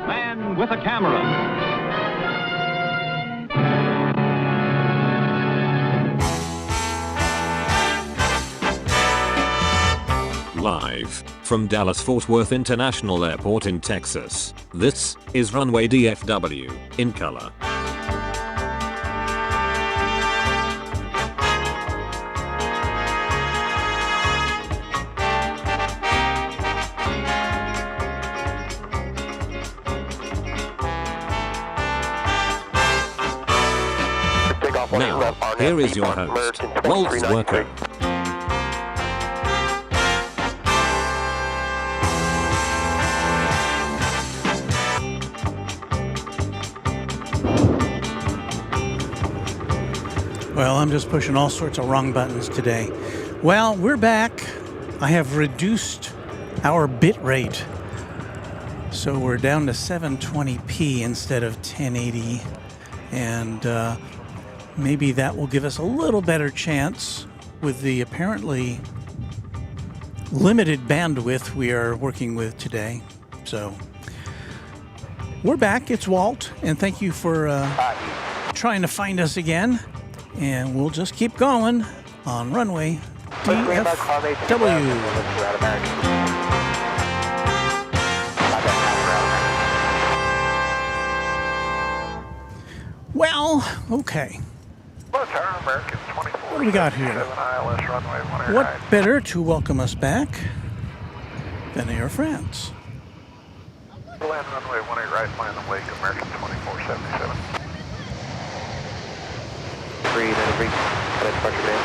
Man with a camera. Live from Dallas-Fort Worth International Airport in Texas, this is Runway DFW, in color. Now, here is your host, Waltz Worker. Well, I'm just pushing all sorts of wrong buttons today. Well, we're back. I have reduced our bit rate. So we're down to 720p instead of 1080. And maybe that will give us a little better chance with the apparently limited bandwidth we are working with today. So we're back. It's Walt. And thank you for trying to find us again. And we'll just keep going on Runway DFW. Well, okay. What do we got here? What better to welcome us back than Air France? Land runway 18 right, flying the wake, American 2477. 393, departure day.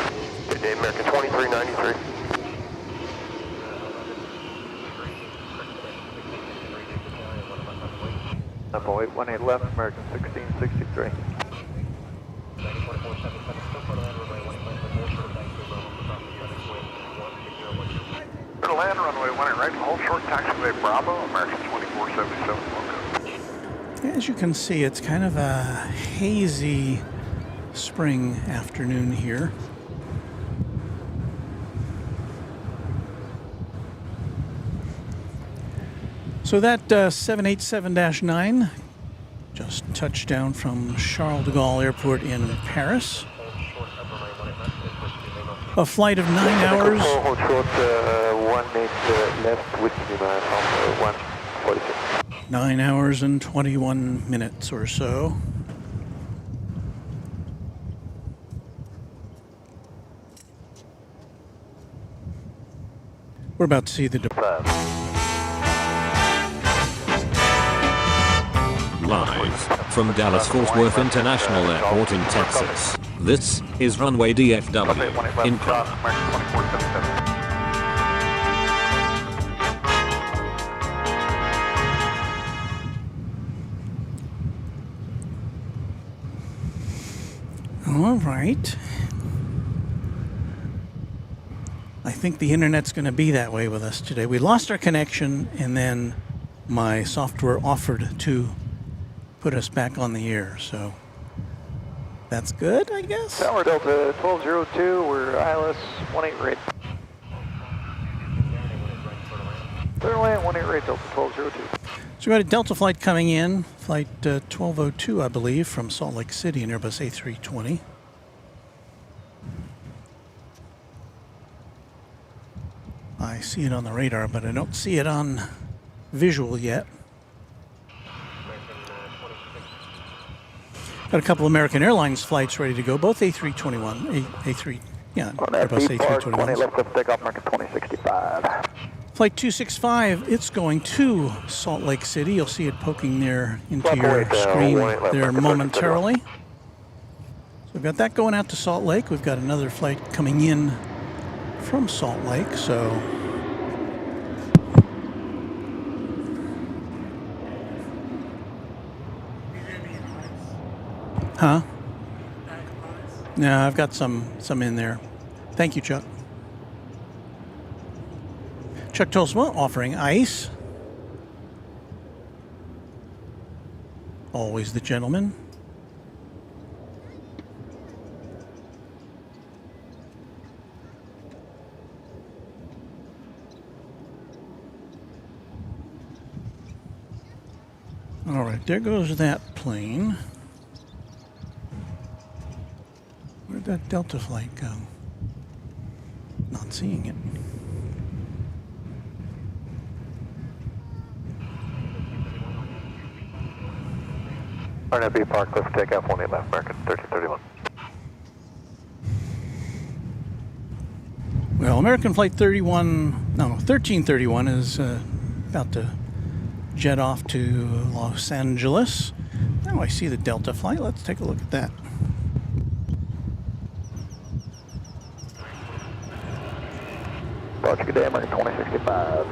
Good day, American 2393. Apple 818 left, American 1663. To land runway 18 right, hold short taxiway Bravo, American 2477, welcome. As you can see, it's kind of a hazy spring afternoon here. So that 787-9 just touched down from Charles de Gaulle Airport in Paris. A flight of 9 hours. Hold short 18 left with 146. 9 hours and 21 minutes or so. We're about to see the Live from Dallas-Fort Worth International Airport in Texas, this is Runway DFW, in color. All right. I think the internet's going to be that way with us today. We lost our connection, and then my software offered to put us back on the air, so that's good, I guess. Tower Delta 1202, we're ILS 18 rate. Clear land 18 rate Delta 1202. So we got a Delta flight coming in, flight 1202, I believe, from Salt Lake City, an Airbus A320. I see it on the radar, but I don't see it on visual yet. Got a couple American Airlines flights ready to go, both A321, Airbus A321s. Left of takeoff market 2065. Flight 265, it's going to Salt Lake City. You'll see it poking there into your screen there momentarily. So we've got that going out to Salt Lake. We've got another flight coming in from Salt Lake, so huh? No, I've got some in there. Thank you, Chuck. Chuck Tolsma offering ice. Always the gentleman. All right, there goes that plane. Where'd that Delta flight go? Not seeing it. RNFB Park, let's take off 18 left, American 1331. Well, American Flight 1331 is about to jet off to Los Angeles. Now I see the Delta flight. Let's take a look at that. Roger, good day, American 2065.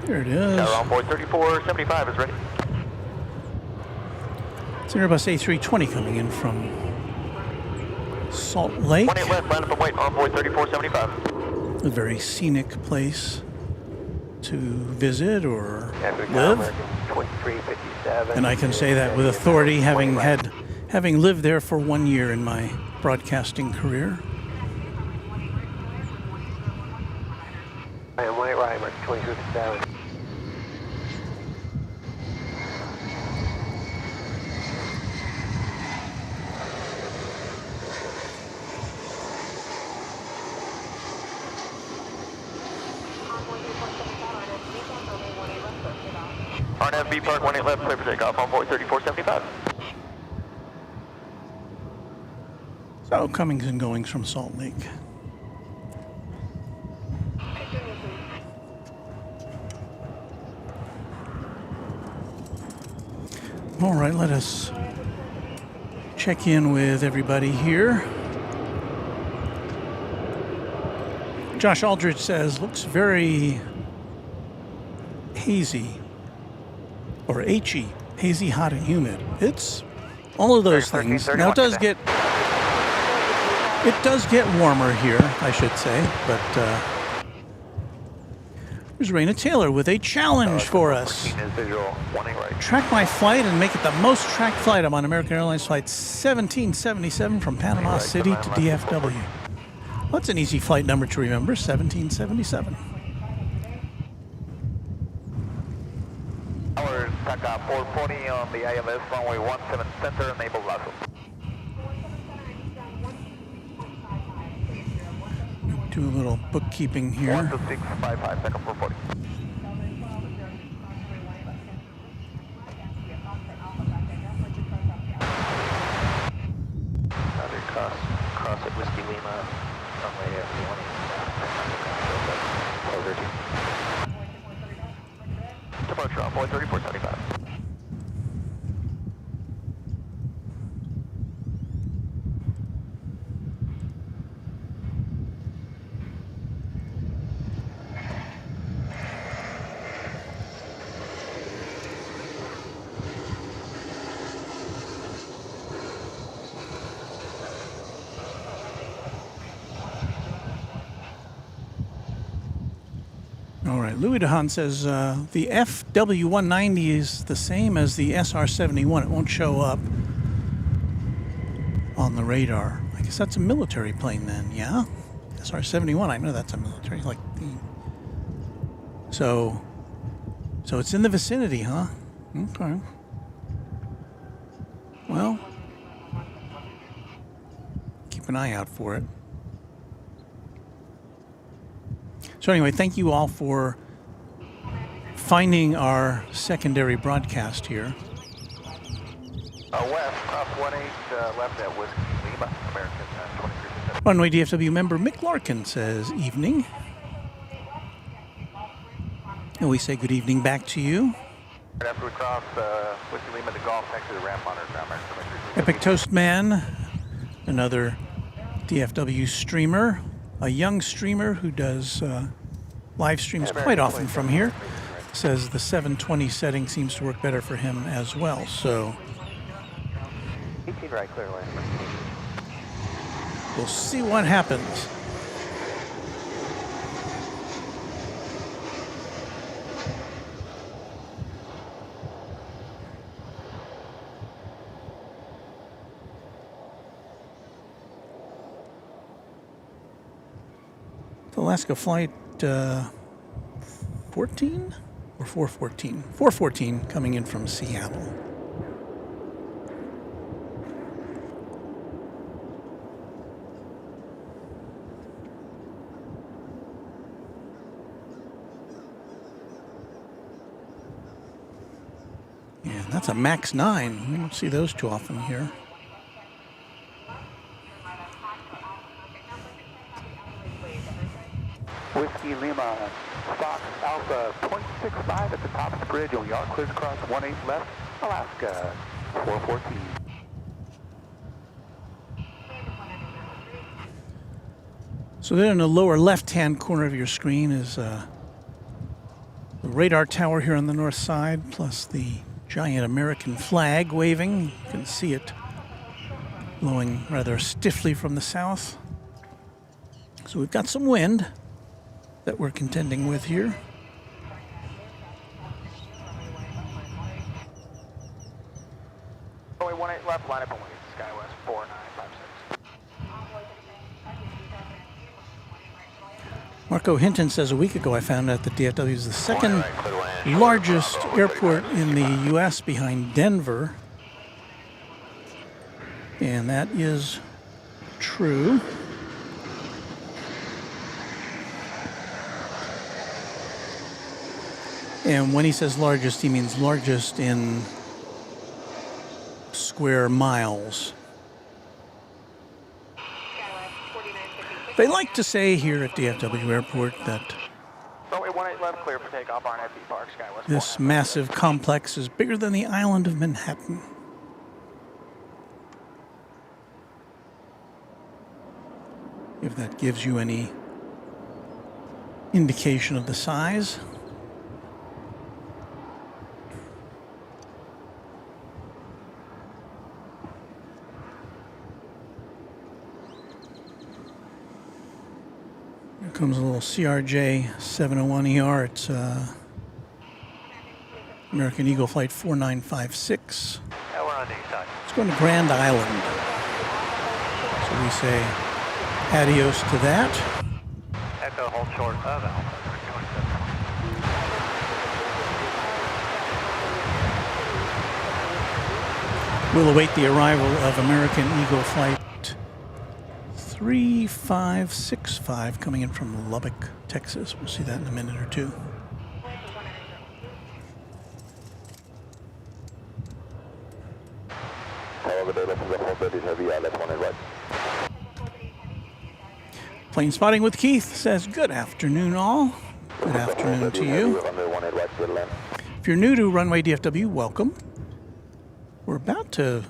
There it is. Tower on board 3475 is ready. It's an Airbus A320 coming in from Salt Lake. 18 left, land up and wait, on board 3475. A very scenic place to visit or live. 2357. And I can say that with authority, having lived there for 1 year in my broadcasting career. I am right, American 2257. RNFB Park 18 left, clear for takeoff on board 3475. So comings and goings from Salt Lake. All right, let us check in with everybody here. Josh Aldridge says, looks very hazy, or H-y, hazy, hot, and humid. It's all of those things. Now it does get warmer here, I should say, but here's Raina Taylor with a challenge for us. Track my flight and make it the most tracked flight. I'm on American Airlines flight 1777 from Panama City to DFW. Well, that's an easy flight number to remember, 1777. Tower, takeoff 440 on the ILS, runway 17 center, enable LASO. Do a little bookkeeping here. 12655, takeoff 440. Cross at Whiskey Lima, runway 20. Departure on board 3475. All right, Louis DeHaan says the FW190 is the same as the SR-71. It won't show up on the radar. I guess that's a military plane then, yeah? SR-71, I know that's a military, like the... So it's in the vicinity, huh? Okay. Well, keep an eye out for it. So anyway, thank you all for finding our secondary broadcast here. West, cross 18, left at Whiskey Lima, American 23%. Runway DFW member Mick Larkin says evening. And we say good evening back to you. Right after we cross Whiskey Lima to Gulf, next to the ramp monitor, American 23%. Epic Toast Man, another DFW streamer, a young streamer who does live streams quite often from here, says the 720 setting seems to work better for him as well. So 18 right, clear line. we'll see what happens. Alaska flight 14 or 414? 414 coming in from Seattle. Yeah, that's a MAX 9. We don't see those too often here. Whiskey Lima, Fox Alpha 0.65 at the top of the bridge, and we are cleared across 18 left, Alaska 414. So there in the lower left-hand corner of your screen is the radar tower here on the north side, plus the giant American flag waving. You can see it blowing rather stiffly from the south. So we've got some wind that we're contending with here. Runway 18 left, line up and wait, SkyWest 4956. Marco Hinton says a week ago I found out that DFW is the second largest airport in the U.S. behind Denver. And that is true. And when he says largest, he means largest in square miles. They like to say here at DFW Airport that Runway 18 left, clear for takeoff, RNFP Park, SkyWest. this massive complex is bigger than the island of Manhattan. If that gives you any indication of the size. Here comes a little CRJ 701ER. It's American Eagle Flight 4956. Yeah, we're on the east side. It's going to Grand Island. So we say adios to that. Echo, hold short of Alpha. We'll await the arrival of American Eagle Flight 3565 coming in from Lubbock, Texas. We'll see that in a minute or two. Plane spotting with Keith says, good afternoon all. Good afternoon to you. If you're new to Runway DFW, welcome. We're about to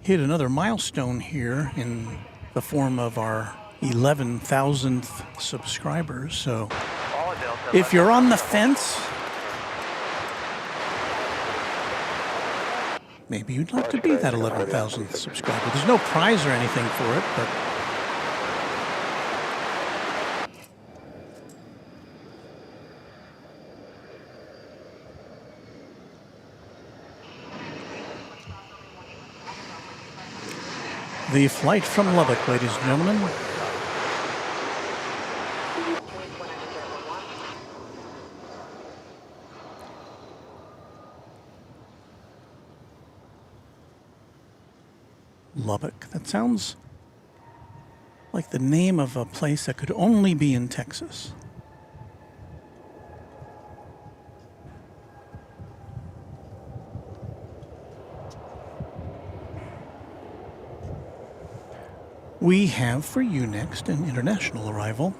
hit another milestone here in the form of our 11,000th subscribers. So if you're on the fence, maybe you'd like to be that 11,000th subscriber. There's no prize or anything for it, but The flight from Lubbock, ladies and gentlemen. Lubbock. That sounds like the name of a place that could only be in Texas. We have for you next an international arrival.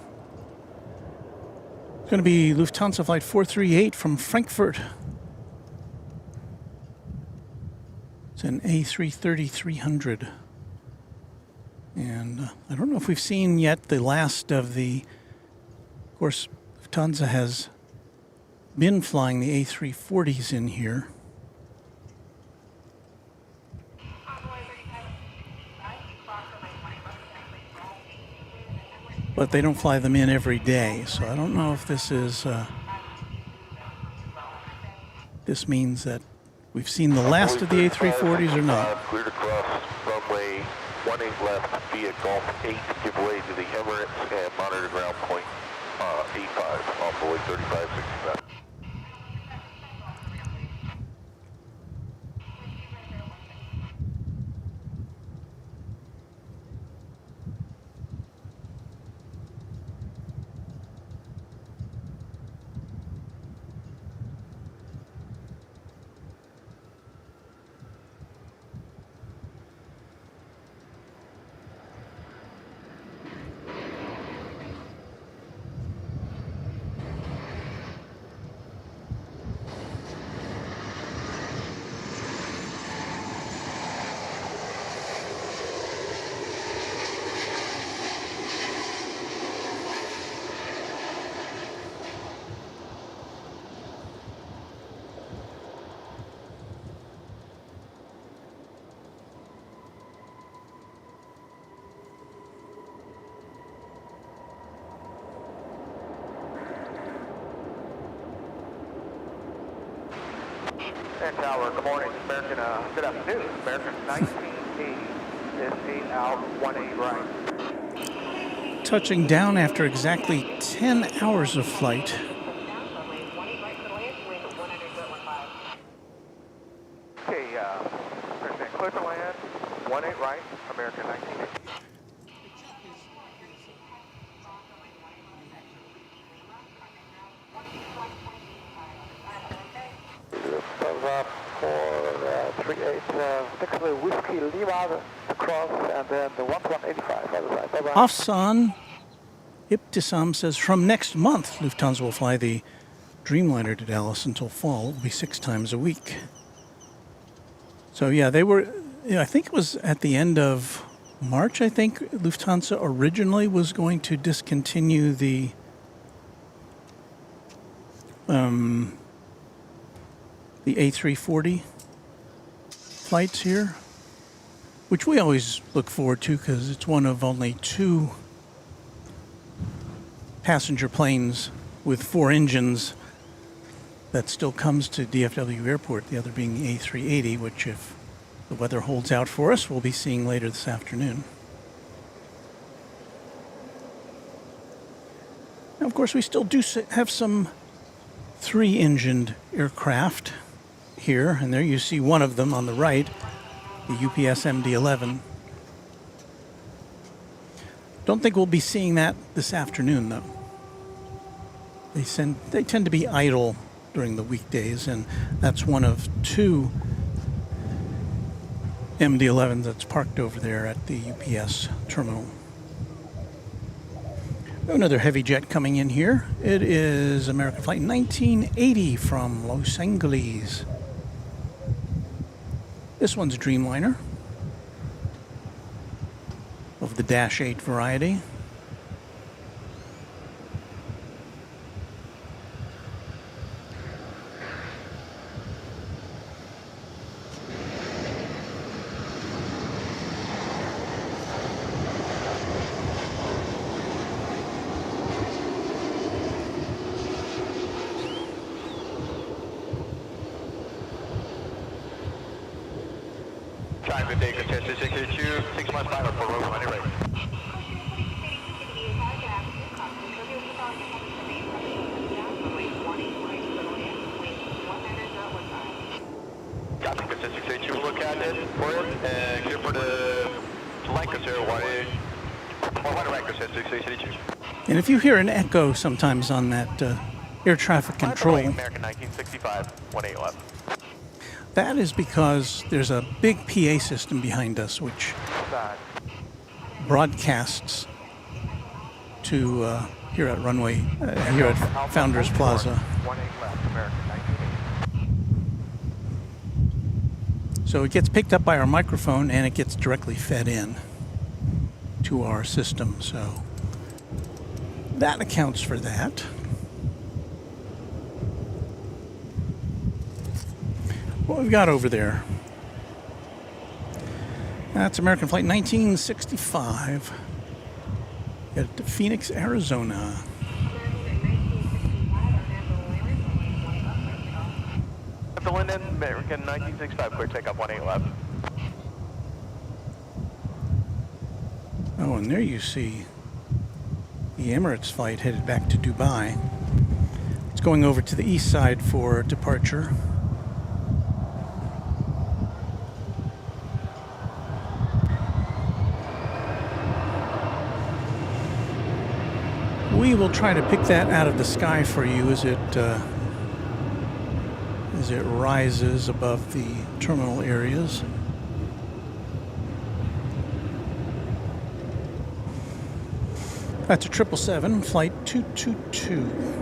It's going to be Lufthansa Flight 438 from Frankfurt. It's an A330-300. And I don't know if we've seen yet the last of the... Of course, Lufthansa has been flying the A340s in here. But they don't fly them in every day, so I don't know if this is... this means that we've seen the last of the A340s or not. Cleared across runway 18 left via Gulf 8, give way to the Emirates and monitor ground point 85, off board 3569. And Tower, good morning. American, good afternoon. American 1980 is 8 out, 18 right. Touching down after exactly 10 hours of flight. Okay, American clear to land, 18 right, American 1980. For 38, 6 Whiskey Lima across, and then the 1185 other side. Bye-bye. Afsan Ibtisam says from next month, Lufthansa will fly the Dreamliner to Dallas until fall. It will be 6 times a week. So yeah, they were, I think it was at the end of March, I think Lufthansa originally was going to discontinue the A340 flights here, which we always look forward to because it's one of only 2 passenger planes with 4 engines that still comes to DFW Airport, the other being the A380, which if the weather holds out for us, we'll be seeing later this afternoon. Now, of course, we still do have some 3-engined aircraft here, and there you see one of them on the right, the UPS MD-11. Don't think we'll be seeing that this afternoon, though. They tend to be idle during the weekdays, and that's one of 2 MD-11s that's parked over there at the UPS terminal. Another heavy jet coming in here. It is American Flight 1980 from Los Angeles. This one's a Dreamliner of the Dash 8 variety. Time to take a test 682, 6 plus pilot for road 20 right. Copy, Qantas 682, we'll look at it for it, and clear for the Lancaster, 100 Lancaster 682. And if you hear an echo sometimes on that air traffic control, American 1965, 18 left. that is because there's a big PA system behind us which broadcasts to here at Runway, here at Founders Plaza. 18 left, American 1980. So it gets picked up by our microphone and it gets directly fed in to our system. So that accounts for that. What we've got over there? That's American Flight 1965. At Phoenix, Arizona. The Linden, American 1965, clear takeoff 18 left. Oh, and there you see the Emirates flight headed back to Dubai. It's going over to the east side for departure. We will try to pick that out of the sky for you as it rises above the terminal areas. That's a 777, flight 222.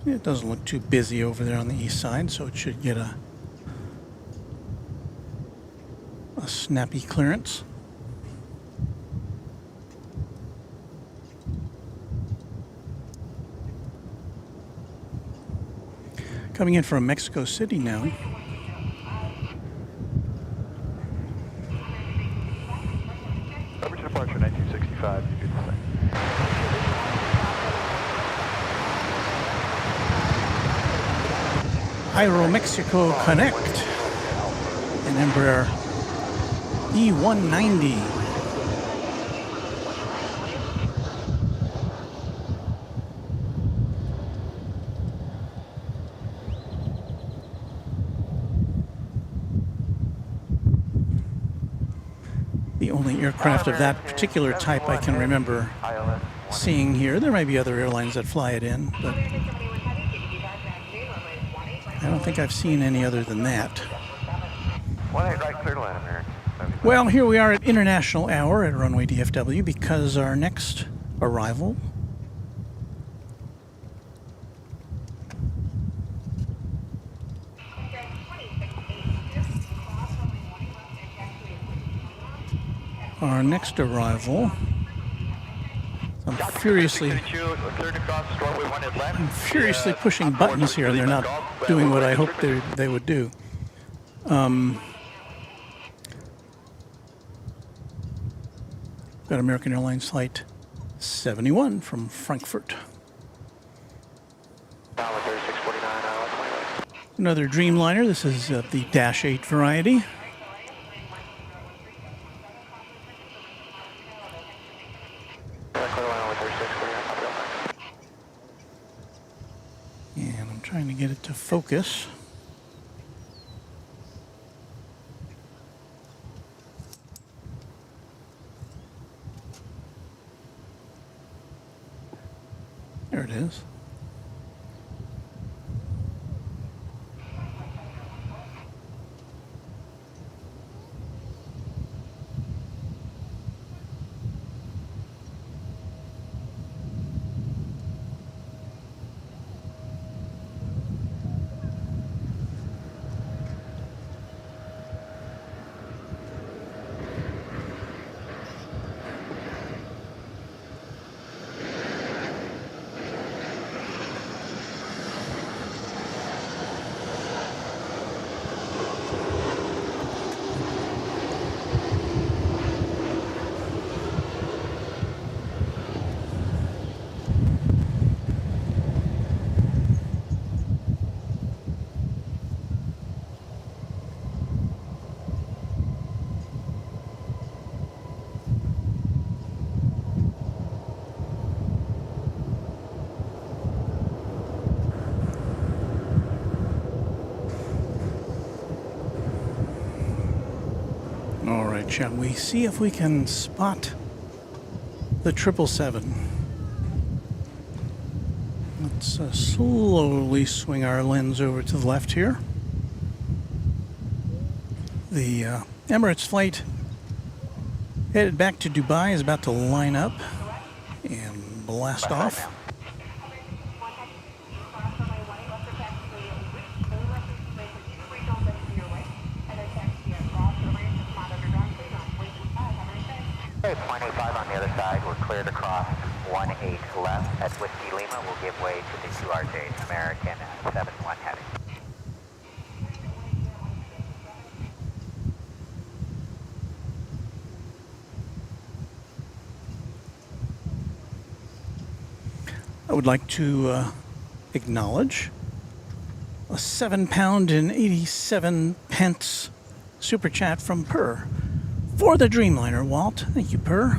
It doesn't look too busy over there on the east side, so it should get a snappy clearance. Coming in from Mexico City now. Over to departure 1965, you do the same. Aeromexico Connect, an Embraer E190. The only aircraft of that particular type I can remember seeing here. There may be other airlines that fly it in, but I don't think I've seen any other than that. 18 right, clear to land, American. Well, here we are at International Hour at Runway DFW because our next arrival I'm furiously pushing buttons here and they're not doing what I hoped they would do. Got American Airlines Flight 71 from Frankfurt. Another Dreamliner. This is the Dash 8 variety. And I'm trying to get it to focus. There it is. shall we see if we can spot the 777. Let's slowly swing our lens over to the left here. The Emirates flight headed back to Dubai is about to line up and blast off. Okay, 0.85 on the other side. We're cleared across 18 left at Whiskey Lima. We'll give way to the 2RJ American 71 heavy. I would like to acknowledge a £7 and 87 pence super chat from Per for the Dreamliner. Walt, thank you, Per.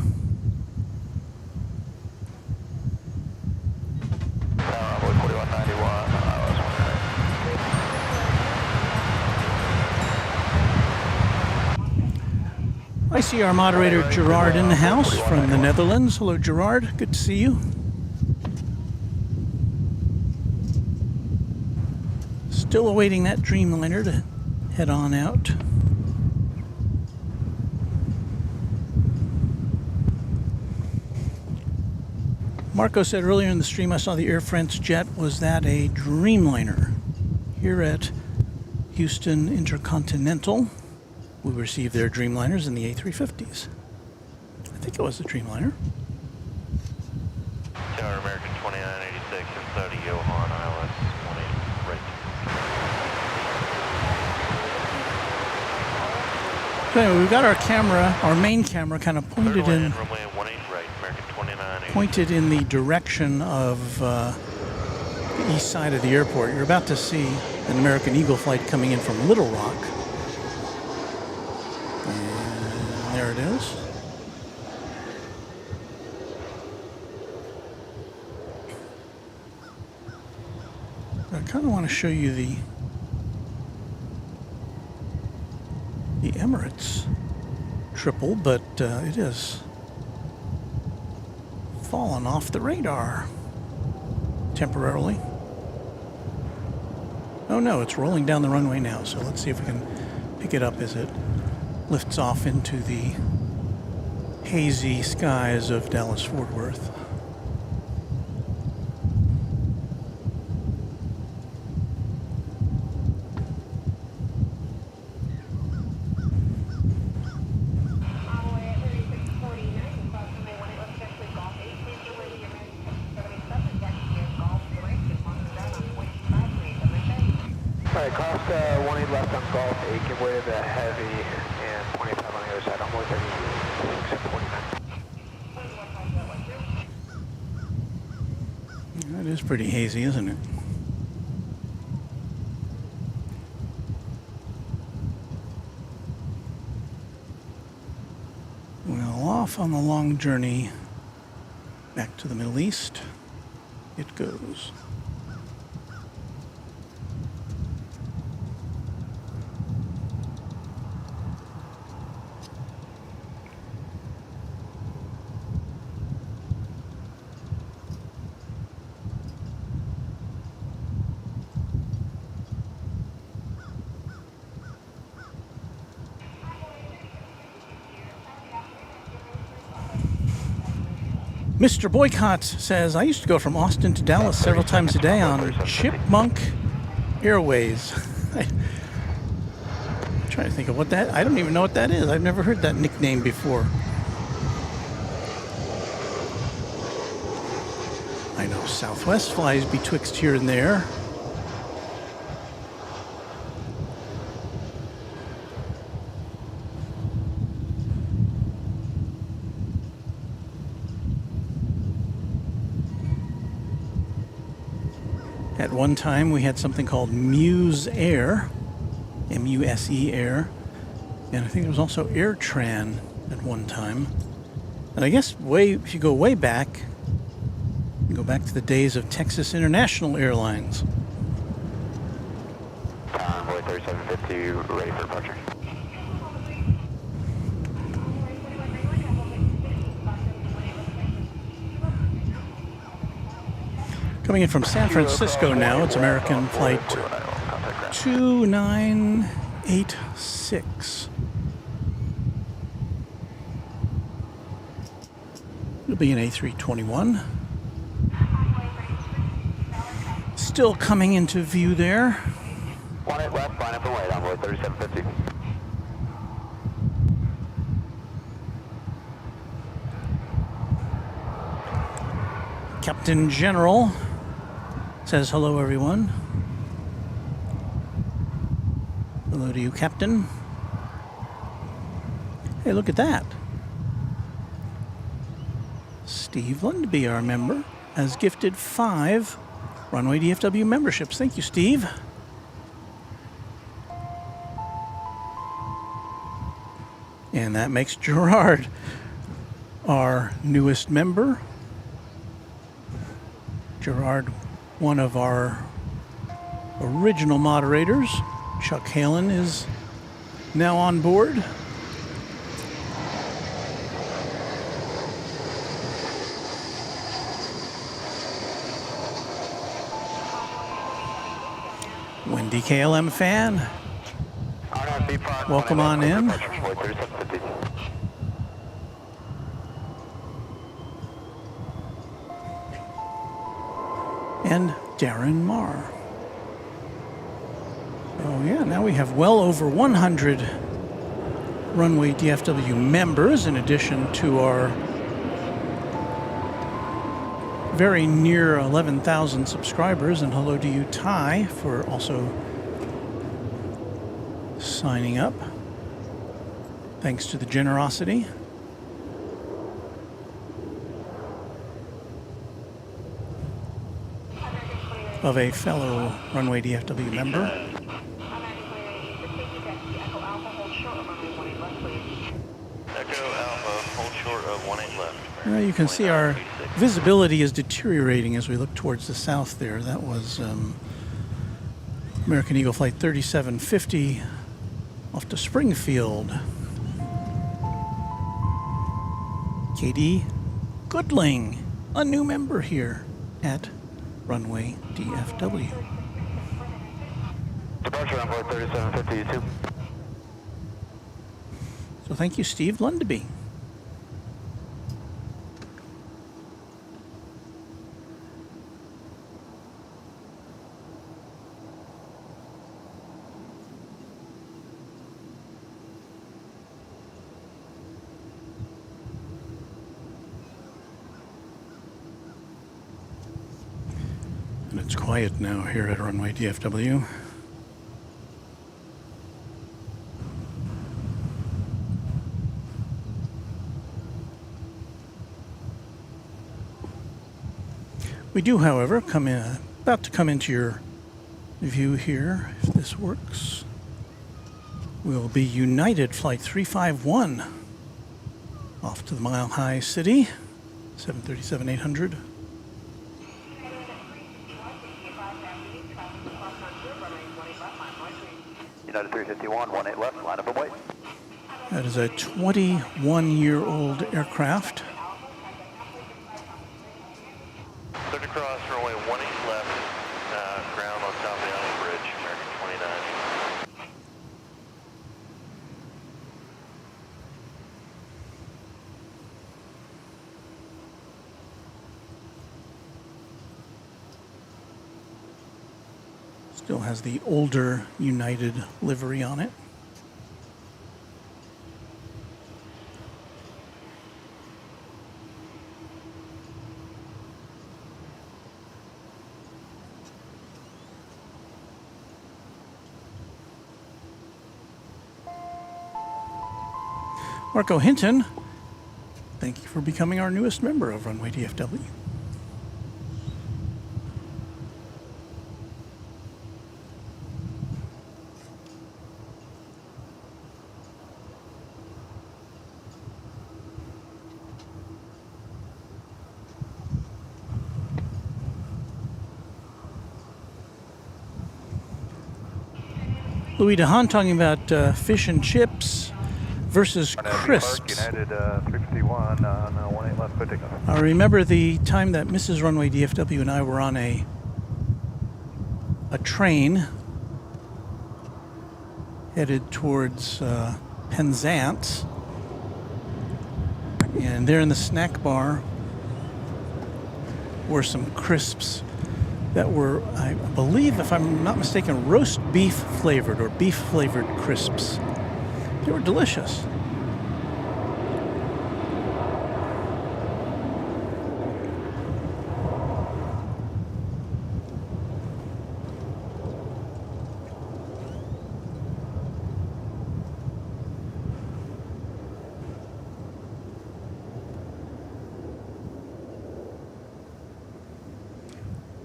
I see our moderator Gerard in the house from the Netherlands. Hello, Gerard. Good to see you. Still awaiting that Dreamliner to head on out. Marco said earlier in the stream I saw the Air France jet. Was that a Dreamliner? Here at Houston Intercontinental, we received their Dreamliners in the A350s. I think it was a Dreamliner. Tower American 2986 and 30 Johan ILS 18 right. So anyway, we've got our camera, our main camera, kind of pointed in. Runway 18 right, American 2986. Pointed in the direction of the east side of the airport. You're about to see an American Eagle flight coming in from Little Rock. And there it is. I kind of want to show you the Emirates triple, but it is fallen off the radar temporarily. Oh no, it's rolling down the runway now, so let's see if we can pick it up as it lifts off into the hazy skies of Dallas-Fort Worth. Alright, cross 18 left on Golf 8, give way to the heavy, and 25 on the other side. I'm more 36 and 49. That is pretty hazy, isn't it? Well, off on the long journey back to the Middle East it goes. Mr. Boycott says, I used to go from Austin to Dallas several times a day on Chipmunk Airways. I'm trying to think of what that, I don't even know what that is. I've never heard that nickname before. I know Southwest flies betwixt here and there. At one time, we had something called Muse Air, M-U-S-E Air, and I think there was also AirTran at one time. And I guess if you go way back, you go back to the days of Texas International Airlines. Convoy 3750, ready for departure. Coming in from San Francisco now, it's American flight 2986. It'll be an A321. Still coming into view there. 18 left, line up and wait, envoy 3750. Captain General says hello, everyone. Hello to you, Captain. Hey, look at that. Steve Lundby, our member, has gifted 5 Runway DFW memberships. Thank you, Steve. And that makes Gerard our newest member. Gerard, one of our original moderators. Chuck Halen is now on board. Wendy KLM fan, welcome on in. And Darren Marr. Oh yeah, now we have well over 100 Runway DFW members in addition to our very near 11,000 subscribers. And hello to you, Ty, for also signing up. Thanks to the generosity. Of a fellow Runway DFW member. You can see our visibility is deteriorating as we look towards the south there. That was American Eagle Flight 3750 off to Springfield. KD Goodling, a new member here at Runway DFW. Departure envoy 3752. So thank you, Steve Lundby. It's quiet now here at Runway DFW. We do, however, about to come into your view here, if this works. Will be United Flight 351 off to the Mile High City, 737-800. United 351, 18 left, line up and wait. That is a 21-year-old aircraft. Cleared to cross runway 18 left, ground on South Island Bridge, American 29. Still has the older United livery on it. Marco Hinton, thank you for becoming our newest member of Runway DFW. Louis DeHaan talking about fish and chips versus crisps. United 351 on 18 left, good to go. I remember the time that Mrs. Runway DFW and I were on a train headed towards Penzance, and there in the snack bar were some crisps that were, I believe, if I'm not mistaken, roast beef flavored or beef flavored crisps. They were delicious.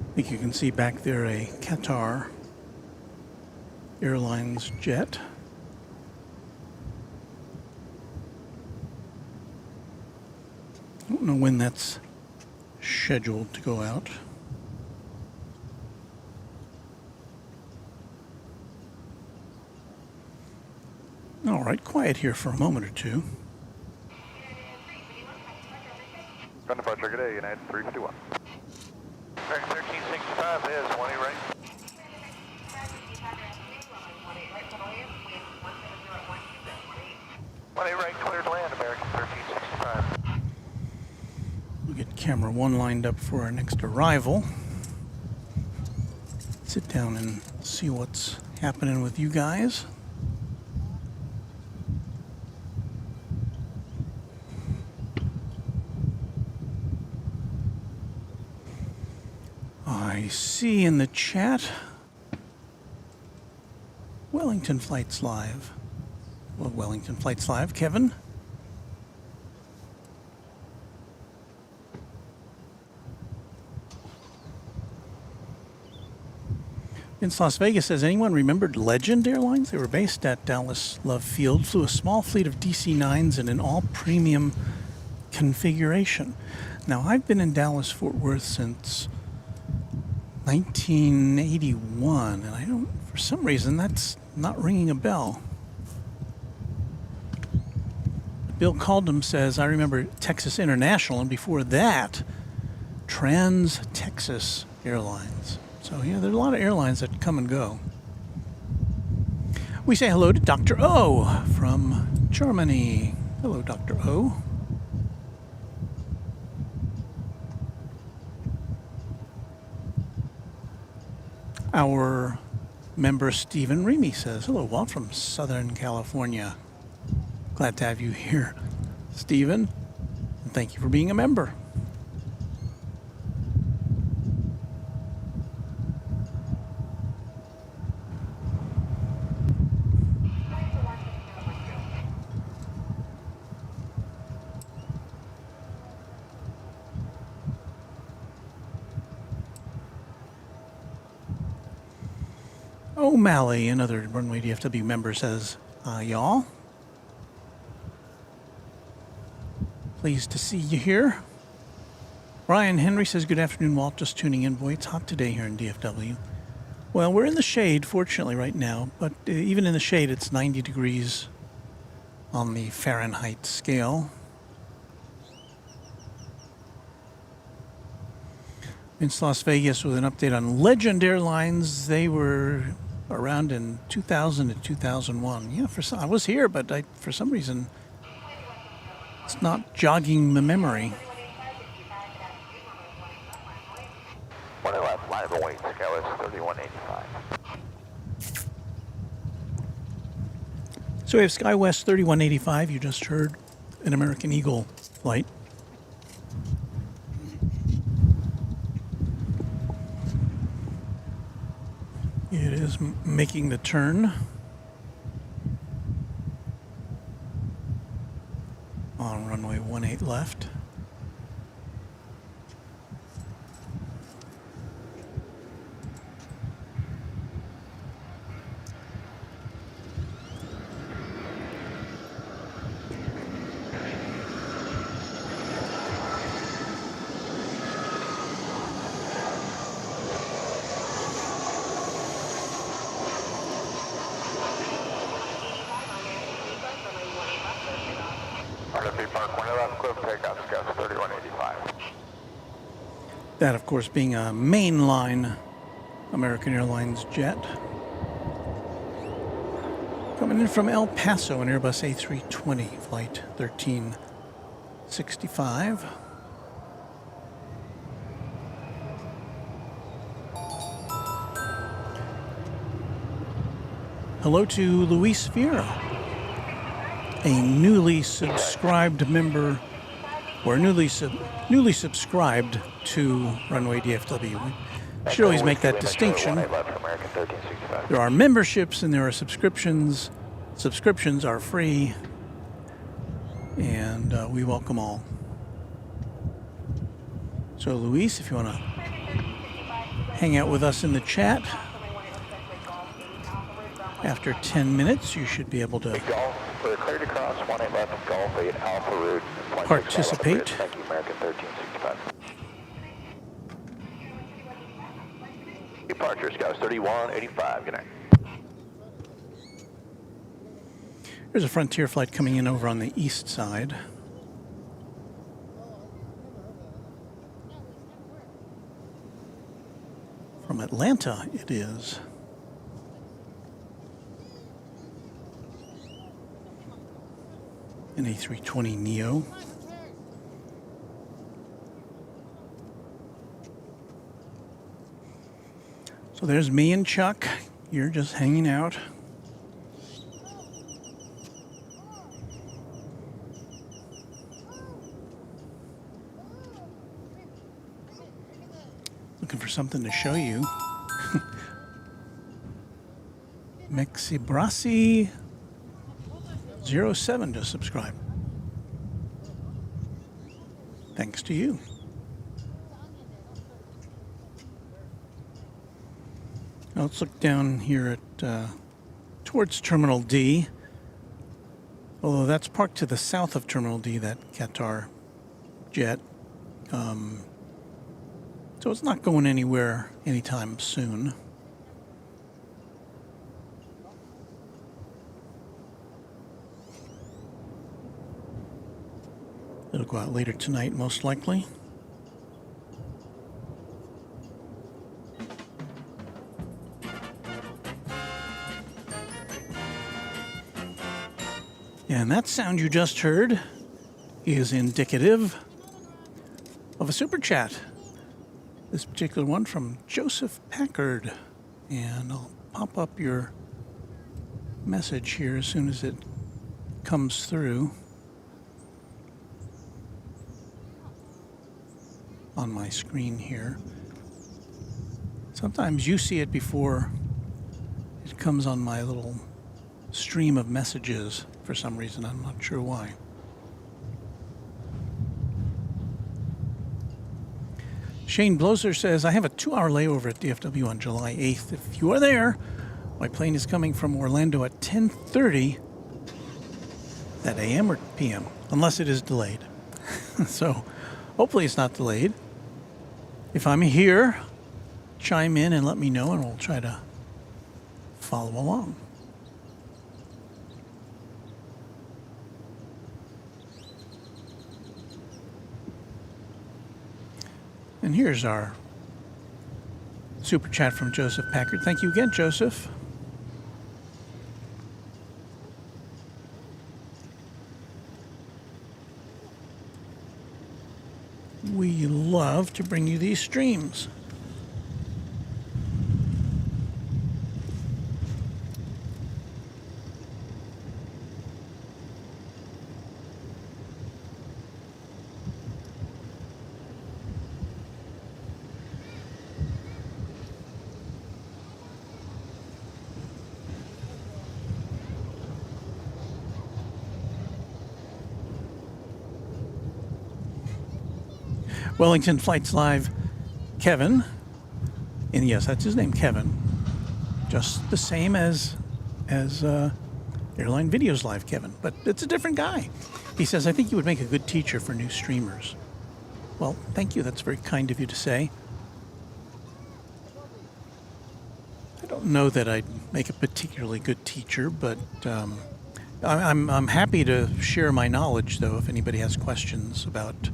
I think you can see back there a Qatar Airlines jet. I don't know when that's scheduled to go out. All right, quiet here for a moment or two. Gun departure, good day, United 351. 1365 is 20 right. 20 right, cleared land, American 1365. We'll get camera 1 lined up for our next arrival. Sit down and see what's happening with you guys. I see in the chat, Wellington Flights Live. Well, Wellington Flights Live, Kevin. Vince Las Vegas says, anyone remembered Legend Airlines? They were based at Dallas Love Field, flew a small fleet of DC-9s in an all-premium configuration. Now, I've been in Dallas-Fort Worth since 1981, and I don't, for some reason, that's not ringing a bell. Bill Caldum says, I remember Texas International, and before that, Trans-Texas Airlines. So, yeah, there are a lot of airlines that come and go. We say hello to Dr. O from Germany. Hello, Dr. O. Our member Stephen Remy says, hello, Walt from Southern California. Glad to have you here, Stephen. And thank you for being a member. O'Malley, another Runway DFW member, says, y'all. Pleased to see you here. Brian Henry says, good afternoon, Walt. Just tuning in. Boy, it's hot today here in DFW. Well, we're in the shade, fortunately, right now. But even in the shade, it's 90 degrees on the Fahrenheit scale. Vince Las Vegas with an update on Legend Airlines. They were around in 2000 to 2001. Yeah, I was here, but for some reason, it's not jogging the memory. 20 left, live await, Skywest 3185. So we have SkyWest 3185. You just heard an American Eagle flight. It is making the turn on runway 18 left. clear for takeoff, Scouts 3185. That, of course, being a mainline American Airlines jet. Coming in from El Paso, an Airbus A320, flight 1365. Hello to Luis Vieira, a newly subscribed member, or newly subscribed to Runway DFW. We should always make that distinction. There are memberships and there are subscriptions. Subscriptions are free, and we welcome all. So, Luis, if you want to hang out with us in the chat, after 10 minutes, you should be able to participate. Thank you, American 1365. Departure, Scouts 3185. Good night. There's a Frontier flight coming in over on the east side. From Atlanta, it is. An A320 Neo. So there's me and Chuck. You're just hanging out. Looking for something to show you. Mexibrasi 07 to subscribe. Thanks to you. Now let's look down here at towards Terminal D. Although that's parked to the south of Terminal D, that Qatar jet. So it's not going anywhere anytime soon. It'll go out later tonight, most likely. And that sound you just heard is indicative of a super chat. This particular one from Joseph Packard. And I'll pop up your message here as soon as it comes through on my screen here. Sometimes you see it before it comes on my little stream of messages for some reason. I'm not sure why. Shane Bloser says, I have a 2-hour layover at DFW on July 8th. If you are there, my plane is coming from Orlando at 10:30 that AM or PM, unless it is delayed. So hopefully it's not delayed. If I'm here, chime in and let me know, and we'll try to follow along. And here's our super chat from Joseph Packard. Thank you again, Joseph. We love to bring you these streams. Wellington Flights Live, Kevin, and yes, that's his name, Kevin, just the same as Airline Videos Live, Kevin, but it's a different guy. He says, I think you would make a good teacher for new streamers. Well, thank you. That's very kind of you to say. I don't know that I'd make a particularly good teacher, but I'm happy to share my knowledge, though, if anybody has questions about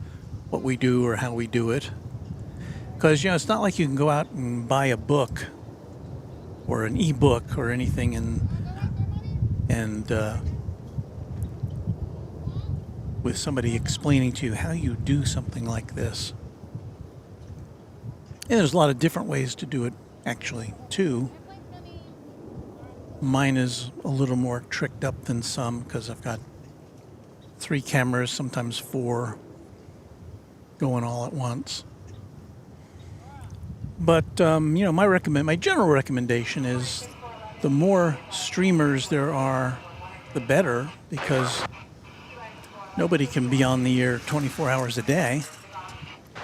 what we do or how we do it. Because, you know, it's not like you can go out and buy a book or an e-book or anything and with somebody explaining to you how you do something like this. And there's a lot of different ways to do it, actually, too. Mine is a little more tricked up than some because I've got 3 cameras, sometimes 4, going all at once. But you know, my general recommendation is the more streamers there are, the better, because nobody can be on the air 24 hours a day.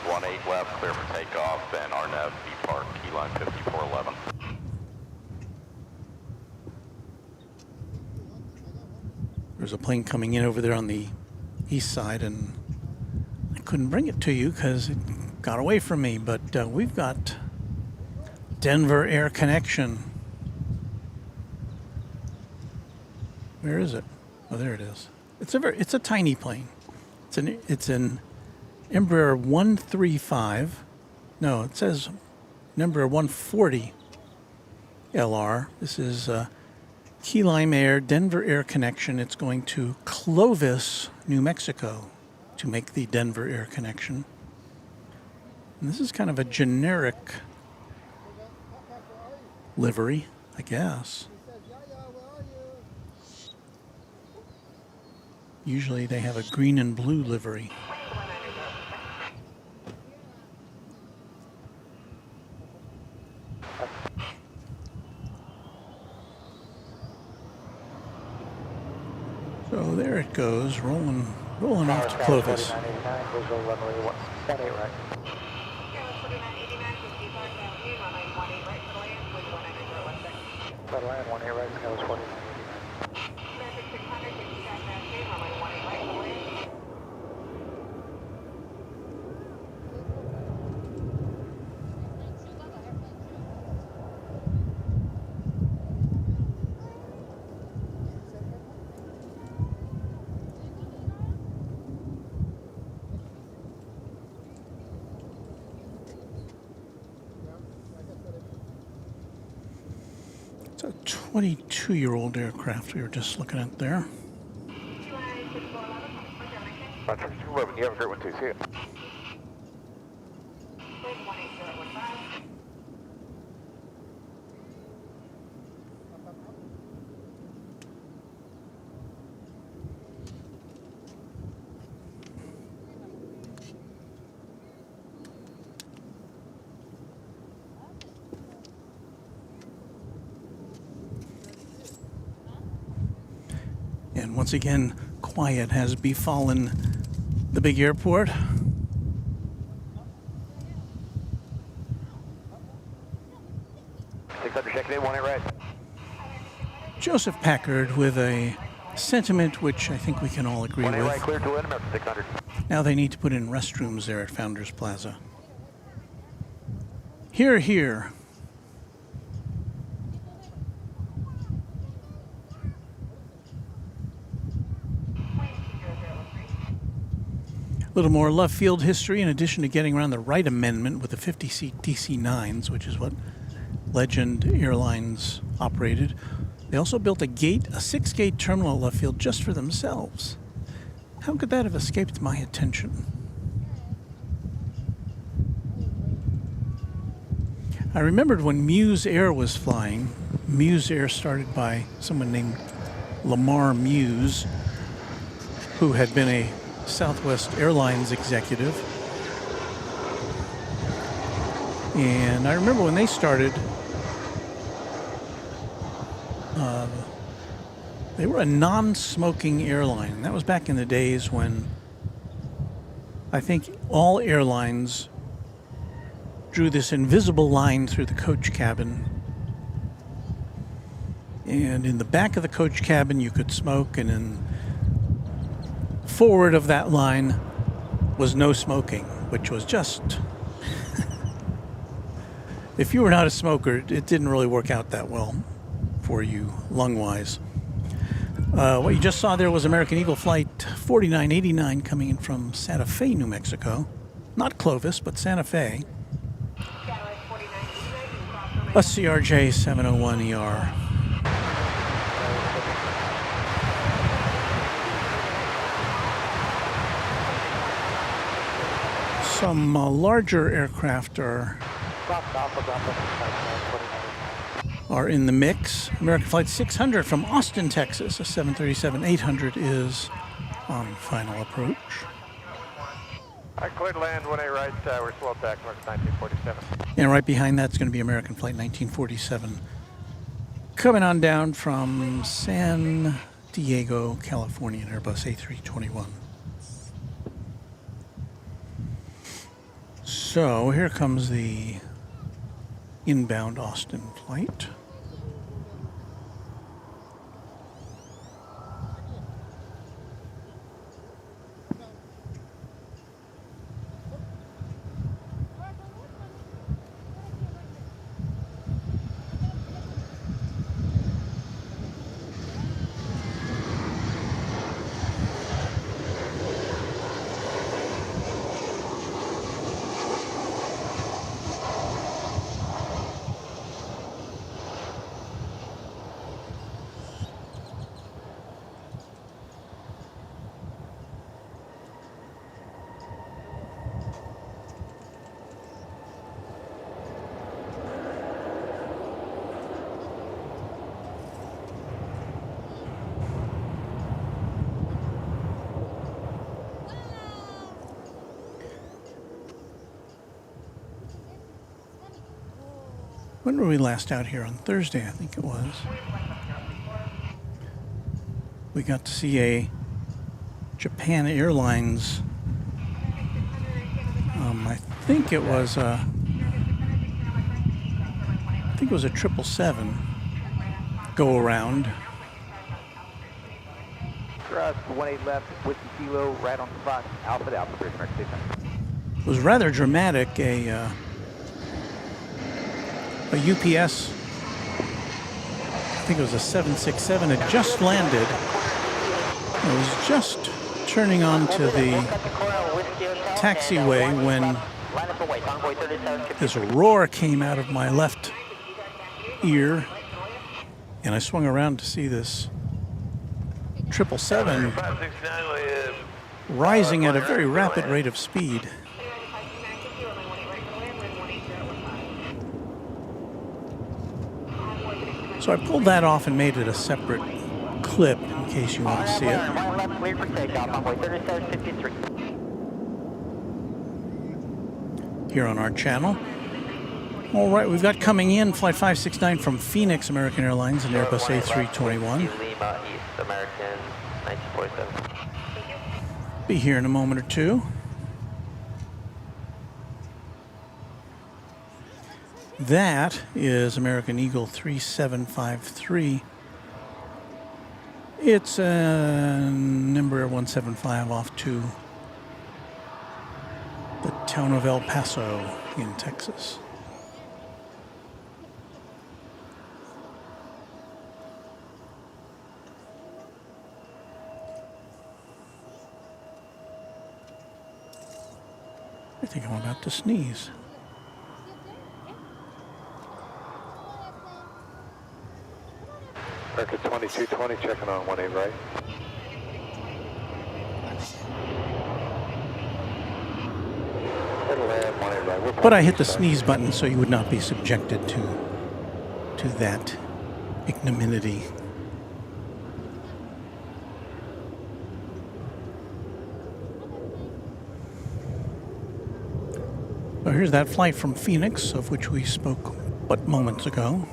18 left, clear for takeoff, and RNAV B Park, key line 5411. There's a plane coming in over there on the east side, and I couldn't bring it to you because it got away from me, but we've got Denver Air Connection. Where is it? Oh, there it is. It's a tiny plane. It's an Embraer 135. No, it says Embraer 140 LR. This is Key Lime Air, Denver Air Connection. It's going to Clovis, New Mexico to make the Denver Air Connection. And this is kind of a generic livery, I guess. Usually they have a green and blue livery. So there it goes, rolling off to Clovis. 4989, visual runway 18 right. Red line 18 right, Scales 4989. It's a 22-year-old aircraft we were just looking at there. Roger, 211, you have a great one too, see ya. And once again, quiet has befallen the big airport. Right. Joseph Packard with a sentiment which I think we can all agree with. Right, clear to limit 600. Now they need to put in restrooms there at Founders Plaza. Hear, hear. A little more left field history. In addition to getting around the Wright Amendment with the 50-seat DC-9s, which is what Legend Airlines operated, they also built a 6-gate terminal at left field just for themselves. How could that have escaped my attention? I remembered when Muse Air was flying. Muse Air started by someone named Lamar Muse, who had been a Southwest Airlines executive. And I remember when they started, they were a non-smoking airline. That was back in the days when I think all airlines drew this invisible line through the coach cabin. And in the back of the coach cabin you could smoke, and in forward of that line was no smoking, which was just if you were not a smoker, it didn't really work out that well for you lung-wise. What you just saw there was American Eagle Flight 4989 coming in from Santa Fe, New Mexico. Not Clovis, but Santa Fe. A CRJ 701ER. Some larger aircraft are in the mix. American Flight 600 from Austin, Texas, a 737-800 is on final approach. I cleared land 1A right, we're slow back, mark 1947. And right behind that's going to be American Flight 1947 coming on down from San Diego, California, an Airbus A321. So here comes the inbound Austin flight. When were we last out here? On Thursday, I think it was. We got to see a Japan Airlines. I think it was a 777 go around. Thrust 18 left, Whiskey Kilo, right on the spot, Alpha to Alpha Bridge, mark 600. It was rather dramatic. A UPS, I think it was a 767, had just landed. It was just turning onto the taxiway when this roar came out of my left ear, and I swung around to see this 777 rising at a very rapid rate of speed. So I pulled that off and made it a separate clip in case you want to see it. Here on our channel. All right, we've got coming in Flight 569 from Phoenix, American Airlines, an Airbus A321. Be here in a moment or two. That is American Eagle 3753. It's a Embraer 175 off to the town of El Paso in Texas. I think I'm about to sneeze. American 2220 checking on 18 right. But I hit the sneeze button so you would not be subjected to that ignominy. Well, here's that flight from Phoenix, of which we spoke but moments ago.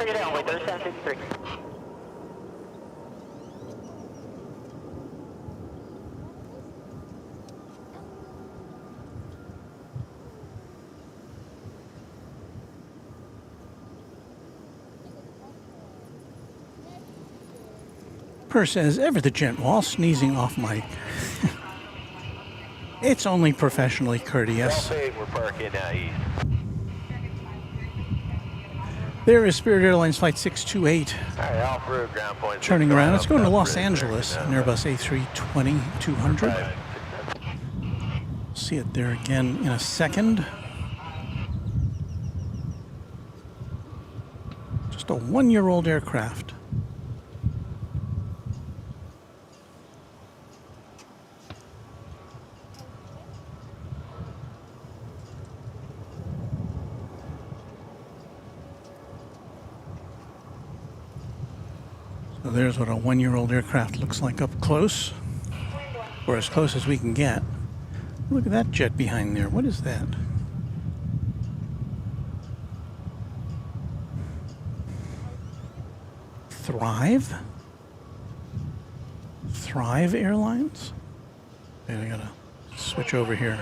Trigger down, wait, 3753. Per says, ever the gent while sneezing off mic. It's only professionally courteous. We're parking east. There is Spirit Airlines Flight 628 Alright, Alpha ground point. turning around. It's going to Los Angeles, an Airbus A320-200. See it there again in a second. Just a one-year-old aircraft. So there's what a one-year-old aircraft looks like up close, or as close as we can get. Look at that jet behind there. What is that? Thrive? Thrive Airlines? Okay, I gotta switch over here.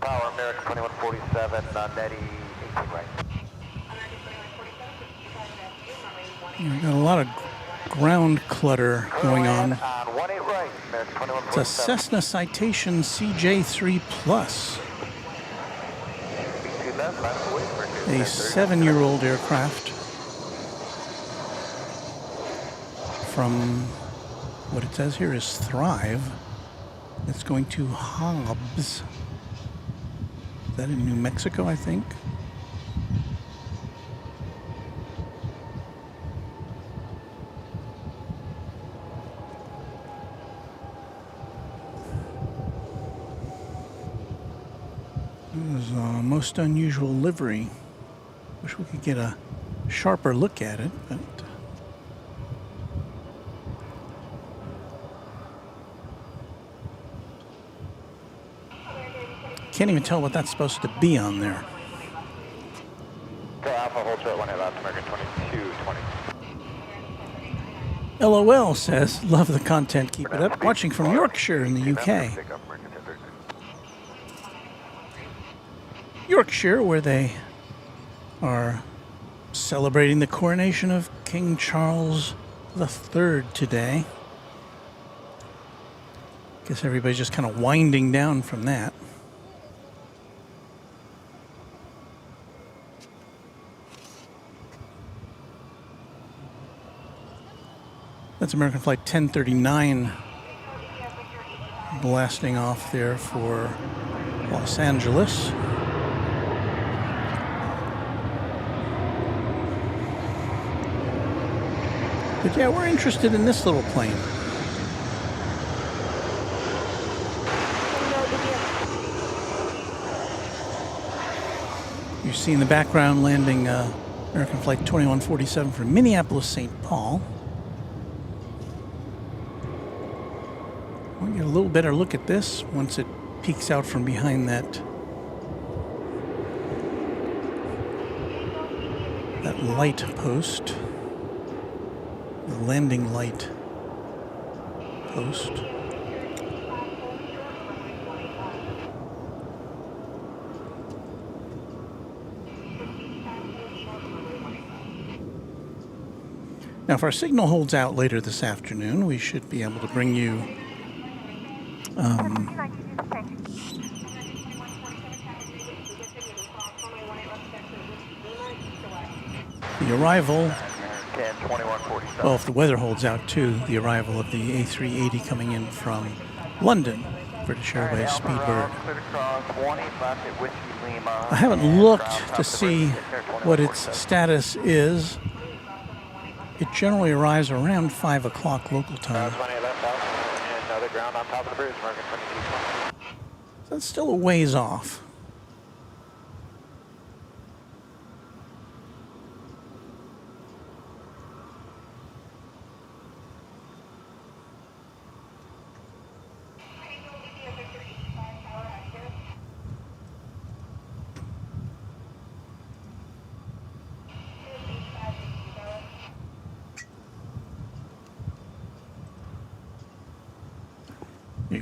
Power American 2147, Netty 18 right. We've got a lot of ground clutter going on. 18 right, American 2147. It's a Cessna Citation CJ3 Plus, Speed 2 left, last away for a 7-year-old aircraft from what it says here is Thrive. It's going to Hobbs. Is that in New Mexico, I think? This is a most unusual livery. Wish we could get a sharper look at it, but can't even tell what that's supposed to be on there. Go Alpha, hold short 1 left, American 2220. LOL says, love the content, keep it up. Watching from Yorkshire in the UK. Yorkshire, where they are celebrating the coronation of King Charles III today. Guess everybody's just kind of winding down from that. That's American Flight 1039 blasting off there for Los Angeles. But yeah, we're interested in this little plane. You see in the background landing American Flight 2147 from Minneapolis, St. Paul. We'll get a little better look at this once it peeks out from behind that light post, the landing light post. Now, if our signal holds out later this afternoon, we should be able to bring you the arrival, well, if the weather holds out too, the arrival of the A380 coming in from London, British Airways Speedbird. I haven't looked to see what its status is. It generally arrives around 5 o'clock local time. So that's still a ways off.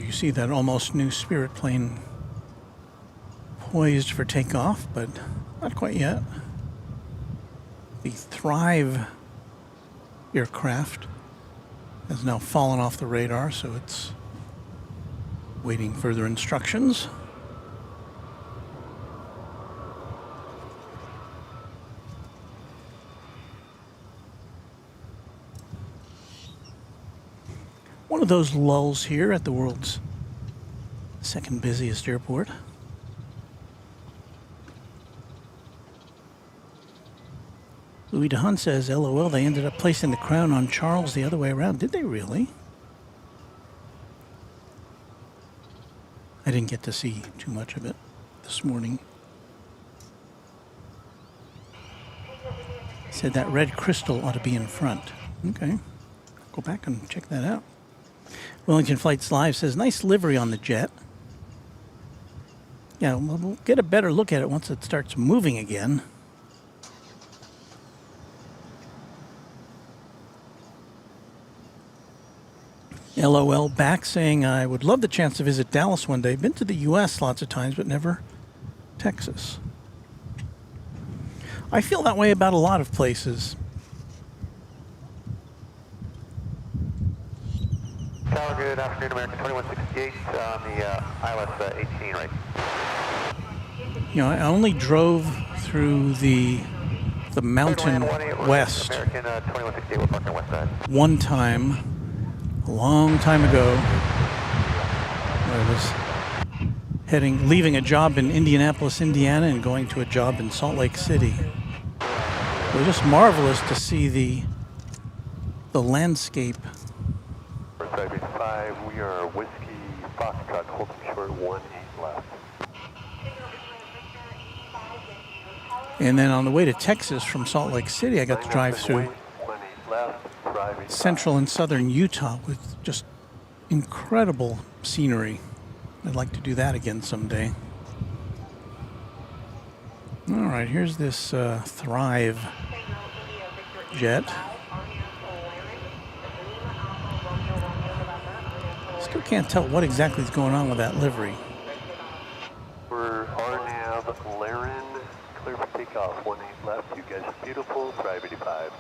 You see that almost new Spirit plane poised for takeoff, but not quite yet. The Thrive aircraft has now fallen off the radar, so it's waiting further instructions. One of those lulls here at the world's second busiest airport. Louis DeHunt says, LOL, they ended up placing the crown on Charles the other way around. Did they really? I didn't get to see too much of it this morning. He said that red crystal ought to be in front. Okay. Go back and check that out. Wellington Flights Live says, nice livery on the jet. Yeah, we'll get a better look at it once it starts moving again. LOL back saying, I would love the chance to visit Dallas one day. Been to the U.S. lots of times, but never Texas. I feel that way about a lot of places. Tower, good afternoon, American 2168 on the ILS 18, right? You know, I only drove through the Mountain West American 2168, we're parking west side. one time, a long time ago. I was leaving a job in Indianapolis, Indiana, and going to a job in Salt Lake City. It was just marvelous to see the landscape. 5, we are Whiskey Foxtrot, holding short 18 left. And then on the way to Texas from Salt Lake City, I got to drive through central and southern Utah with just incredible scenery. I'd like to do that again someday. All right, here's this Thrive jet. Still can't tell what exactly is going on with that livery. For RNAV, Laren, clear for takeoff, 18 left. You guys are beautiful, Thrive 85.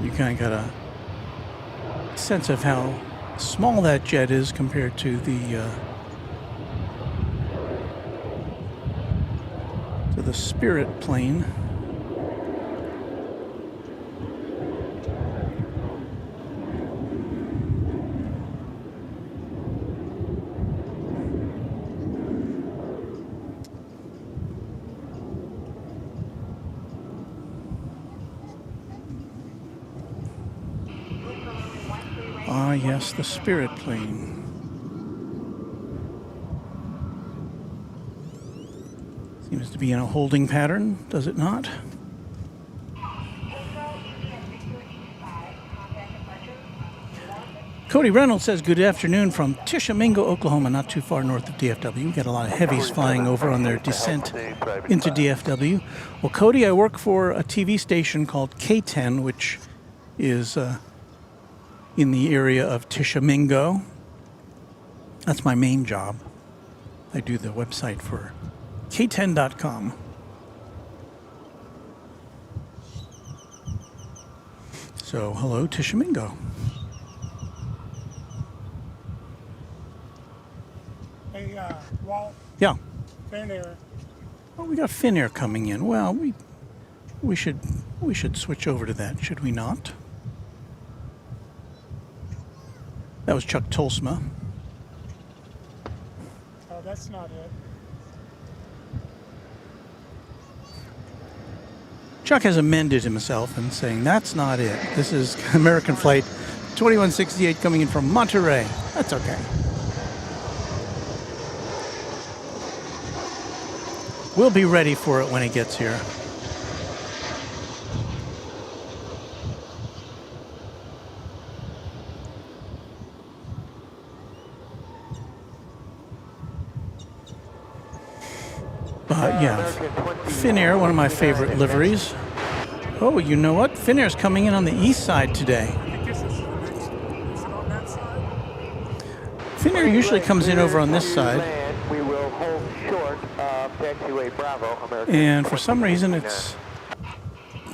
You kind of got a sense of how small that jet is compared to the Spirit plane. Ah, yes, the Spirit plane. Seems to be in a holding pattern, does it not? Cody Reynolds says, good afternoon from Tishomingo, Oklahoma, not too far north of DFW. We got a lot of heavies flying over on their descent into DFW. Well, Cody, I work for a TV station called K10, which is in the area of Tishomingo. That's my main job. I do the website for K10.com. So, hello, Tishomingo. Hey, Walt. Yeah. Finnair. Oh, we got Finnair coming in. Well, we should switch over to that, should we not? That was Chuck Tolsma. Oh, that's not it. Chuck has amended himself and saying, that's not it. This is American Flight 2168 coming in from Monterey. That's okay. We'll be ready for it when it gets here. Finnair, one of my favorite liveries. Oh, you know what? Finnair's coming in on the east side today. I guess this is the next. Is it on that side? Finnair usually comes in over on this side. We will hold short of taxiway Bravo, American. And for some reason,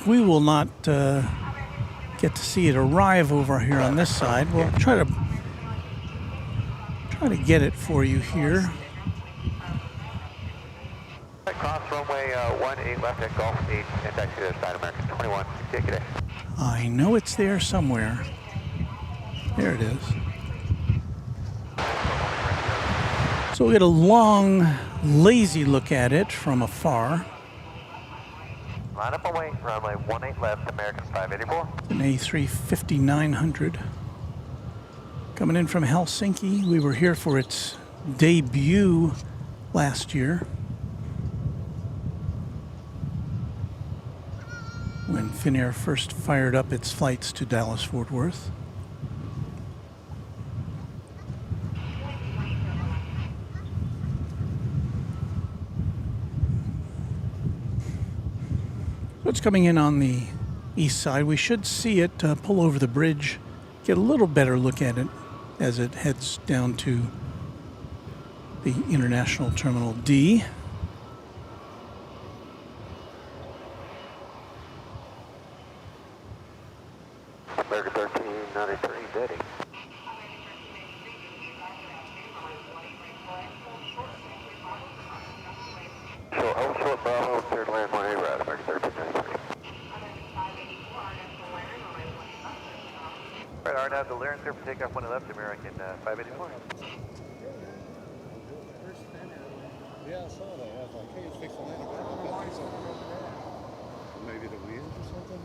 we will not get to see it arrive over here on this side. We'll try to get it for you here. Cross runway 18 left at Golf 8 and taxi to the side, American 21. Take it in. I know it's there somewhere. There it is. So we'll get a long, lazy look at it from afar. Line up away, runway 18 left, American 584. An A350-900. Coming in from Helsinki. We were here for its debut last year, when Finnair first fired up its flights to Dallas-Fort Worth. So it's coming in on the east side. We should see it pull over the bridge, get a little better look at it as it heads down to the International Terminal D. American 1393, Betty. Short Bravo, cleared land 1A route, American 1393. Right, RNAV, the Laren clear for takeoff 1 left, American 584. Yeah, I saw that. I was like, hey, it's fixing that. Maybe the wheels or something?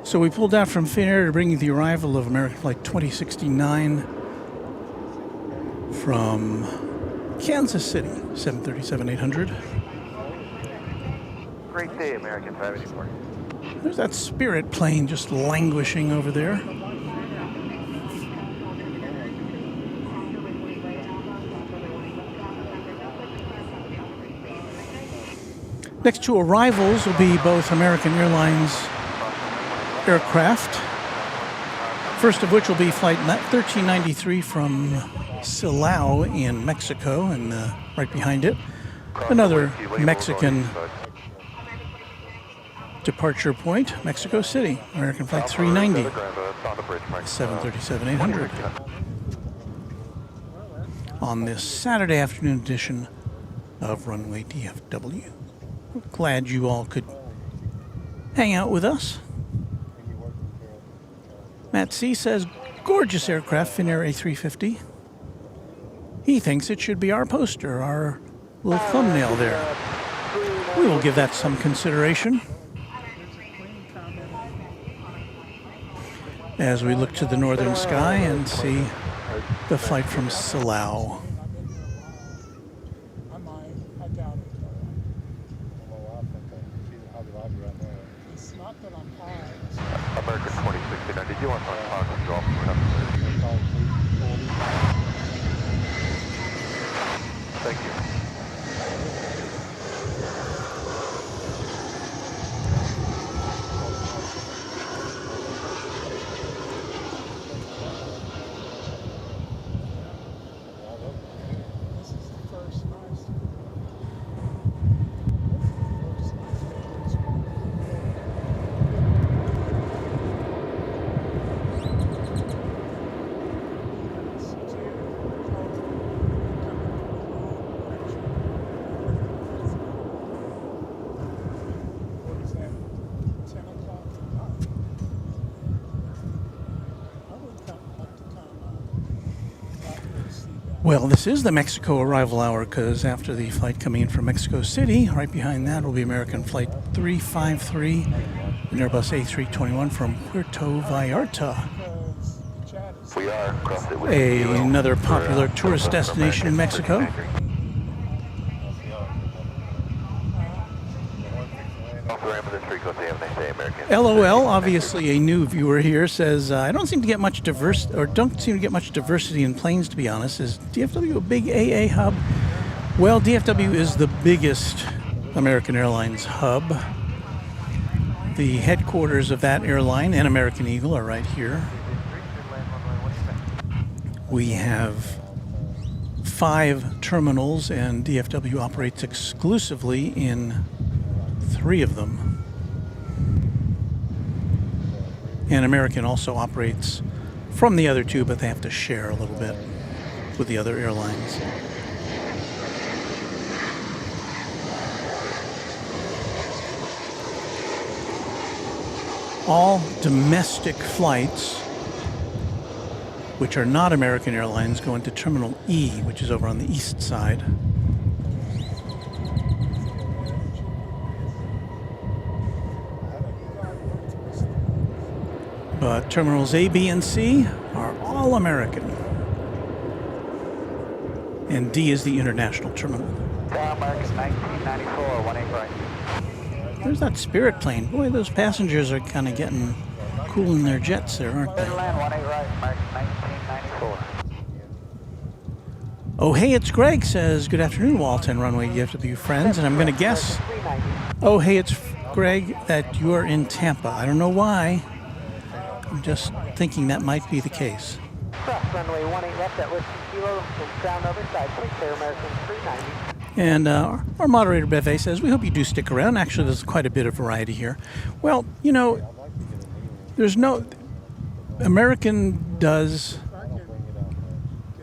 So we pulled out from Finnair to bring you the arrival of American Flight 2069 from Kansas City, 737-800. Great day, American 584. There's that Spirit plane just languishing over there. Next two arrivals will be both American Airlines aircraft. First of which will be Flight 1393 from Silao in Mexico, and right behind it, another Mexican departure point, Mexico City, American Flight 390, 737-800. On this Saturday afternoon edition of Runway DFW. We're glad you all could hang out with us. Matt C. says, gorgeous aircraft, Finnair A350. He thinks it should be our poster, our little thumbnail there. We will give that some consideration as we look to the northern sky and see the flight from Silao. I might. I doubt it. It's not that I'm high. American 2069, did you want to talk with Golf? Thank you. Well, this is the Mexico arrival hour because after the flight coming in from Mexico City, right behind that will be American Flight 353, an Airbus A321 from Puerto Vallarta, We are across it with you. another popular tourist destination in Mexico. LOL, obviously a new viewer here, says, I don't seem to get much diversity in planes, to be honest. Is DFW a big AA hub? Well, DFW is the biggest American Airlines hub. The headquarters of that airline and American Eagle are right here. We have 5 terminals, and DFW operates exclusively in 3 of them. And American also operates from the other 2, but they have to share a little bit with the other airlines. All domestic flights, which are not American Airlines, go into Terminal E, which is over on the east side. But terminals A, B, and C are all American. And D is the international terminal. American 1994, 18 right. There's that Spirit plane. Boy, those passengers are kind of getting cool in their jets there, aren't they? Land 18 right, American 1994. Oh, hey, it's Greg, says, good afternoon, Walt and Runway DFW friends. And I'm going to guess, oh, hey, it's Greg, that you are in Tampa. I don't know why. I'm just thinking that might be the case. Cross runway 18 left at list kilo, ground other side, please clear American 390. And our moderator, Beve, says, we hope you do stick around. Actually, there's quite a bit of variety here. Well, you know, there's no... American does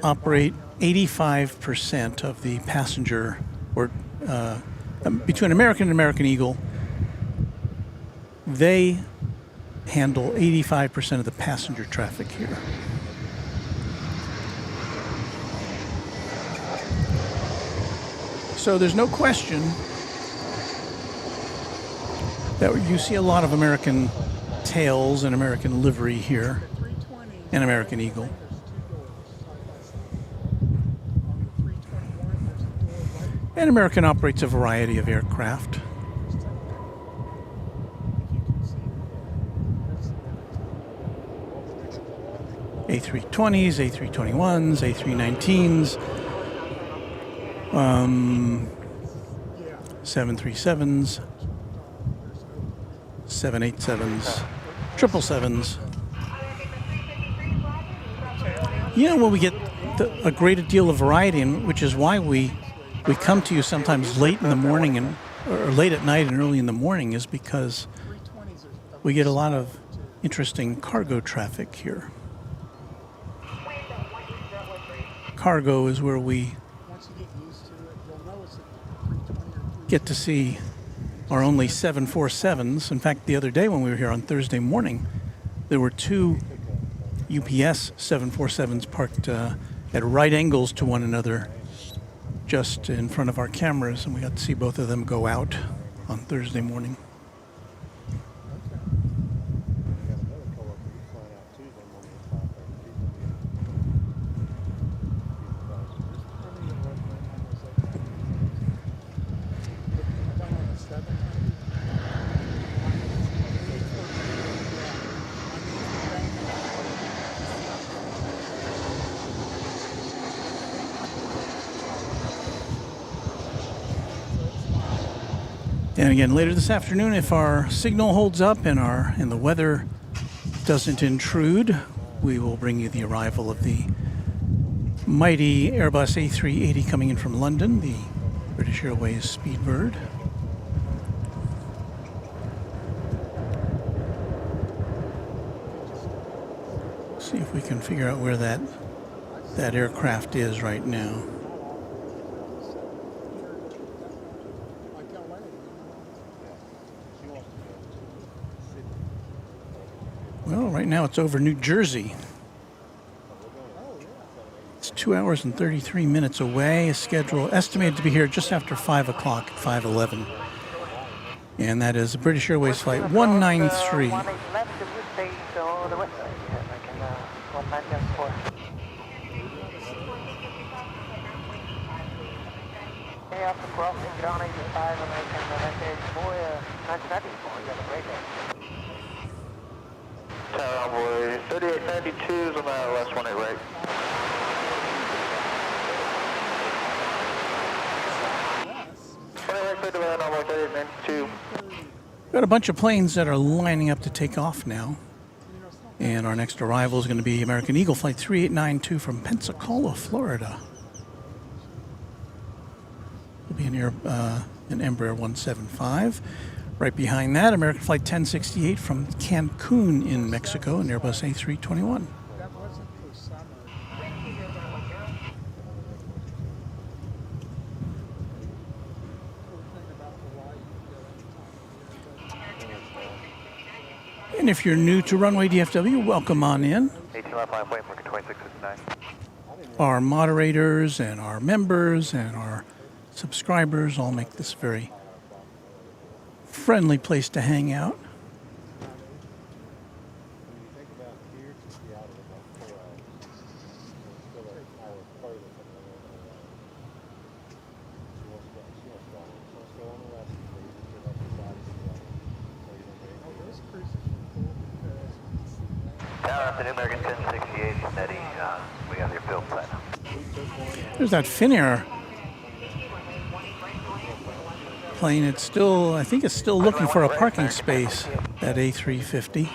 operate 85% of the passenger, or between American and American Eagle, they handle 85% of the passenger traffic here. So there's no question that you see a lot of American tails and American livery here, and American Eagle. And American operates a variety of aircraft. A320s, A321s, A319s, 737s, 787s, 777s. You know, when we get a great deal of variety, and which is why we come to you sometimes late in the morning or late at night and early in the morning, is because we get a lot of interesting cargo traffic here. Cargo is where we get to see our only 747s. In fact, the other day when we were here on Thursday morning, there were 2 UPS 747s parked at right angles to one another just in front of our cameras, and we got to see both of them go out on Thursday morning. And again, later this afternoon, if our signal holds up and the weather doesn't intrude, we will bring you the arrival of the mighty Airbus A380 coming in from London, the British Airways Speedbird. See if we can figure out where that aircraft is right now. Well, right now it's over New Jersey. It's 2 hours and 33 minutes away. A schedule estimated to be here just after 5 o'clock, 5:11. And that is British Airways flight 193. Tower Envoy 3892 is on that last 18 right. Got a bunch of planes that are lining up to take off now. And our next arrival is going to be American Eagle Flight 3892 from Pensacola, Florida. We'll be an Embraer 175. Right behind that, American Flight 1068 from Cancun in Mexico, an Airbus A321. That wasn't for summer. And if you're new to Runway DFW, welcome on in. 18 left line, wait for 2659. Our moderators and our members and our subscribers all make this very friendly place to hang out. Tower afternoon, American 1068, steady. We have your field set. There's that Finnair plane. It's still, I think it's still looking for a parking space, that A350.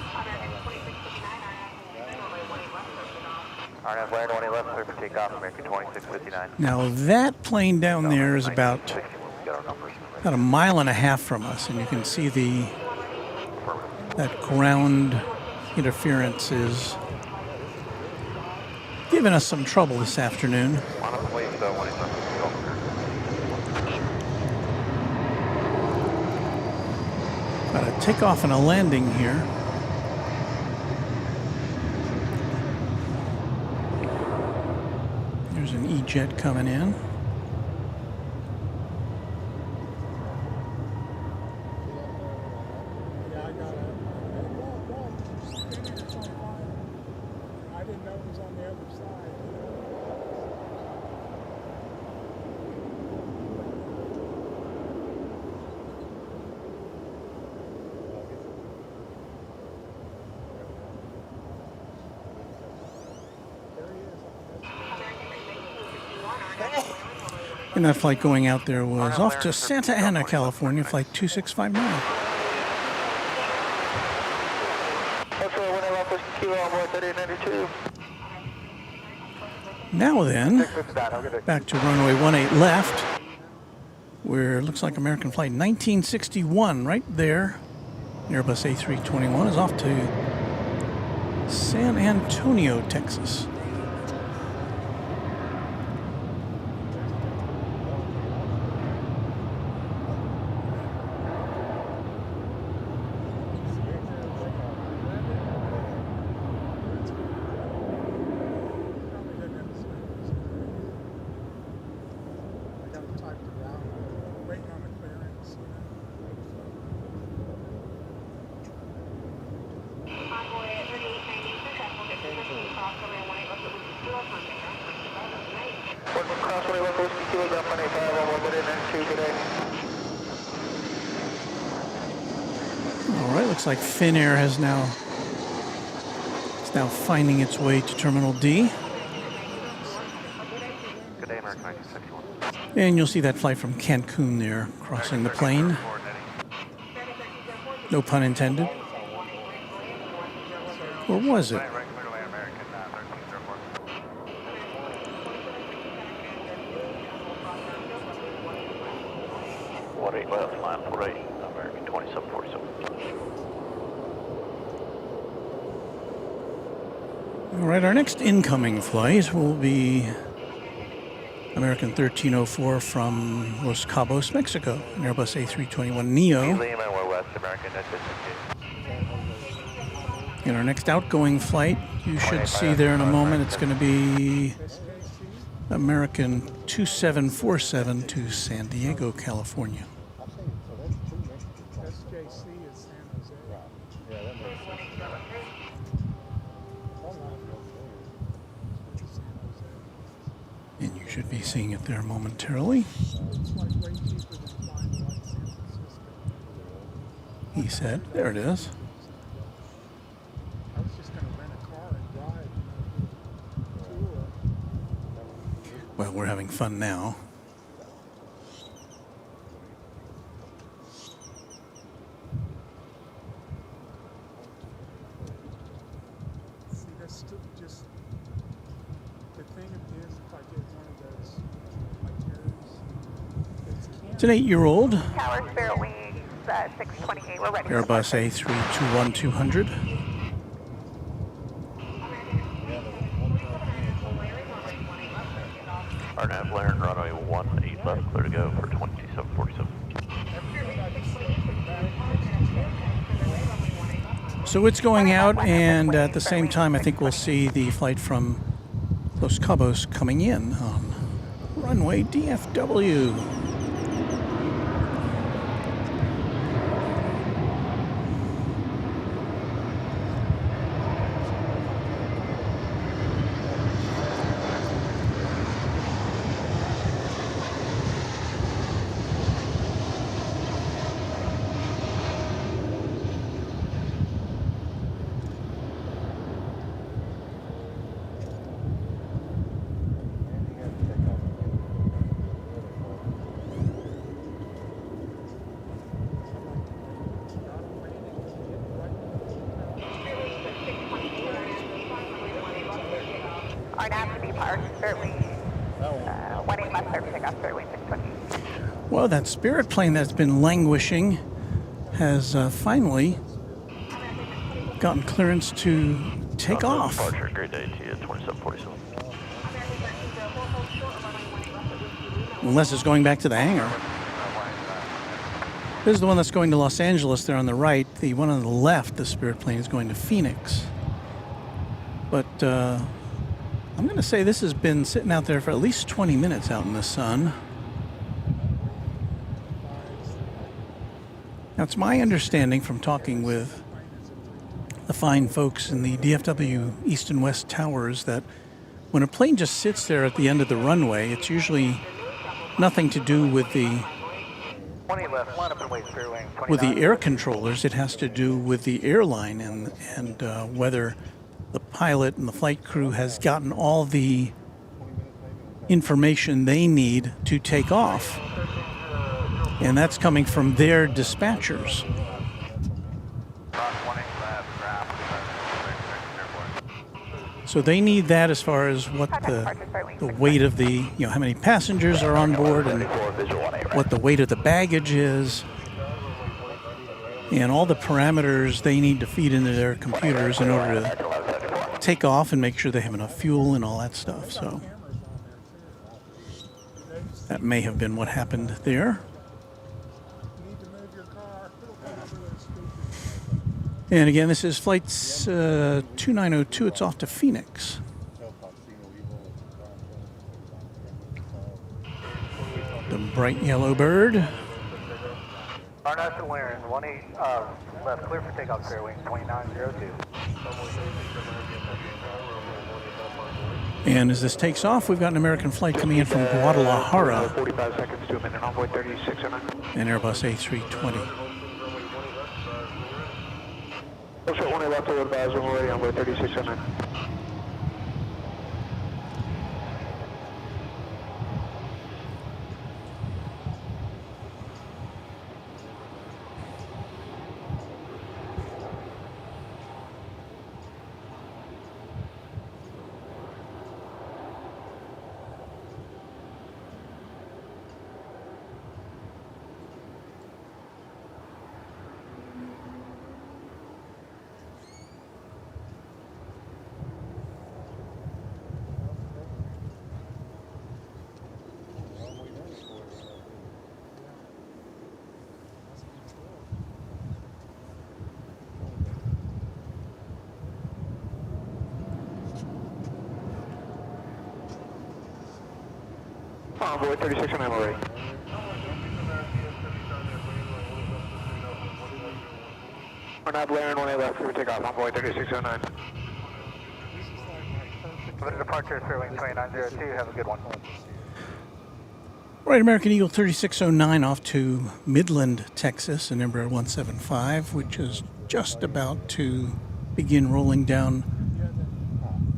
RNF Laird 1 left, clear for takeoff, American 2659. Now that plane down there is about a mile and a half from us, and you can see that ground interference is giving us some trouble this afternoon. Got a takeoff and a landing here. There's an E-jet coming in. I didn't know it was on the other side. And that flight going out there was off to Santa Ana, California, flight 2659. Now then, back to runway 18 left, where it looks like American flight 1961 right there. Airbus A321 is off to San Antonio, Texas. All right, looks like Finnair is now finding its way to Terminal D. Good day, American 1961. And you'll see that flight from Cancun there, crossing the plane. No pun intended. Or was it? Left line 48, American 2747. All right, our next incoming flight will be American 1304 from Los Cabos, Mexico, an Airbus A321neo. And our next outgoing flight, you should see there in a moment, it's going to be American 2747 to San Diego, California. I think so. That's two Mexican. SJC is San Jose. Right. Yeah, that makes sense. San Jose. And you should be seeing it there momentarily. It's like way cheaper than flying to like San Francisco. He said, there it is. I was just going to rent a car and drive, tour. Well, we're having fun now. See, that's still just the thing is, if I get one of those itineraries, It's an 8-year-old Tower Spare Wings 628. We're ready. Airbus A321-200. RNAV Laren, runway 18 left, clear to go for 2747. So it's going out, and at the same time, I think we'll see the flight from Los Cabos coming in on runway DFW. RNAV to be parked, Spare Wings 18 left, clear for takeoff, Spare Wings 620. Well, that Spirit plane that's been languishing has finally gotten clearance to take off. Departure, great day to you, 2747. Unless it's going back to the hangar. This is the one that's going to Los Angeles there on the right. The one on the left, the Spirit plane, is going to Phoenix. But I'm going to say this has been sitting out there for at least 20 minutes out in the sun. Now, it's my understanding from talking with the fine folks in the DFW East and West Towers that when a plane just sits there at the end of the runway, it's usually nothing to do with the 20 left, line up and wait, Spare Wings 29. with the air controllers. It has to do with the airline and whether the pilot and the flight crew has gotten all the information they need to take off. And that's coming from their dispatchers. So they need that as far as what the weight of the, how many passengers are on board and what the weight of the baggage is, and all the parameters they need to feed into their computers in order to take off and make sure they have enough fuel and all that stuff. So that may have been what happened there. You need to move your car. And again, this is flight 2902. It's off to Phoenix. The bright yellow bird. RNAV to Laren, 18 left, clear for takeoff, Spare Wings 2902. And as this takes off, we've got an American flight coming in from Guadalajara, 45 seconds to a minute, envoy 3609. an Airbus A320. Short 1 left to advise when we're ready, envoy 3609. Envoy 3609 already. We're not blaring 1A left, we take off, Envoy 3609. For the departure, Fairway 2902, have a good one. Right, American Eagle 3609 off to Midland, Texas, and Embraer 175, which is just about to begin rolling down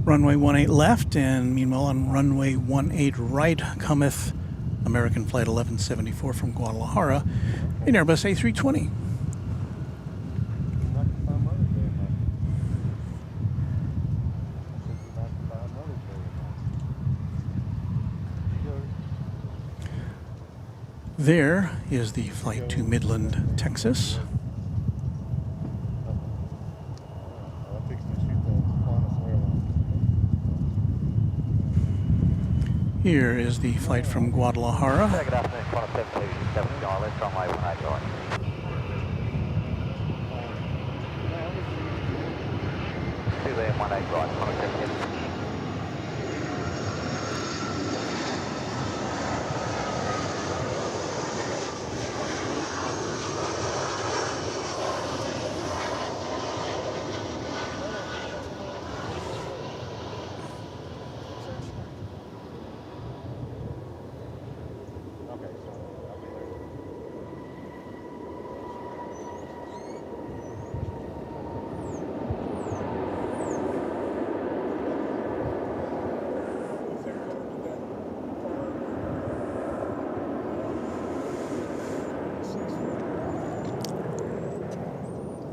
runway 18 left, and meanwhile on runway 18 right cometh American Flight 1174 from Guadalajara in Airbus A320. There is the flight to Midland, Texas. Here is the flight from Guadalajara. Good afternoon, Qantas 727, Charlie, from my 18 right. See there, 18 right, Qantas 727.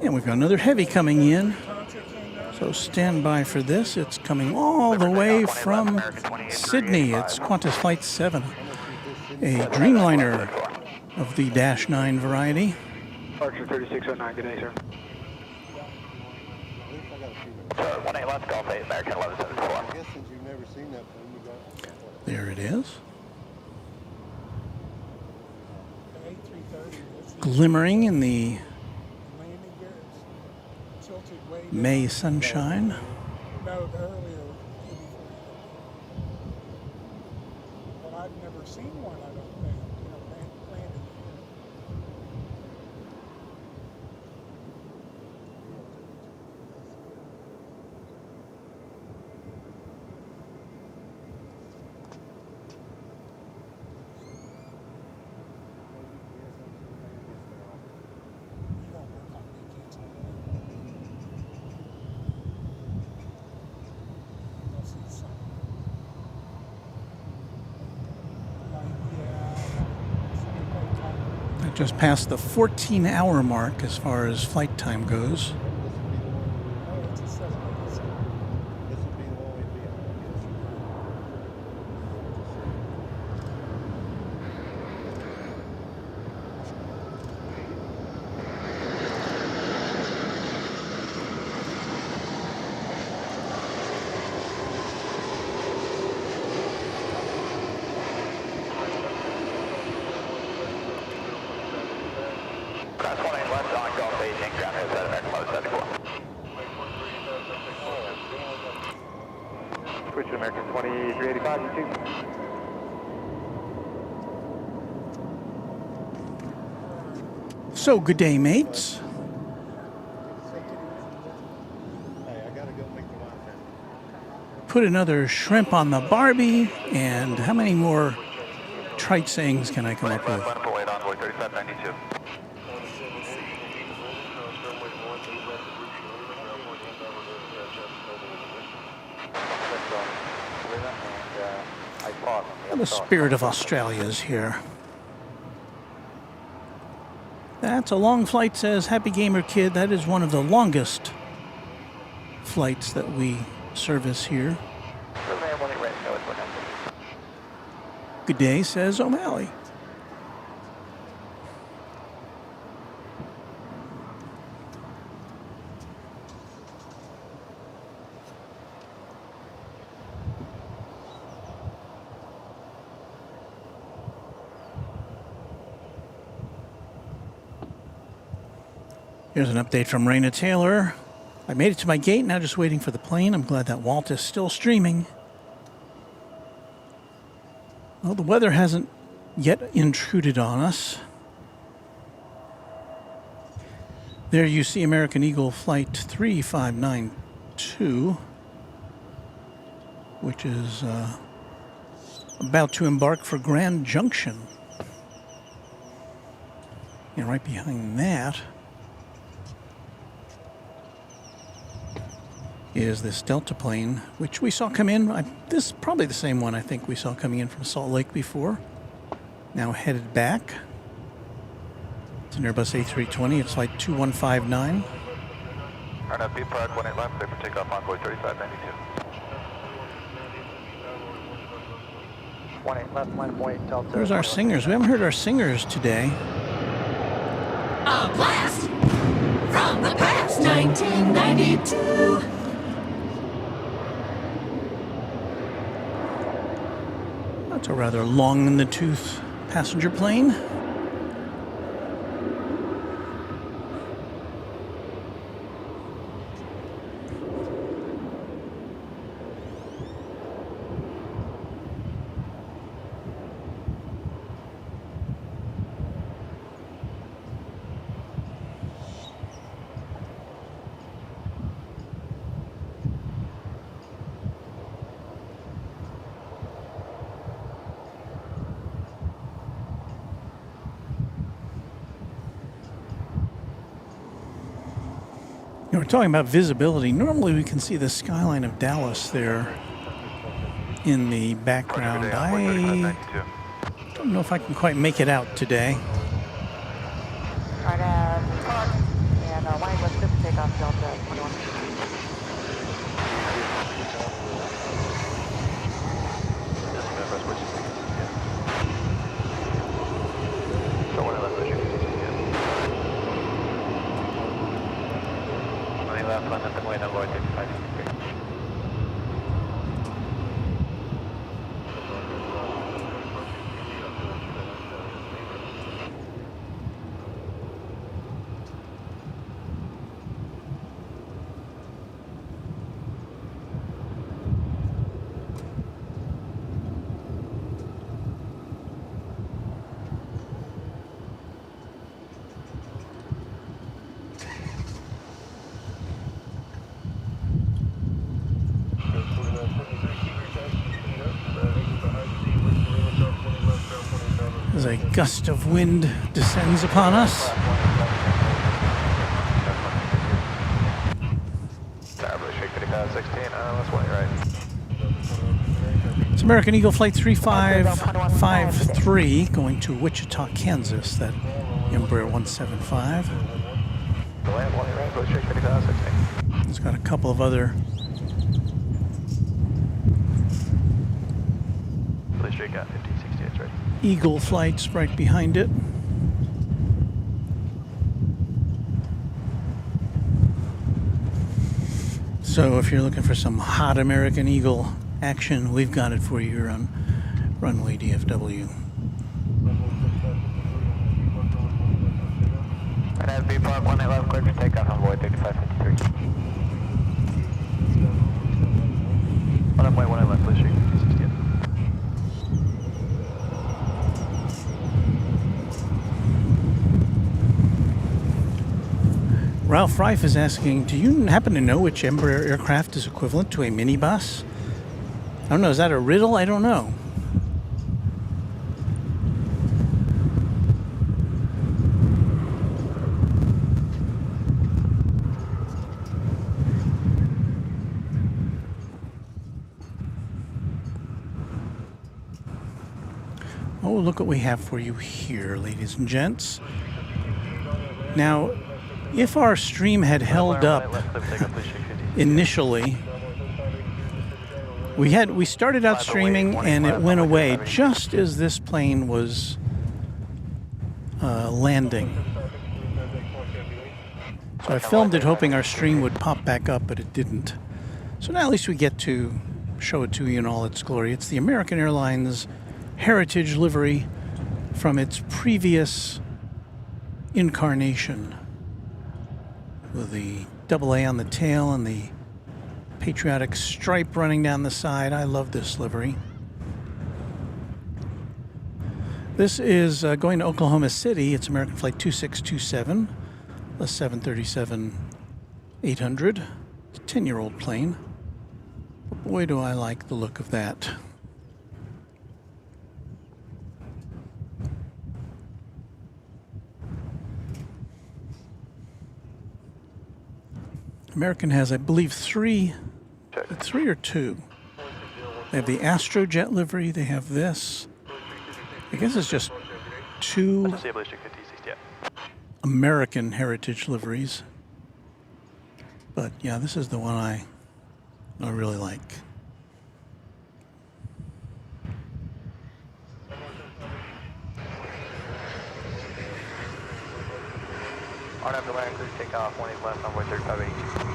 And we've got another heavy coming in, so stand by for this. It's coming all the way from Sydney. It's Qantas Flight 7, a Dreamliner of the Dash 9 variety. Departure 3609, good day, sir. 18 left, Golf 8, American 1174. I guess since you've never seen that plane, you got. There it is. Glimmering in the May sunshine. No, the earlier. But I've never seen one, I don't think, landing Just past the 14-hour mark as far as flight time goes. Switch to American 2385, you too. So, good day, mates. Hey, I gotta go make the wine. Put another shrimp on the Barbie, and how many more trite sayings can I come up with? Envoy 3592. Well, the spirit of Australia is here. That's a long flight, says Happy Gamer Kid. That is one of the longest flights that we service here. Good day, says O'Malley. Here's an update from Raina Taylor. I made it to my gate, now just waiting for the plane. I'm glad that Walt is still streaming. Well, the weather hasn't yet intruded on us. There you see American Eagle Flight 3592, which is about to embark for Grand Junction. And right behind that is this Delta plane, which we saw come in. This is probably the same one I think we saw coming in from Salt Lake before. Now headed back. It's an Airbus A320. It's flight 2159. RNAV B Park 18 left, clear for takeoff Envoy 3592. 18 left, line point, Delta. There's our singers. We haven't heard our singers today. A blast from the past, 1992. That's a rather long in the tooth passenger plane. You know, we're talking about visibility. Normally we can see the skyline of Dallas there in the background. I don't know if I can quite make it out today. Alright, park, and line left, clear for takeoff Delta 21. As a gust of wind descends upon us. It's American Eagle Flight 3553 going to Wichita, Kansas, that Embraer 175. It's got a couple of other Eagle flights right behind it. So if you're looking for some hot American Eagle action, we've got it for you here on Runway DFW. RNAV B Park 18 clear for takeoff Envoy 3553. 1.1 left, please shake 5068. Ralph Reif is asking, do you happen to know which Embraer aircraft is equivalent to a minibus? I don't know, is that a riddle? I don't know. Oh, look what we have for you here, ladies and gents. Now, if our stream had held up initially, we started out streaming and it went away just as this plane was landing. So I filmed it hoping our stream would pop back up, but it didn't. So now at least we get to show it to you in all its glory. It's the American Airlines Heritage livery from its previous incarnation, with the AA on the tail and the patriotic stripe running down the side. I love this livery. This is going to Oklahoma City. It's American Flight 2627, a 737-800. It's a 10-year-old plane. But boy, do I like the look of that. American has, I believe, three or two. They have the Astrojet livery. They have this. I guess it's just two American heritage liveries. But yeah, this is the one I really like. RW to land, please take off, 18 left, runway 3582.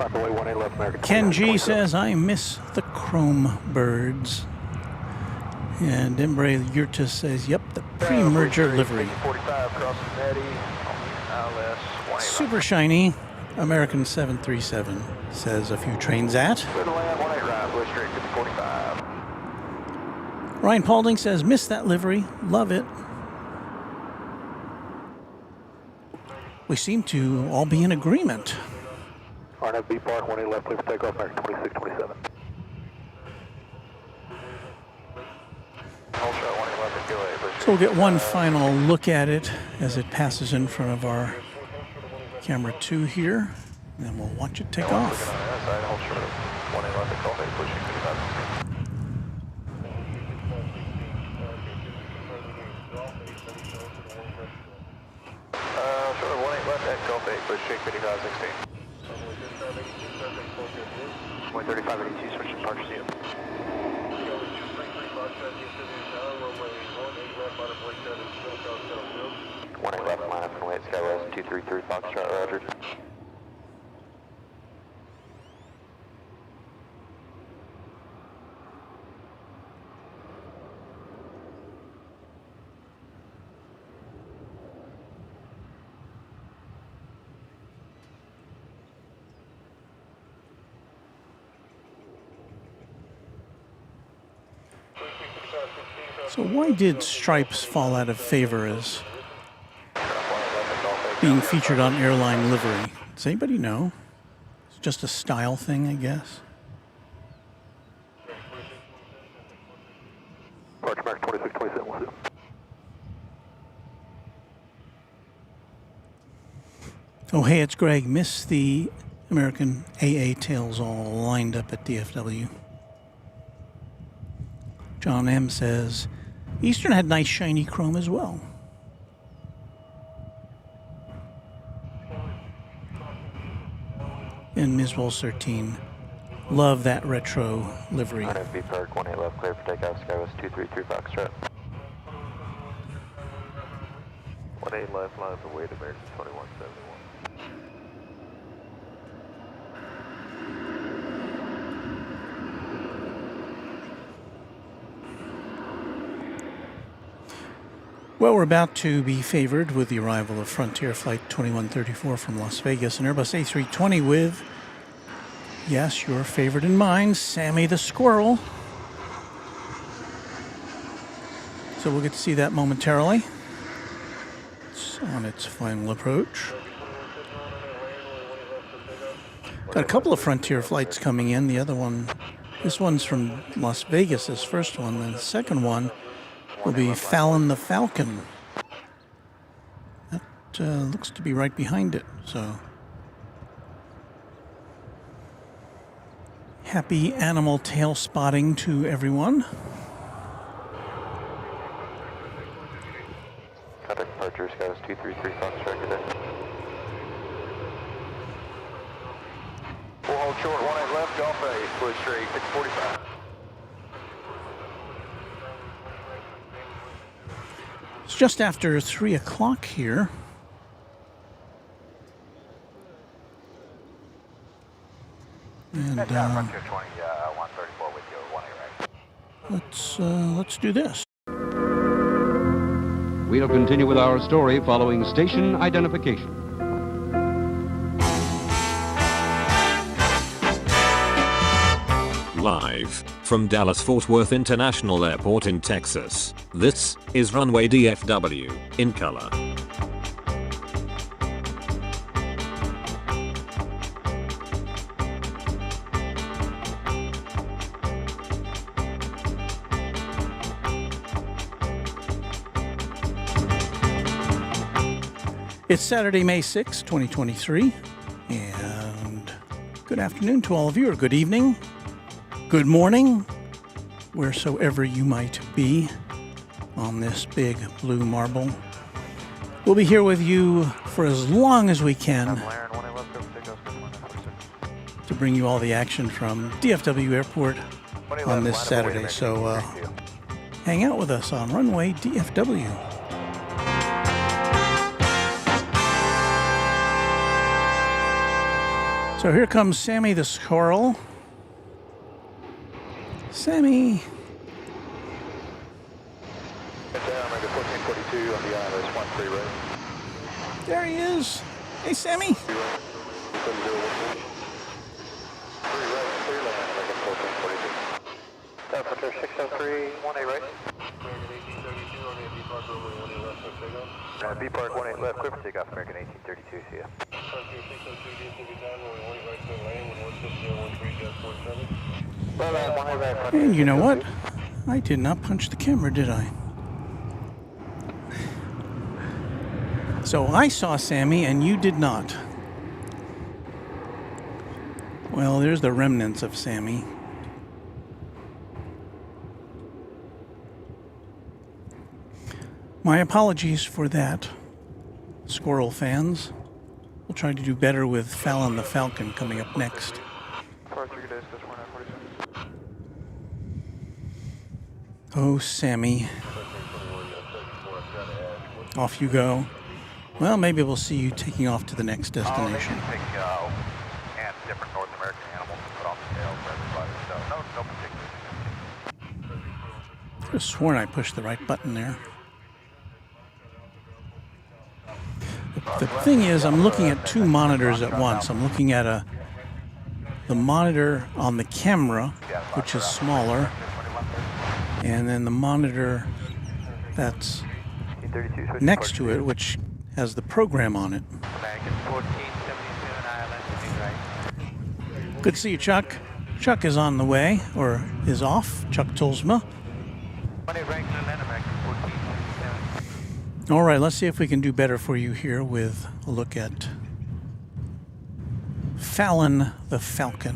Runway 18 left, American. Ken G says, I miss the chrome birds. And Embraer Yurta says, yep, the pre-merger livery. 45, crossing Nettie, ILS 18 Super shiny. American 737 says a few trains at. Clear to land, 18 right, Blue Street, 45. Ryan Paulding says, miss that livery. Love it. We seem to all be in agreement. RNFB Park, 18 left, clear for takeoff, American 2627. So we'll get one final look at it as it passes in front of our camera 2 here. And then we'll watch it take off. Short of 18 left at Gulf 8, push shake 5516. 3582, switch to departure seal. 18 left, minus runway at Skywest 233 Foxtrot, roger. So why did stripes fall out of favor as being featured on airline livery? Does anybody know? It's just a style thing, I guess. Departure American 2627, we'll see. Oh, hey, it's Greg. Miss the American AA tails all lined up at DFW. John M. says, Eastern had nice shiny chrome as well. And Ms. Wolf 13, love that retro livery. RNFB Park, 18 left, clear for takeoff, Skywest 233 Foxtrot. 18 left, line for weight, American 2171. Well, we're about to be favored with the arrival of Frontier Flight 2134 from Las Vegas, an Airbus A320 with, yes, your favorite and mine, Sammy the Squirrel. So we'll get to see that momentarily. It's on its final approach. Got a couple of Frontier flights coming in. The other one, this one's from Las Vegas, this first one. And the second one will be Fallon the Falcon. That looks to be right behind it, so. Happy animal tail spotting to everyone. Contact departure, Skywest 233 Foxtrot, good day. We'll hold short, 18 left, Gulf 8, Blue Street, 645. It's just after 3 o'clock here. And Frontier 20, 134 with you, 18 right. let's do this. We'll continue with our story following station identification. Live from Dallas-Fort Worth International Airport in Texas, this is Runway DFW in color. It's Saturday, May 6, 2023, and good afternoon to all of you, or good evening, good morning, wheresoever you might be on this big blue marble. We'll be here with you for as long as we can to bring you all the action from DFW Airport on this Saturday, so hang out with us on Runway DFW. So here comes Sammy the squirrel. Sammy. There he is. Hey, Sammy. Temperature 603, 18 right. B Park 18 left, clear for takeoff, American 1832, see ya. And you know what? I did not punch the camera, did I? So I saw Sammy and you did not. Well, there's the remnants of Sammy. My apologies for that, squirrel fans. We'll try to do better with Fallon the Falcon coming up next. Oh, Sammy. Off you go. Well, maybe we'll see you taking off to the next destination. And different North American animals to put on the tail for everybody, so no particular. I could have sworn I pushed the right button there. The thing is, I'm looking at two monitors at once. I'm looking at the monitor on the camera, which is smaller, and then the monitor that's next to it, which has the program on it. Good to see you, Chuck. Chuck is on the way, or is off. Chuck Tolsma. All right, let's see if we can do better for you here with a look at Fallon the Falcon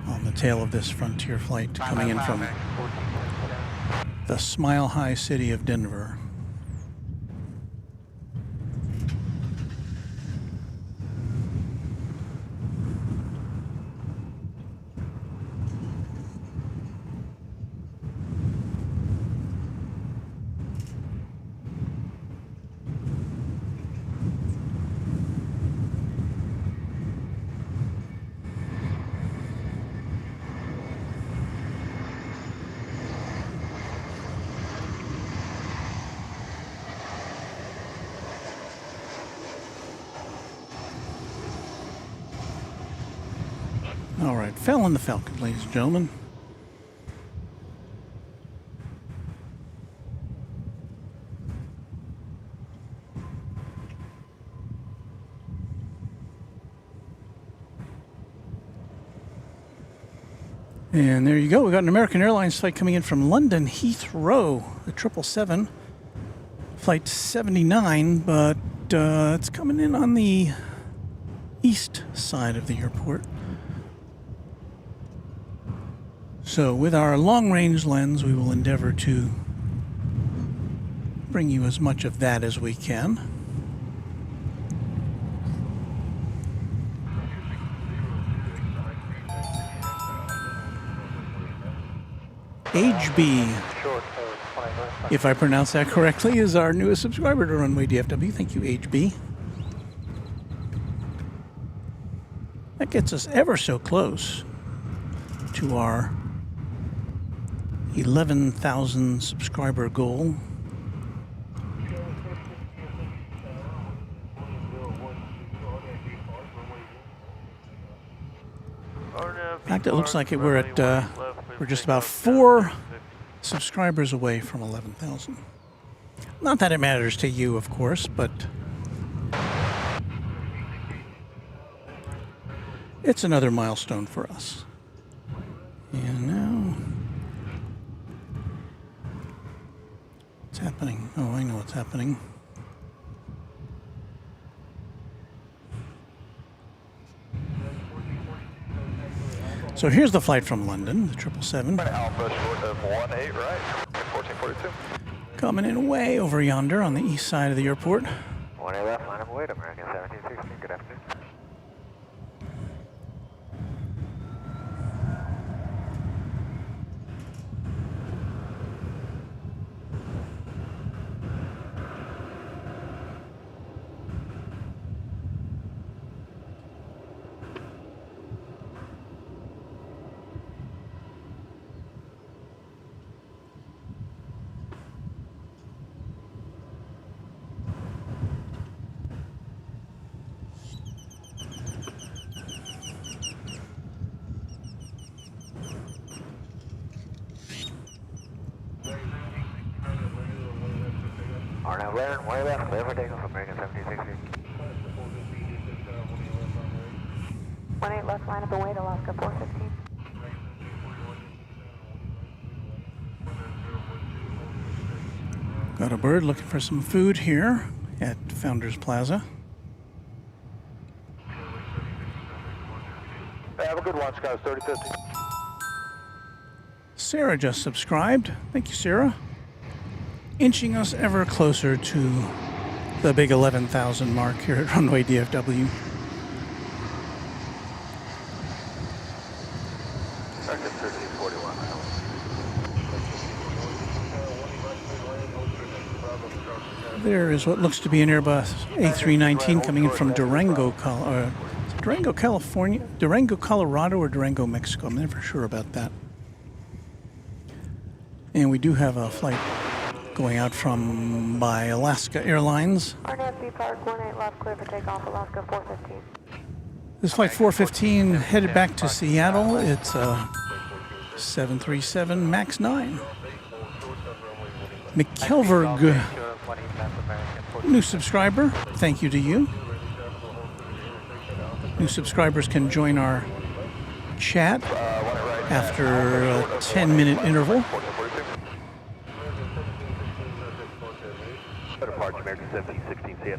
on the tail of this Frontier flight coming in from the Smile High city of Denver. All right, Fallon the Falcon, ladies and gentlemen. And there you go. We got an American Airlines flight coming in from London Heathrow, the 777, flight 79, but it's coming in on the east side of the airport. So with our long-range lens, we will endeavor to bring you as much of that as we can. HB, if I pronounce that correctly, is our newest subscriber to Runway DFW. Thank you, HB. That gets us ever so close to our 11,000 subscriber goal. In fact, it looks like we're at we're just about 4 subscribers away from 11,000. Not that it matters to you, of course, but it's another milestone for us. And now, what's happening? Oh, I know what's happening. So here's the flight from London, the 777. Alpha short of 18, right? 1442. Coming in way over yonder on the east side of the airport. 18 left, line of weight, American 1716. Good afternoon. RNAV Laren, way left, clear for takeoff, American 1760. 18 left, line up and wait, Alaska 415. Got a bird looking for some food here at Founders Plaza. Have a good one, Skies 3050. Sarah just subscribed. Thank you, Sarah. Inching us ever closer to the big 11,000 mark here at Runway DFW. American 1341. There is what looks to be an Airbus A319 coming in from Durango, California, Durango, Colorado, or Durango, Mexico. I'm never sure about that. And we do have a flight going out from by Alaska Airlines. RNAV B Park 18 left, clear for takeoff, Alaska 415. This flight 415 headed back to Seattle. It's a 737 MAX 9. McKelverg, new subscriber. Thank you to you. New subscribers can join our chat after a 10-minute interval. Departure American 1716, see ya.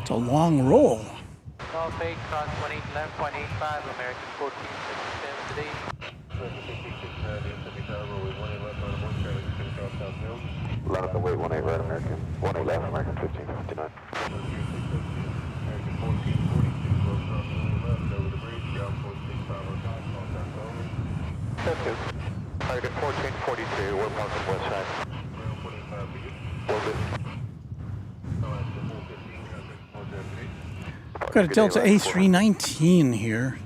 It's a long roll. Golf 8, cross 18 left, 185, American 1467 today. 11 to wait, 18 right, American. 18 left, American 1559. That's good. Target 1442, we're parking west side. Will do. Got a Delta A319 here.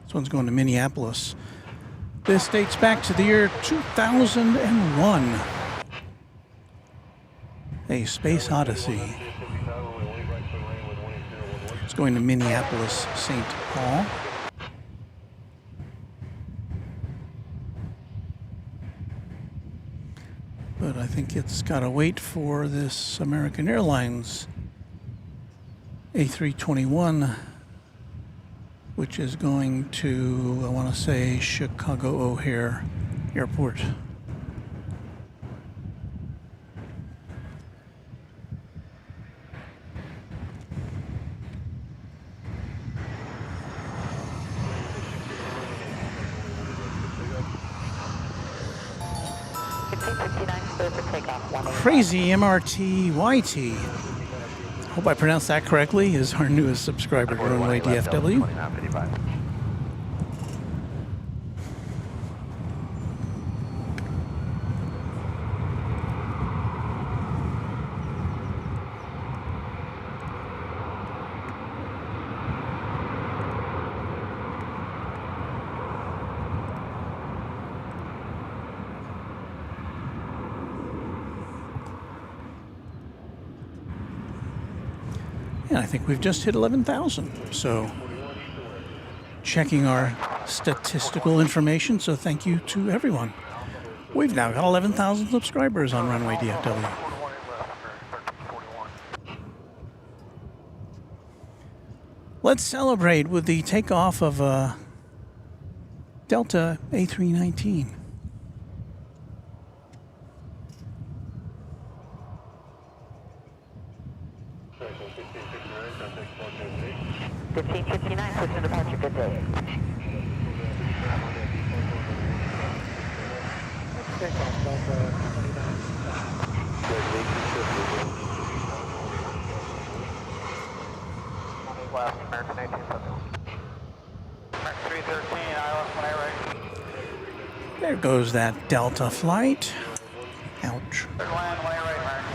This one's going to Minneapolis. This dates back to the year 2001. A Space Odyssey. It's going to Minneapolis, St. Paul. But I think it's got to wait for this American Airlines A321, which is going to, I want to say, Chicago O'Hare Airport. Crazy MRT YT. Hope I pronounced that correctly. Is our newest subscriber to Runway DFW. And I think we've just hit 11,000. So checking our statistical information. So thank you to everyone. We've now got 11,000 subscribers on Runway DFW. Let's celebrate with the takeoff of a Delta A319. Switch to departure, good day. American 313, ILS 18 right. There goes that Delta flight. Ouch. Third line, 18 right, American.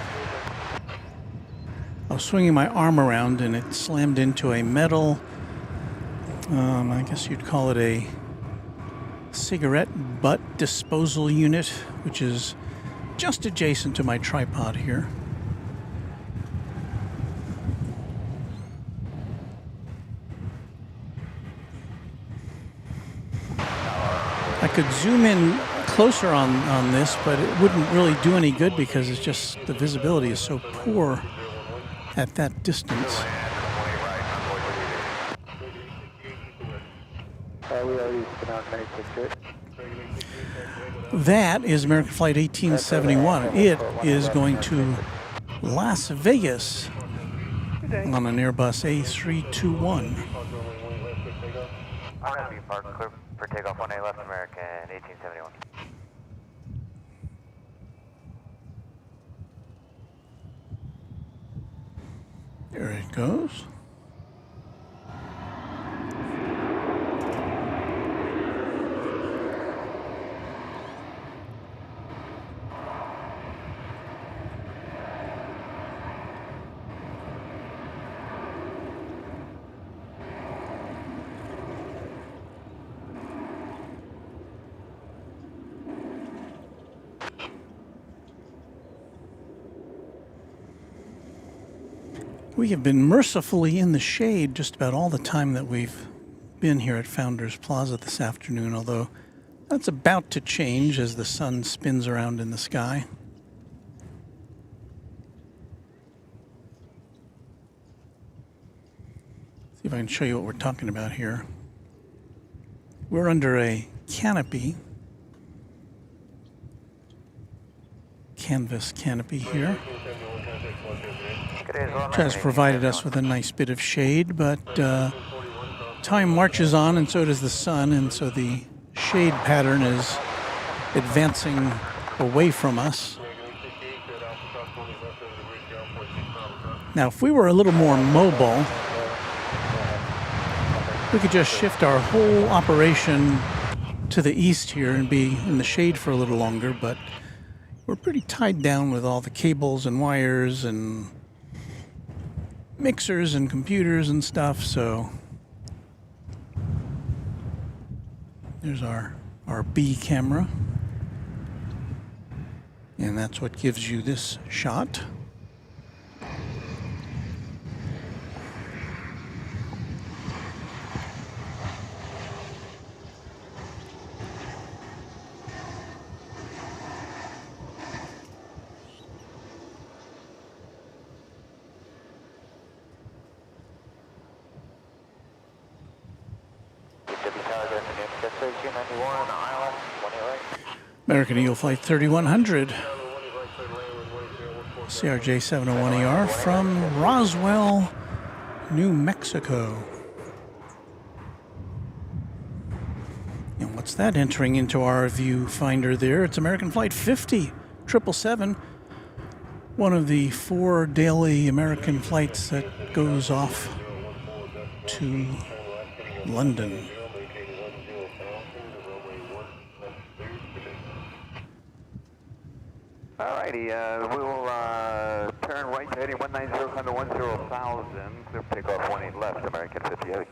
I was swinging my arm around and it slammed into a metal, I guess you'd call it a cigarette butt disposal unit, which is just adjacent to my tripod here. I could zoom in closer on this, but it wouldn't really do any good because it's just the visibility is so poor at that distance. That is American Flight 1871. It is going to Las Vegas on an Airbus A321. RSV Park, clear for takeoff 1A left, American 1871. There it goes. We have been mercifully in the shade just about all the time that we've been here at Founders Plaza this afternoon, although that's about to change as the sun spins around in the sky. See if I can show you what we're talking about here. We're under a canopy, canvas canopy here, which has provided us with a nice bit of shade, but time marches on and so does the sun, and so the shade pattern is advancing away from us. Now, if we were a little more mobile, we could just shift our whole operation to the east here and be in the shade for a little longer, but we're pretty tied down with all the cables and wires and mixers and computers and stuff, so there's our B camera, and that's what gives you this shot. American Eagle Flight 3100, CRJ 701ER from Roswell, New Mexico. And what's that entering into our viewfinder there? It's American Flight 50, 777, one of the 4 daily American flights that goes off to London. Alrighty, we will turn right to heading 190, under 10,000, clear for takeoff 18 left, American 58.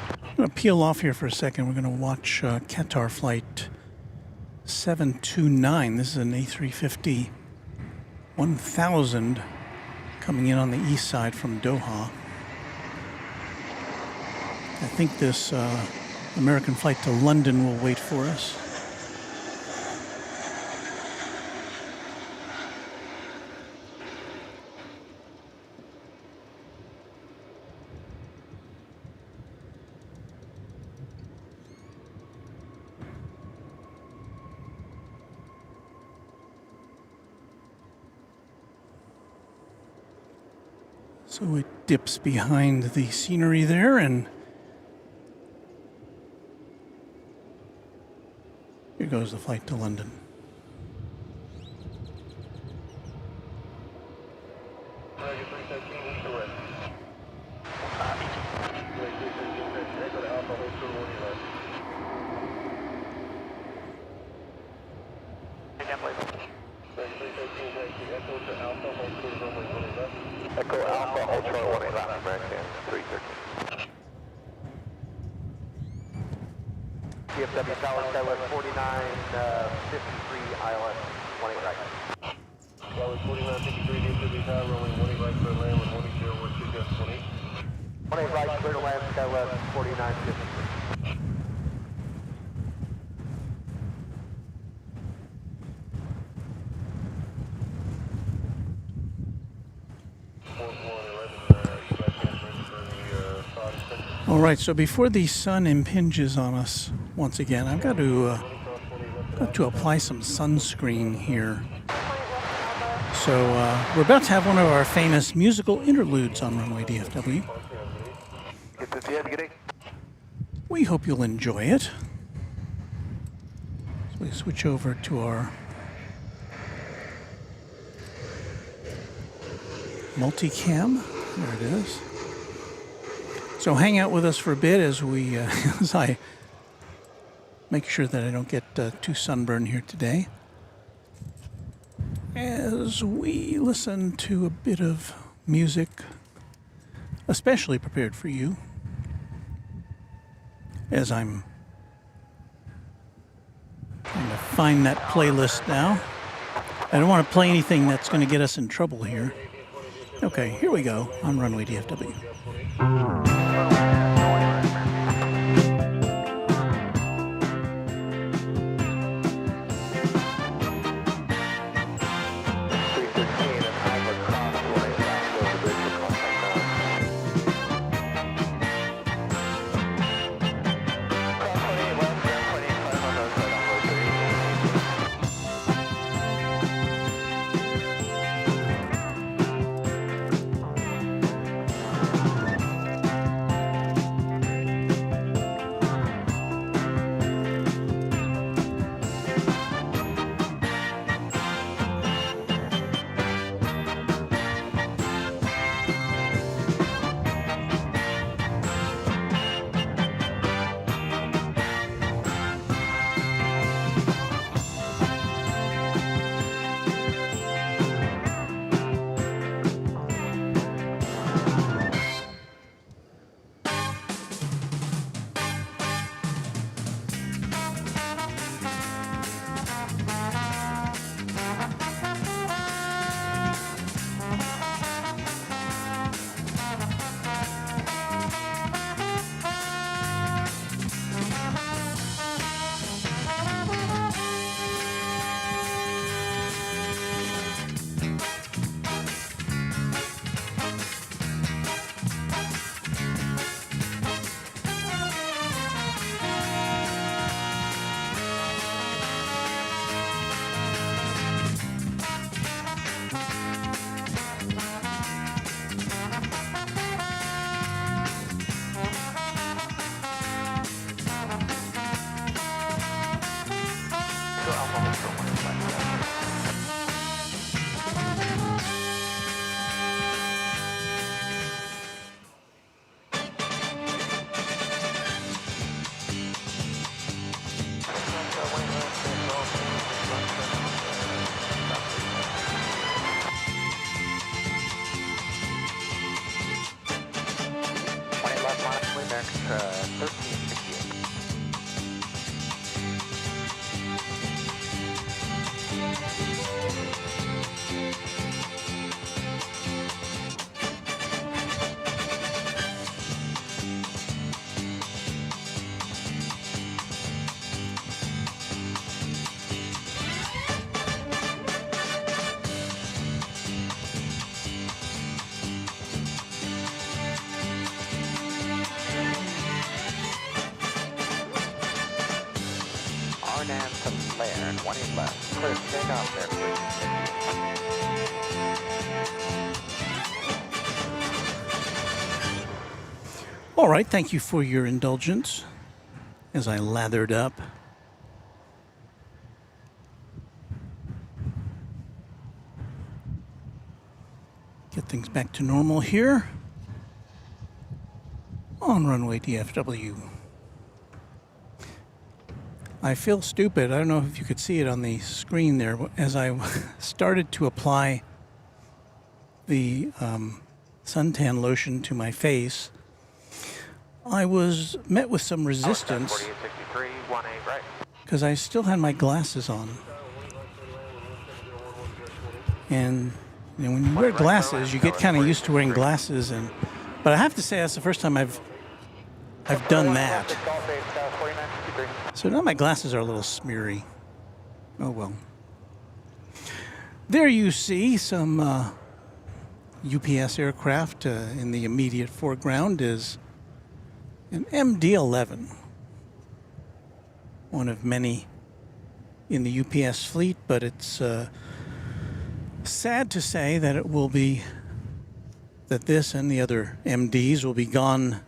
I'm going to peel off here for a second. We're going to watch Qatar flight 729. This is an A350 1000 coming in on the east side from Doha. I think this American flight to London will wait for us. So it dips behind the scenery there, and here goes the flight to London. Echo Alpha, Ultra 18 left, American 313. DFW Tower, Skywest 4953, ILS 18 right. Skywest 4953, DFW Tower, rolling 18 right for land, 110, 120, 18 right, clear to land, Skywest 4953. All right, so before the sun impinges on us once again, I've got to apply some sunscreen here. So we're about to have one of our famous musical interludes on Runway DFW. We hope you'll enjoy it. So we switch over to our multicam. There it is. So hang out with us for a bit as we, as I make sure that I don't get too sunburned here today, as we listen to a bit of music, especially prepared for you, as I'm trying to find that playlist now. I don't want to play anything that's going to get us in trouble here. Okay, here we go on Runway DFW. and 20 left. Clear to take off there, please. All right, thank you for your indulgence as I lathered up. Get things back to normal here on Runway DFW. I feel stupid. I don't know if you could see it on the screen there. As I started to apply the suntan lotion to my face, I was met with some resistance because I still had my glasses on. And you know, when you wear glasses, you get kind of used to wearing glasses. But I have to say, that's the first time I've done that. So now my glasses are a little smeary. Oh well. There you see some UPS aircraft. In the immediate foreground is an MD-11, one of many in the UPS fleet, but it's sad to say that it will be, that this and the other MDs will be gone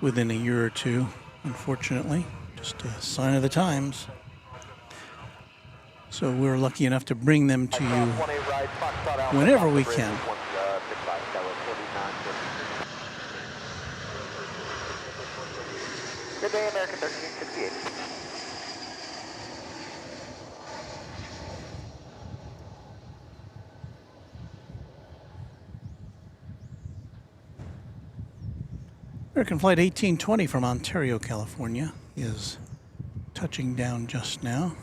within a year or two, unfortunately. Just a sign of the times. So we're lucky enough to bring them to you whenever we can. Good day, American 1368. American Flight 1820 from Ontario, California is touching down just now.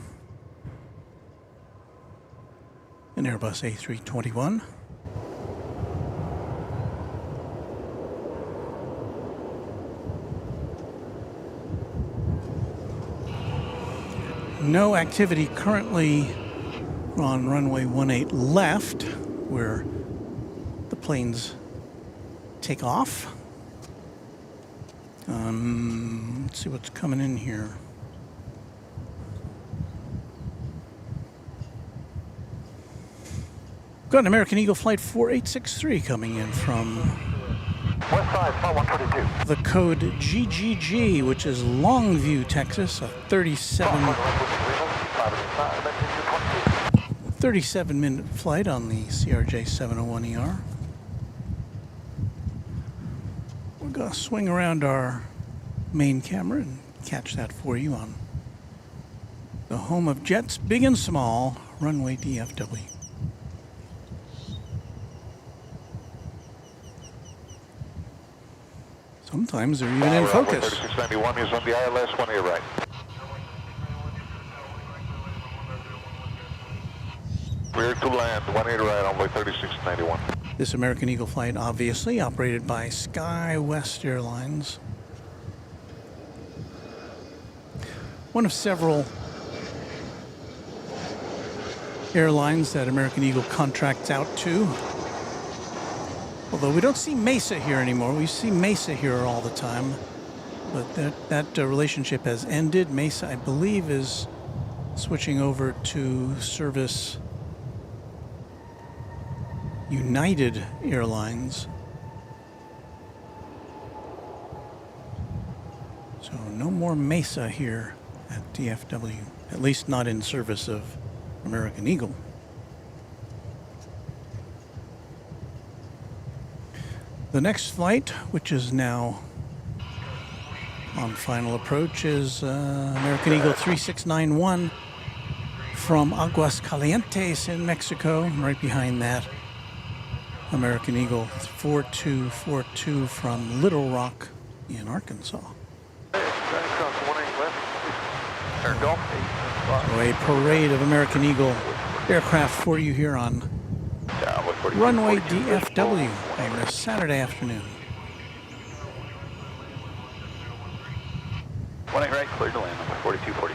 An Airbus A321. No activity currently on runway 18 left, where the planes take off. Let's see what's coming in here. Got an American Eagle Flight 4863 coming in from West side, flight 122. the code GGG, which is Longview, Texas, a 37-minute flight on the CRJ 701ER. We're going to swing around our main camera and catch that for you on the home of jets big and small, Runway DFW. Sometimes they're even in focus. 3691 is on the ILS, 1 air right. We're to land, 1 air right, runway 3691. This American Eagle flight, obviously, operated by SkyWest Airlines. One of several airlines that American Eagle contracts out to. Although we don't see Mesa here anymore. We see Mesa here all the time. But that relationship has ended. Mesa, I believe, is switching over to service United Airlines. So no more Mesa here at DFW, at least not in service of American Eagle. The next flight, which is now on final approach, is American Eagle 3691 from Aguascalientes in Mexico. And right behind that, American Eagle 4242 from Little Rock in Arkansas. So a parade of American Eagle aircraft for you here on Runway DFW on this Saturday afternoon. 1 air right, cleared to land, number 4242.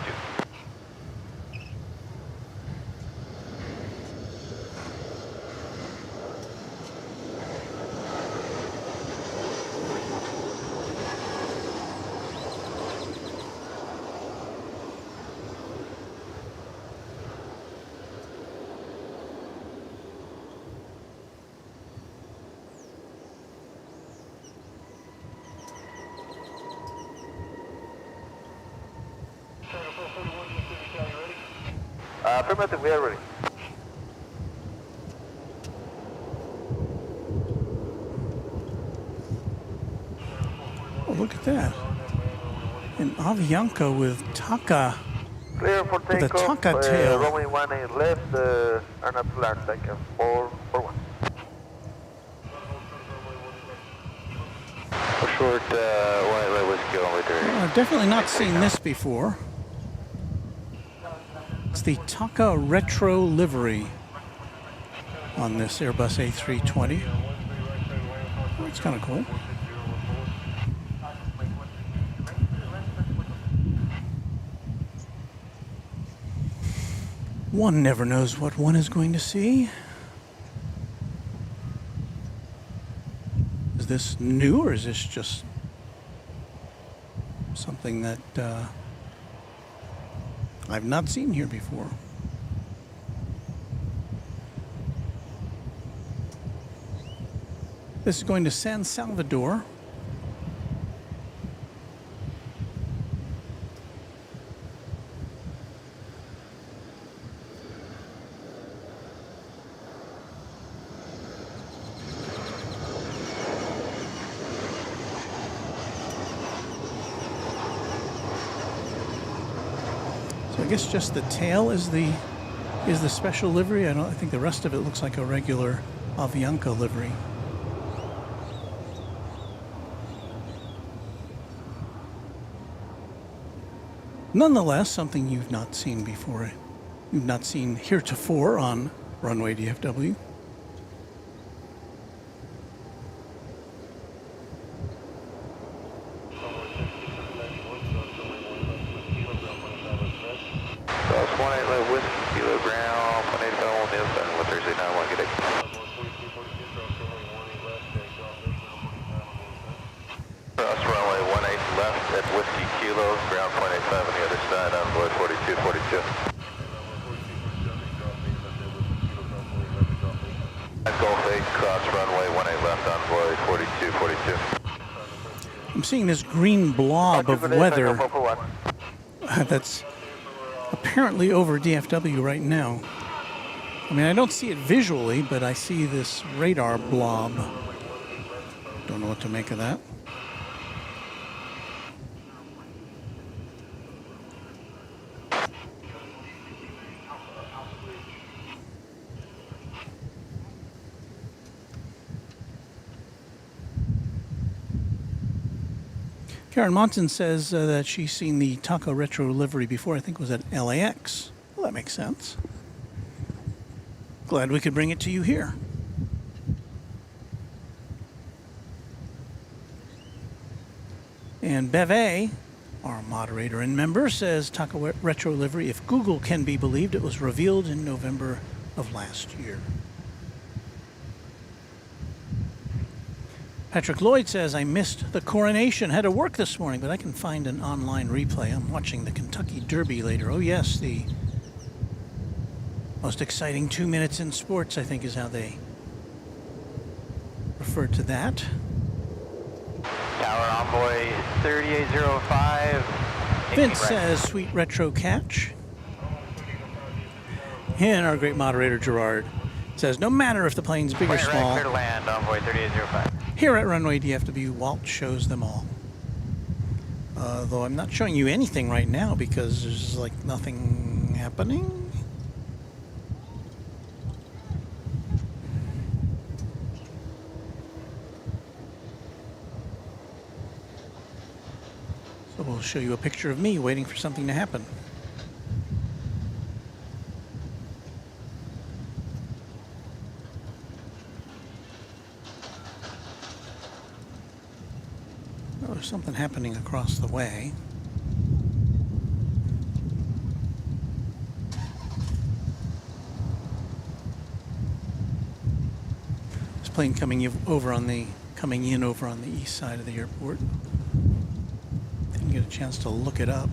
Affirmative, we are ready. Oh, look at that. An Avianca with Taka. Clear for With a takeoff. Taka tail. Runway 18 left, and up flat, takeoff 441. Short, white whiskey over there. I've definitely not seen this before. It's the Taka Retro livery on this Airbus A320. Oh, it's kind of cool. One never knows what one is going to see. Is this new, or is this just something that I've not seen here before? This is going to San Salvador. So I guess just the tail is the special livery. I think the rest of it looks like a regular Avianca livery. Nonetheless, something you've not seen before. You've not seen heretofore on Runway DFW. Cross 18 left whiskey, kilogram, 185 on the outside, 130 now, 1 get it. Cross runway 18 left at whiskey, kilo, ground 0.85 on the other side, envoy 4242. Golf 8, cross runway 18 left, envoy 4242. I'm seeing this green blob of weather that's apparently over DFW right now. I mean, I don't see it visually, but I see this radar blob. Don't know what to make of that. Karen Monson says that she's seen the Taka Retro livery before. I think it was at LAX. Well, that makes sense. Glad we could bring it to you here. And Beve, our moderator and member, says Taka Retro livery, if Google can be believed, it was revealed in November of last year. Patrick Lloyd says, I missed the coronation. Had to work this morning, but I can find an online replay. I'm watching the Kentucky Derby later. Oh, yes, the most exciting 2 minutes in sports, I think, is how they refer to that. Tower Envoy 3805. Vince says, sweet retro catch. And our great moderator, Gerard, says, no matter if the plane's big or small. Clear to land, Envoy 3805. Here at Runway DFW, Walt shows them all. Though I'm not showing you anything right now because there's like nothing happening. So we'll show you a picture of me waiting for something to happen. Oh, there's something happening across the way. This plane coming in over on the east side of the airport. Didn't get a chance to look it up.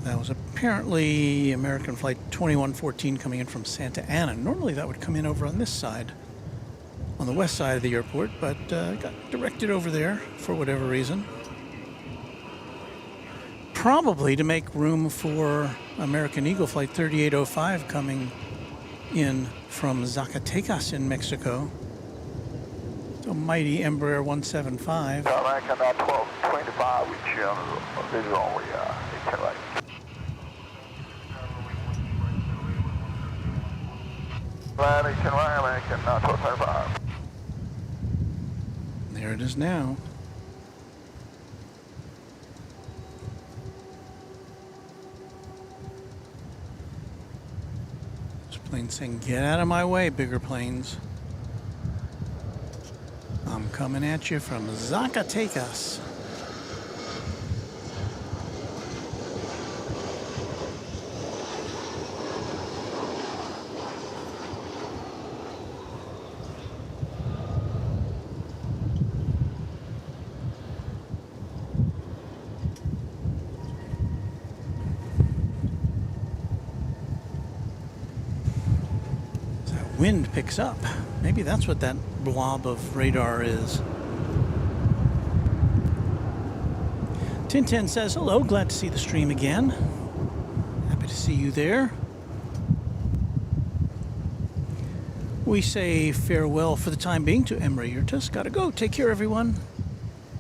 That was apparently American Flight 2114 coming in from Santa Ana. Normally that would come in over on this side, on the west side of the airport, but got directed over there for whatever reason. Probably to make room for American Eagle Flight 3805 coming in from Zacatecas in Mexico. The mighty Embraer 175. American 1225, which is only 10 right. Flight 18 right, American 1225. There it is now. This plane saying, get out of my way, bigger planes. I'm coming at you from Zacatecas. Wind picks up. Maybe that's what that blob of radar is. Tintin says, hello, glad to see the stream again. Happy to see you there. We say farewell for the time being to Emre Yurtas. Gotta go. Take care, everyone.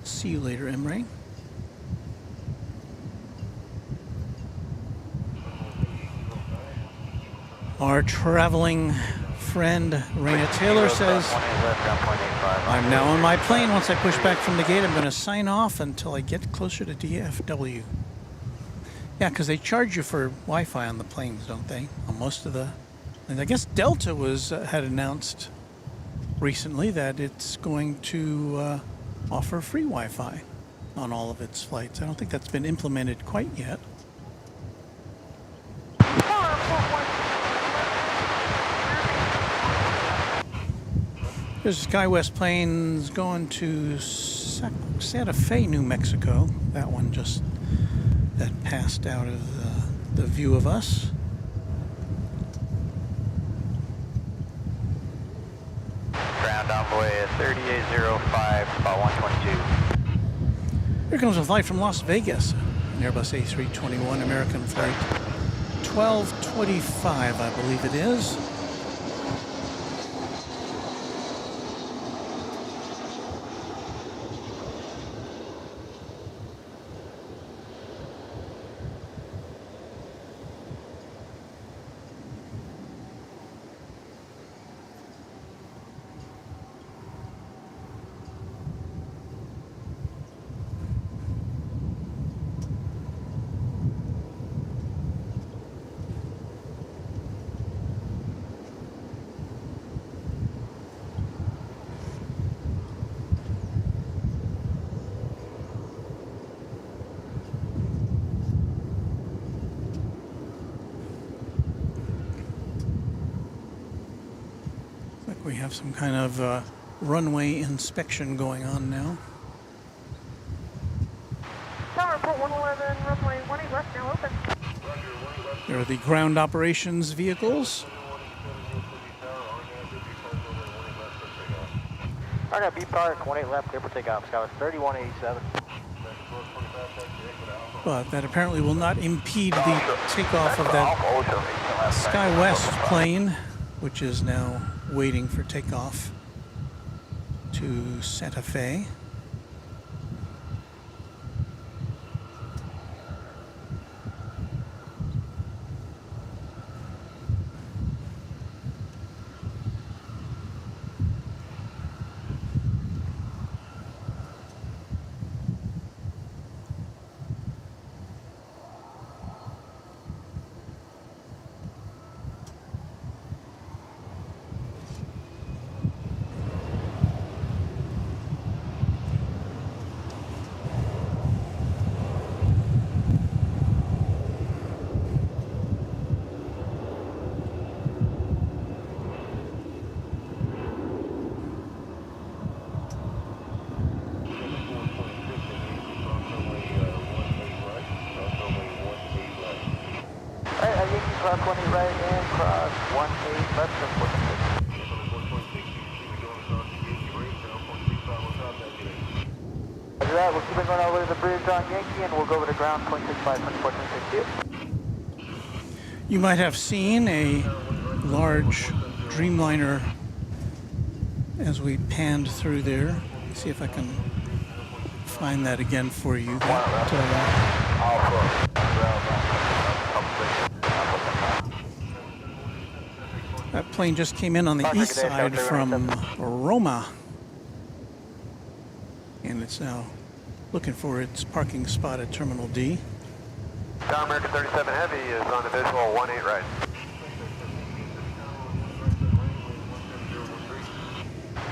See you later, Emre. Our traveling friend Raina Taylor says, I'm now on my plane. Once I push back from the gate, I'm going to sign off until I get closer to DFW. Yeah, because they charge you for Wi-Fi on the planes, don't they? On most of the... And I guess Delta had announced recently that it's going to offer free Wi-Fi on all of its flights. I don't think that's been implemented quite yet. There's SkyWest planes going to Santa Fe, New Mexico. That one that passed out of the view of us. Ground envoy 3805, about 122. Here comes a flight from Las Vegas. An Airbus A321 American flight 1225, I believe it is. We have some kind of runway inspection going on now. Tower report 111, runway 18 left now open. There are the ground operations vehicles. I got B power 28 left, clear for takeoff. Sky was 3187. But that apparently will not impede the takeoff of that SkyWest plane, which is now waiting for takeoff to Santa Fe. Cross 20 right and cross 18 left. After that, we'll keep it going all the way to the bridge on Yankee, and we'll go over to ground, 0.65, 24.62. You might have seen a large Dreamliner as we panned through there. Let's see if I can find that again for you. That plane just came in on the east side from Roma, and it's now looking for its parking spot at Terminal D. Tower American 37 Heavy is on a visual 18 right.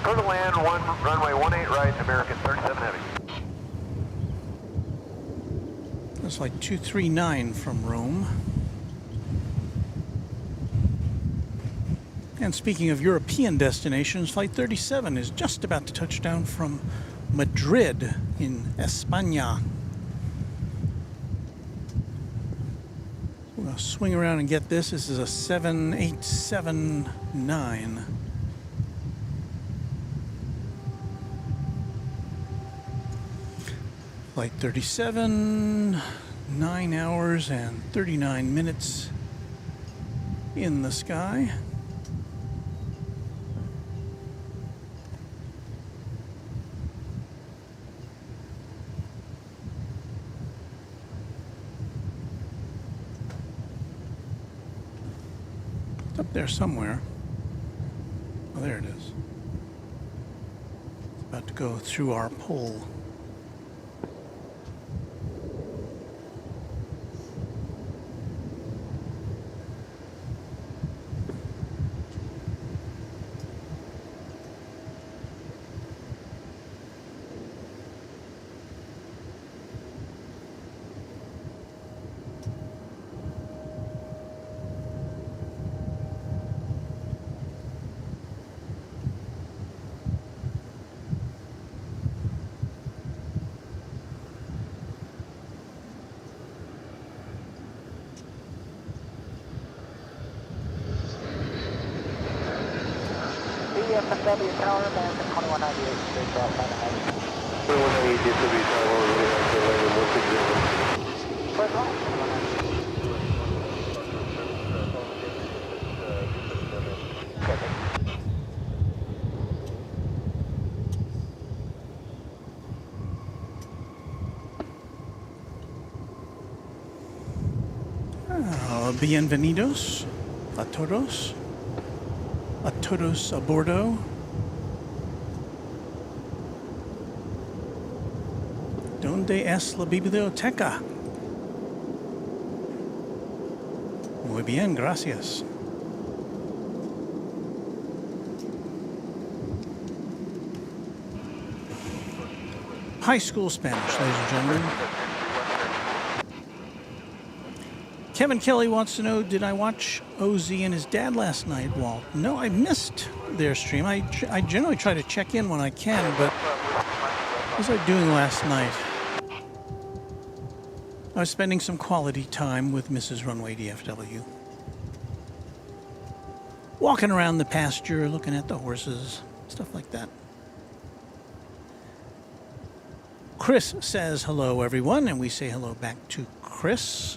Go to land, runway 18 right, American 37 Heavy. That's like 239 from Rome. And speaking of European destinations, Flight 37 is just about to touch down from Madrid in España. We're going to swing around and get this. This is a 7879. Flight 37, 9 hours and 39 minutes in the sky. It's up there somewhere. Oh, there it is. It's about to go through our pole. DFW Tower, American 2198, straight off on the height. 2198 DFW Tower, what's the deal? First line, 2198. Okay, thank you. Bienvenidos a todos. A todos a bordo. ¿Dónde es la biblioteca? Muy bien, gracias. High school Spanish, ladies and gentlemen. Kevin Kelly wants to know, did I watch OZ and his dad last night, Walt? No, I missed their stream. I generally try to check in when I can, but what was I doing last night? I was spending some quality time with Mrs. Runway DFW. Walking around the pasture, looking at the horses, stuff like that. Chris says hello, everyone, and we say hello back to Chris.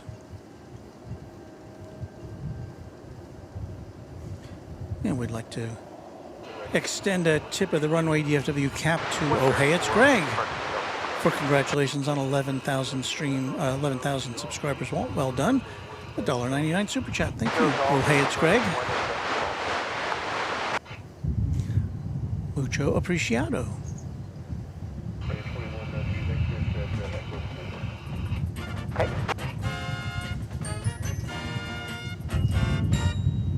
And we'd like to extend a tip of the Runway DFW cap to, oh hey, it's Greg, for congratulations on 11,000 subscribers. Well done. $1.99 super chat. Thank you. Oh hey, it's Greg. Mucho apreciado.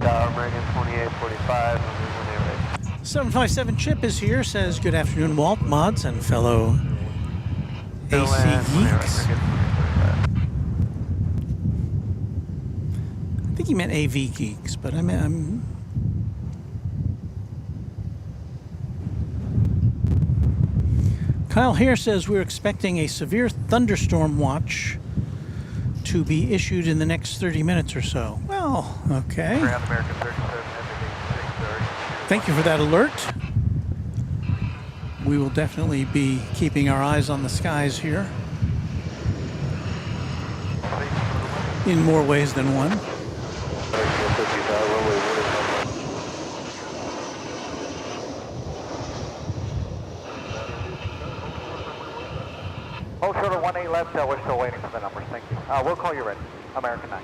American 2845, 757 Chip is here, says, good afternoon, Walt, mods, and fellow AC geeks. I think he meant AV geeks, but I'm Kyle here says we're expecting a severe thunderstorm watch to be issued in the next 30 minutes or so. Well, okay. Thank you for that alert. we will definitely be keeping our eyes on the skies here in more ways than one. Hold shorter 18 left, we're still waiting for the numbers, thank you. We'll call you ready, American 9.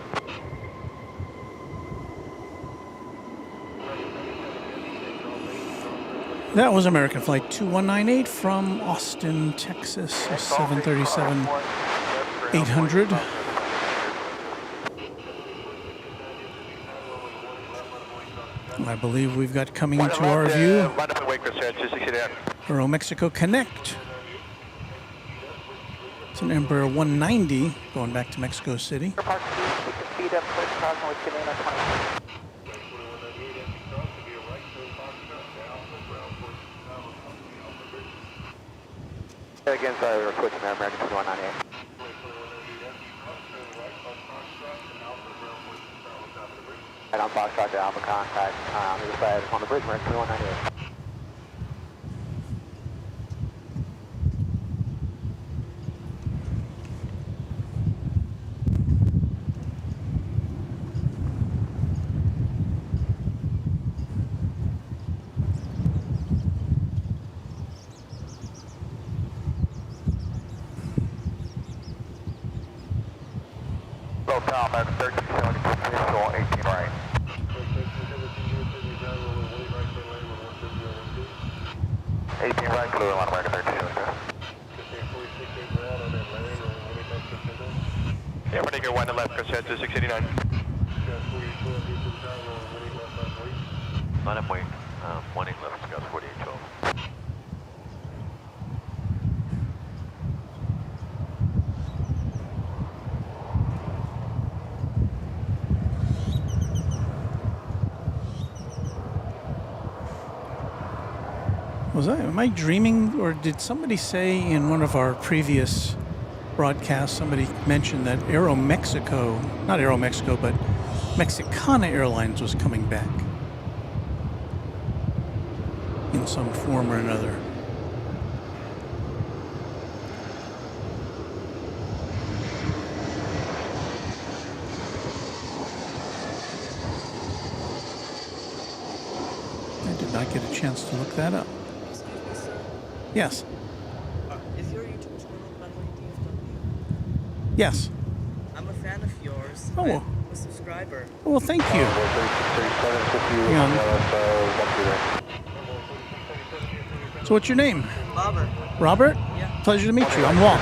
That was American Flight 2198 from Austin, Texas, 737-800. I believe we've got coming into our view Aeromexico Connect. It's an Embraer 190 going back to Mexico City. Again, sorry, we're switching to American 2198. Right on Foxtrot to Alpha contact on the other side on the bridge, American 2198. American 1370, 18 right. 18 right, clear on American 1370. Yeah, we're taking 1 to left, Chris, to 689. Line up wing, 18 left, Scouts 4812. Am I dreaming, or did somebody say in one of our previous broadcasts, somebody mentioned that Aeromexico, not Aeromexico, but Mexicana Airlines was coming back in some form or another? I did not get a chance to look that up. Yes. Is your YouTube channel Runway DFW? Yes. I'm a fan of yours. Oh. I'm a subscriber. Well, thank you. Hang on. So what's your name? Robert. Robert? Yeah. Pleasure to meet you. I'm Walt.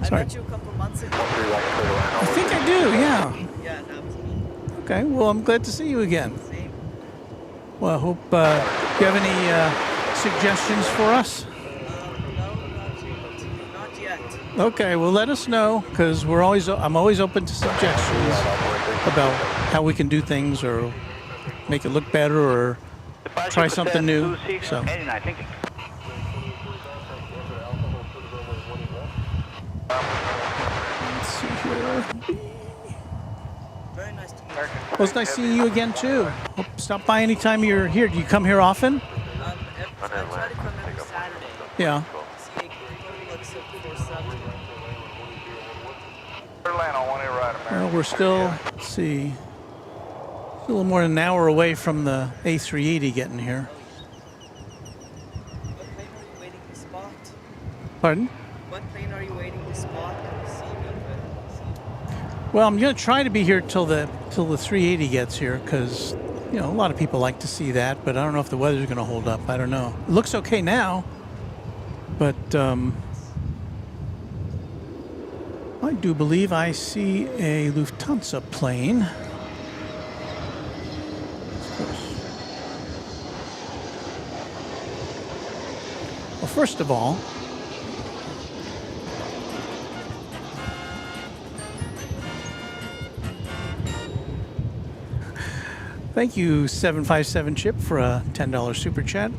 I met you a couple months ago. I think I do, yeah. Yeah, that was me. Okay, well, I'm glad to see you again. Same. Well, I hope you have any suggestions for us? No, not yet. Okay, well, let us know, because I'm always open to suggestions about how we can do things or make it look better or try something new. So. Let's see here. Very nice to meet you. Well, it's nice seeing you again, too. Hope stop by anytime you're here. Do you come here often? I try to come every Saturday. Yeah. See, like 6 or 7. Well, we're still, let's see, a little more than an hour away from the A380 getting here. What plane are you waiting to spot? Pardon? What plane are you waiting to spot and see me with? Well, I'm going to try to be here till the 380 gets here, because a lot of people like to see that, but I don't know if the weather's going to hold up. I don't know. It looks okay now, but I do believe I see a Lufthansa plane. Well, first of all, thank you, 757 Chip, for a $10 super chat.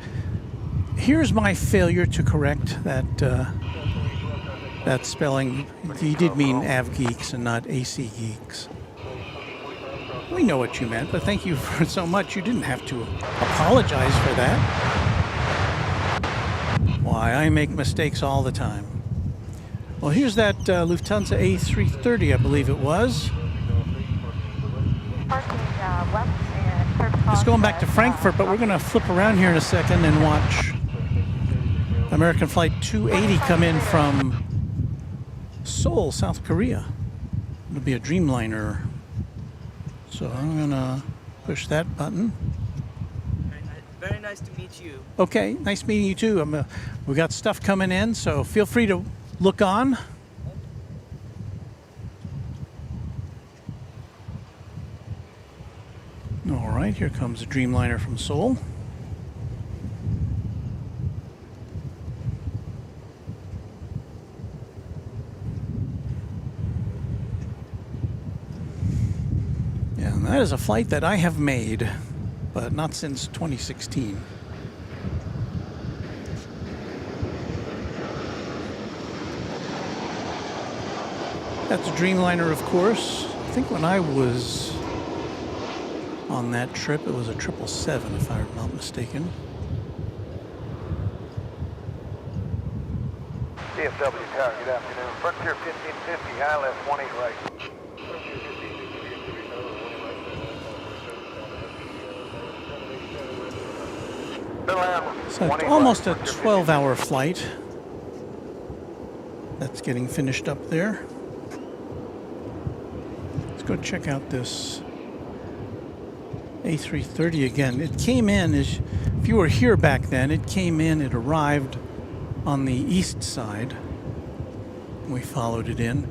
Here's my failure to correct that spelling. He did mean Av Geeks and not AC Geeks. We know what you meant, but thank you for so much. You didn't have to apologize for that. Why, I make mistakes all the time. Well, here's that Lufthansa A330, I believe it was. Just going back to Frankfurt, but we're going to flip around here in a second and watch American Flight 280 come in from Seoul, South Korea. It'll be a Dreamliner. So I'm going to push that button. Very nice to meet you. Okay, nice meeting you too. We got stuff coming in, so feel free to look on. All right, here comes a Dreamliner from Seoul. Yeah, and that is a flight that I have made, but not since 2016. That's a Dreamliner, of course. I think when I was on that trip, it was a 777, if I'm not mistaken. DFW Tower, good afternoon. Frontier 1550, high left, 18 right. So it's almost a 12-hour flight. That's getting finished up there. Let's go check out this A330 again. It came in, if you were here back then, it arrived on the east side. We followed it in.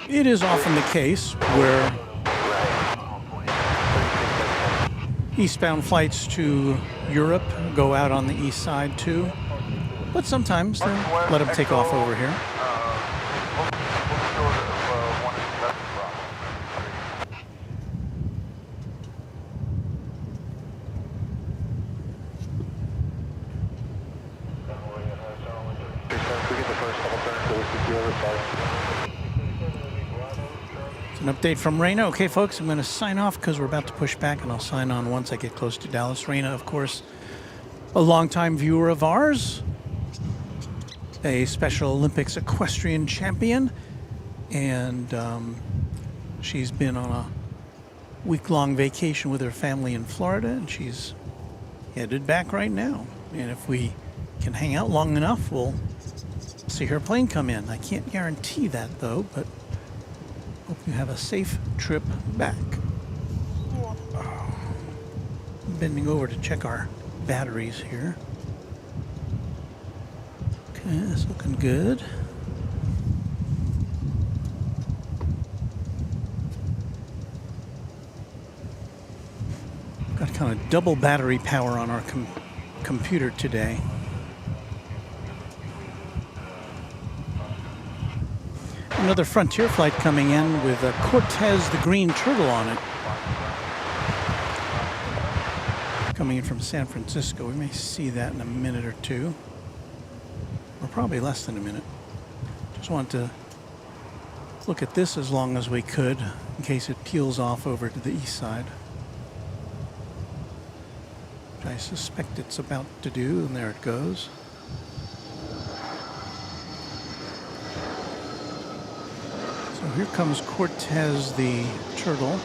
It is often the case where eastbound flights to Europe go out on the east side too, but sometimes they let them take off over here. An update from Reyna. Okay, folks, I'm going to sign off because we're about to push back, and I'll sign on once I get close to Dallas. Reyna, of course, a longtime viewer of ours, a Special Olympics equestrian champion, and she's been on a week-long vacation with her family in Florida, and she's headed back right now. And if we can hang out long enough, we'll see her plane come in. I can't guarantee that, though, but hope you have a safe trip back. Bending over to check our batteries here. Okay, that's looking good. Got kind of double battery power on our computer today. Another Frontier flight coming in with a Cortez the Green Turtle on it. Coming in from San Francisco. We may see that in a minute or two. Or probably less than a minute. Just wanted to look at this as long as we could in case it peels off over to the east side. Which I suspect it's about to do, and there it goes. So here comes Cortez the Turtle.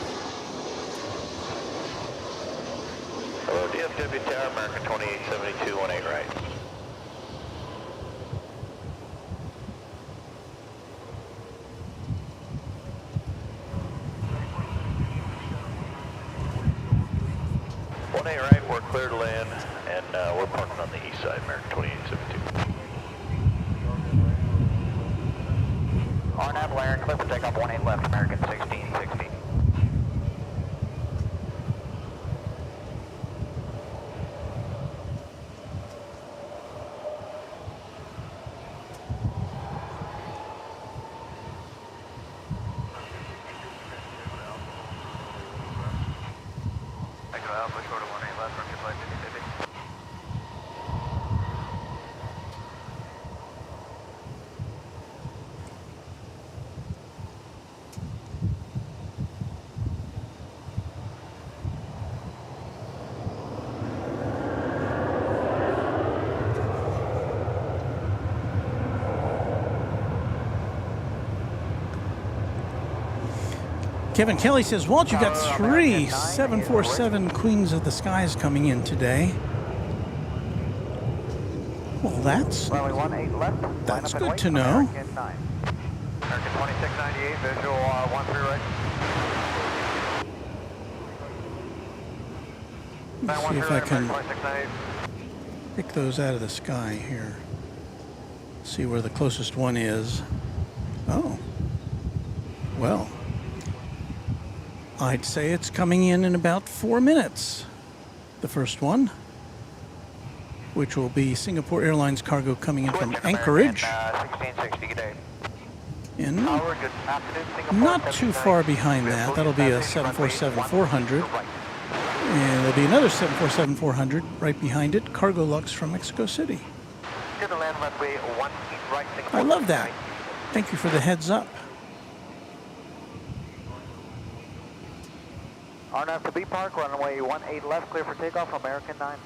Hello, DFW Tower, American 2872, 18 right. Right, we're clear to land, and we're parking on the east side, American 2872. RNAV, Larry, clear for takeoff 18 left, American 1660. Kevin Kelly says, Walt, you got 3 747 Queens of the Skies coming in today. Well, that's good to know. American 2698, visual 13 right. Let's see if I can pick those out of the sky here. See where the closest one is. Oh, well, I'd say it's coming in about 4 minutes. The first one, which will be Singapore Airlines cargo coming in from Anchorage. 1660, good day. And not too far behind that, that'll be a 747-400. And there'll be another 747-400 right behind it, Cargo Lux from Mexico City. I love that. Thank you for the heads up. RNAV to B Park, runway 18 left, clear for takeoff, American 9.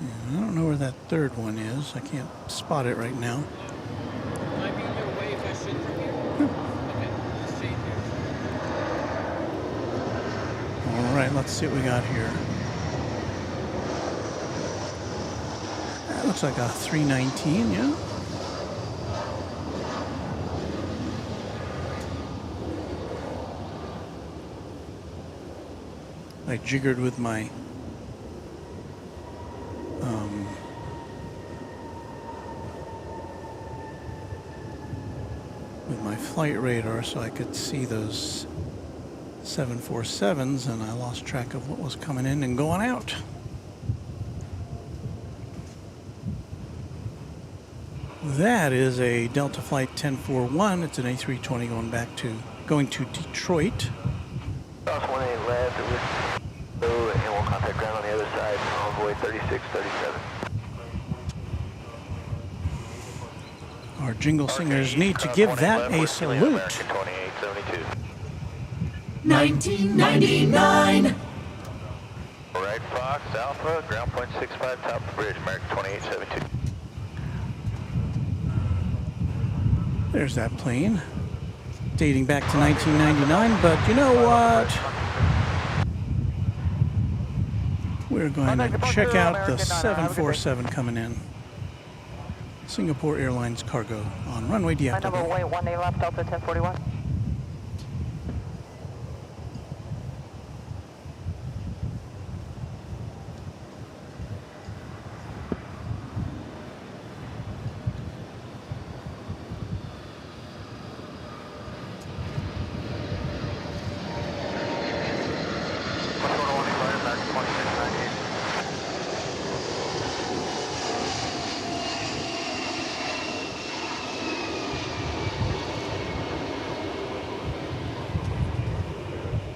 I don't know where that third one is. I can't spot it right now. Might be a little way if I should from here. Okay, let's change here. All right, let's see what we got here. That looks like a 319, yeah. I jiggered with my flight radar so I could see those 747s, and I lost track of what was coming in and going out. That is a Delta Flight 1041. It's an A320 going to Detroit. Cross 18 left, and we'll contact ground on the other side, envoy 3637. Our jingle singers need to give that a salute. 1999. Right, Fox, Alpha, ground point 65, top of the bridge, American 2872. There's that plane, dating back to 1999, but you know what? We're going to check out the 747 coming in. Singapore Airlines cargo on runway DFW. Runway 18 left, Delta 1041.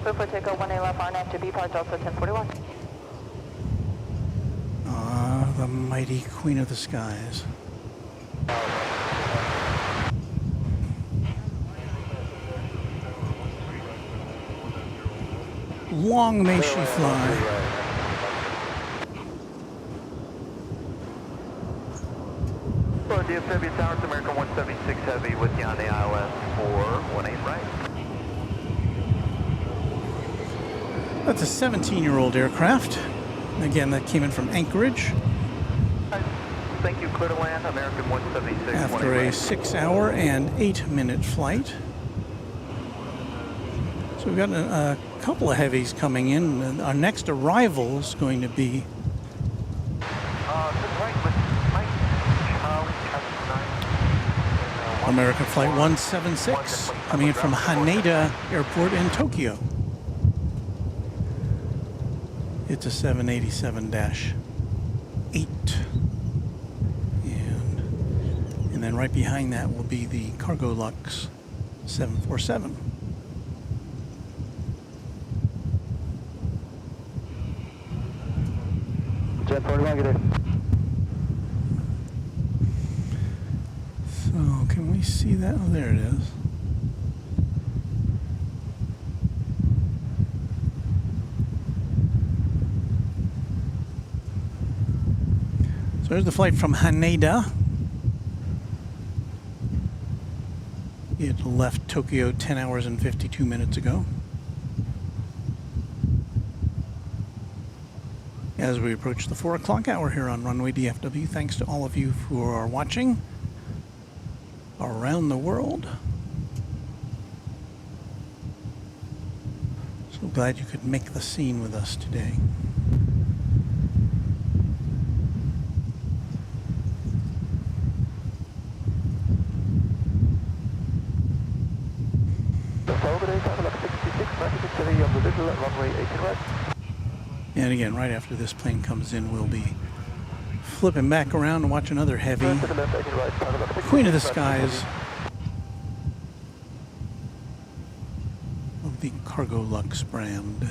Clear for takeoff 18 left, RNAV to B Park, Delta 1041. The mighty Queen of the Skies. Long may she fly. Hello, DFW Towers, American 176 Heavy with you on the ILS 418 right. That's a 17-year-old aircraft. Again, that came in from Anchorage. Thank you, clear to land, American 176. After a 6-hour and 8-minute flight. So we've got a couple of heavies coming in. And our next arrival is going to be American Flight 176, coming in from Haneda Airport in Tokyo. It's a 787-8. And then right behind that will be the Cargo Lux 747. Jet 41, good day. So can we see that? Oh, there it is. there's the flight from Haneda. It left Tokyo 10 hours and 52 minutes ago. As we approach the 4 o'clock hour here on Runway DFW, thanks to all of you who are watching around the world. So glad you could make the scene with us today. And again, right after this plane comes in, we'll be flipping back around and watch another heavy Queen of the Skies of the Cargo Lux brand.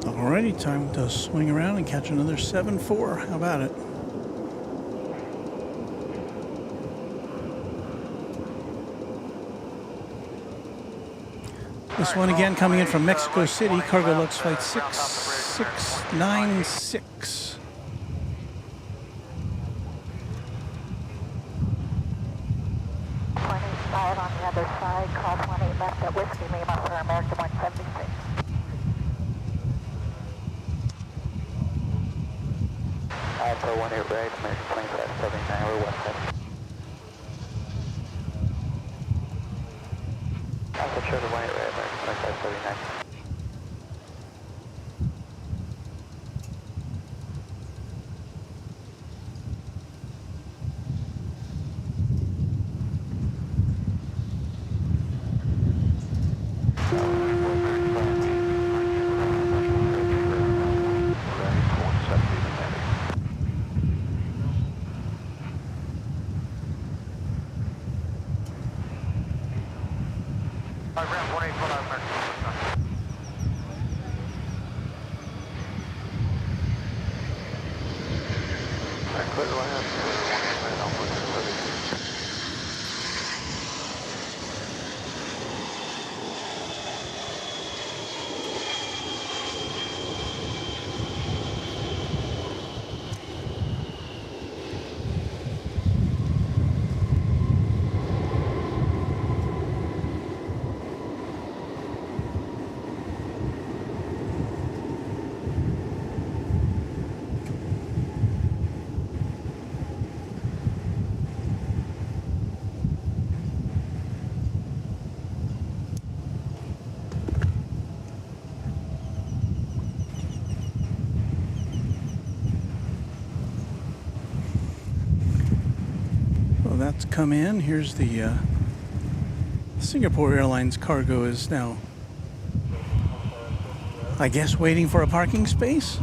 Alrighty, time to swing around and catch another 7-4. How about it? This one again coming in from Mexico City, Cargo Lux flight 6696. On the other side, call 28 left at Whiskey Lima for American 176. Alpha 18 right, American 2579, we're west side. Alpha Sugar 18 right, American 2579. That's come in. Here's the Singapore Airlines cargo is now, I guess, waiting for a parking space.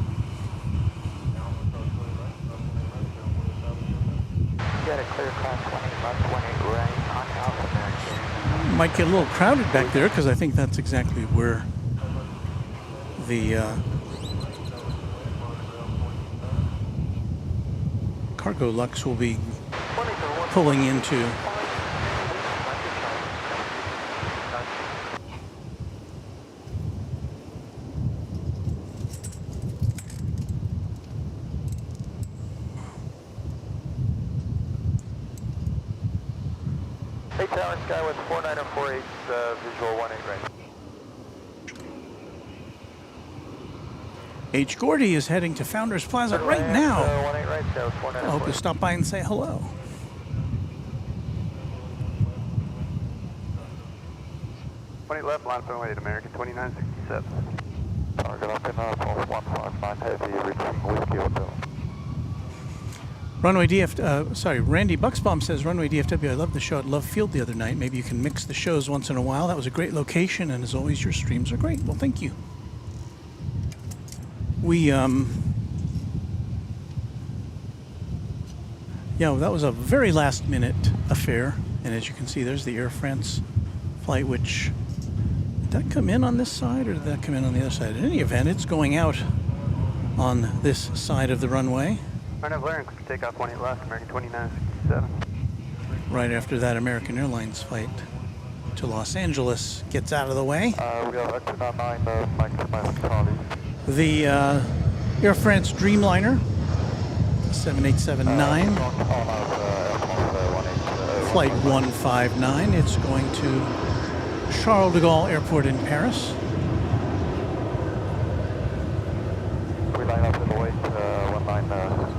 Got a clear class 20 left, 28 right on Alpha American. Might get a little crowded back there because I think that's exactly where the Cargo Lux will be pulling into. Hey, Tower Sky with 4948, visual 18 right. H. Gordy is heading to Founders Plaza right now. 18 right, Sky with 4948. I hope you stop by and say hello. Left, line runway at American 2967. Good afternoon, Pulse 159 Heavy, reaching Whiskey Hotel. Randy Bucksbaum says, Runway DFW, I love the show at Love Field the other night. Maybe you can mix the shows once in a while. That was a great location, and as always, your streams are great. Well, thank you. Yeah, that was a very last-minute affair. And as you can see, there's the Air France flight, which... Did that come in on this side, or did that come in on the other side? In any event, it's going out on this side of the runway. Right, Valerian, quick takeoff 18 left, American 2967. Right after that American Airlines flight to Los Angeles gets out of the way. We have X99, maximize Charlie. The Air France Dreamliner, 7879, flight 159. It's going to Charles de Gaulle Airport in Paris. We line up in the wait, 19,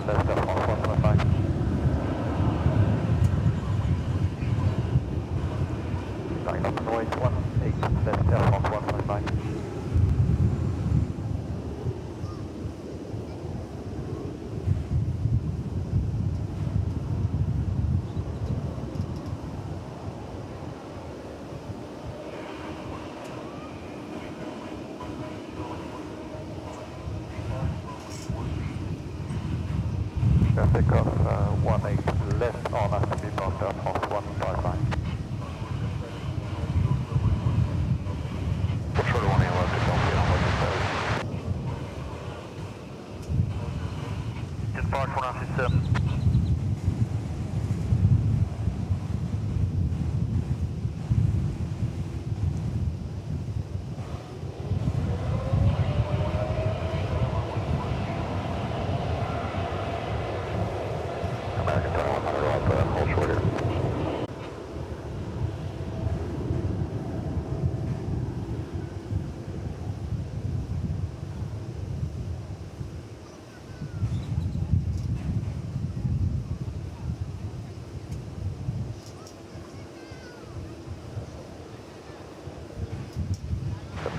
left, 119. Line up in the wait, 18, left, 119. Take off 18 left on us to be marked out on 159. Short 18 left to don't be on what it says. 10 Fox 1967.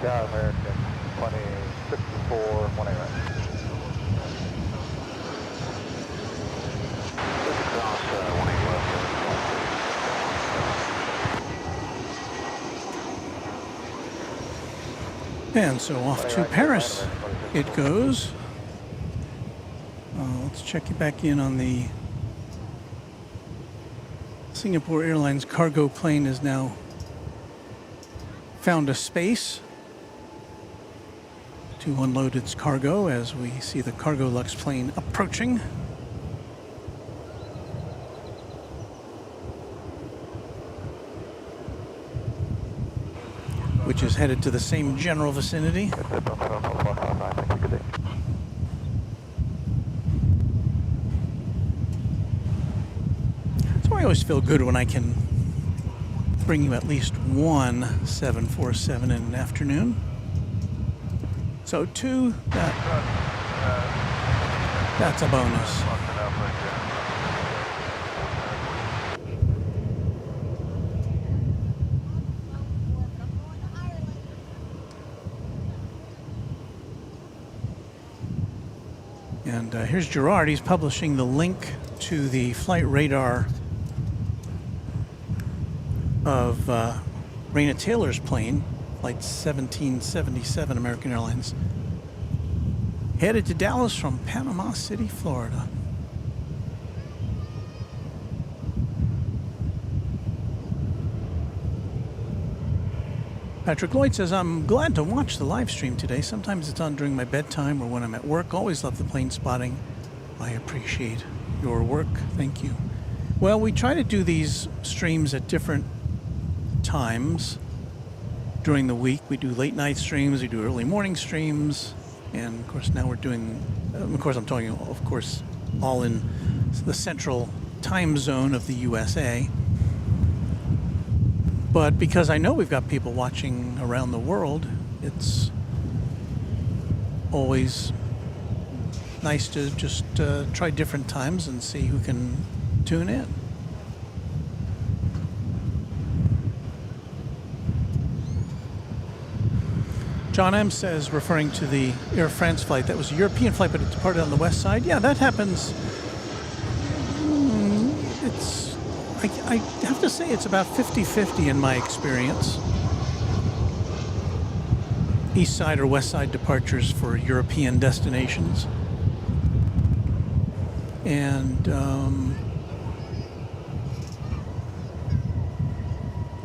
Yeah, American 2064, 18 right. Cross 18 left. And so off to Paris it goes. Let's check it back in on the Singapore Airlines cargo plane has now found a space to unload its cargo as we see the Cargo Lux plane approaching. Which is headed to the same general vicinity. So I always feel good when I can bring you at least one 747 in an afternoon. So two, that's a bonus. And here's Gerard. He's publishing the link to the flight radar of Raina Taylor's plane, Flight 1777 American Airlines, headed to Dallas from Panama City, Florida. Patrick Lloyd says, I'm glad to watch the live stream today. Sometimes it's on during my bedtime or when I'm at work. Always love the plane spotting. I appreciate your work. Thank you. Well, we try to do these streams at different times during the week. We do late night streams, we do early morning streams, and of course now we're doing, of course I'm talking, of course, all in the central time zone of the USA. But because I know we've got people watching around the world, it's always nice to just try different times and see who can tune in. John M. says, referring to the Air France flight, that was a European flight, but it departed on the west side. Yeah, that happens. I have to say it's about 50-50 in my experience. East side or west side departures for European destinations. And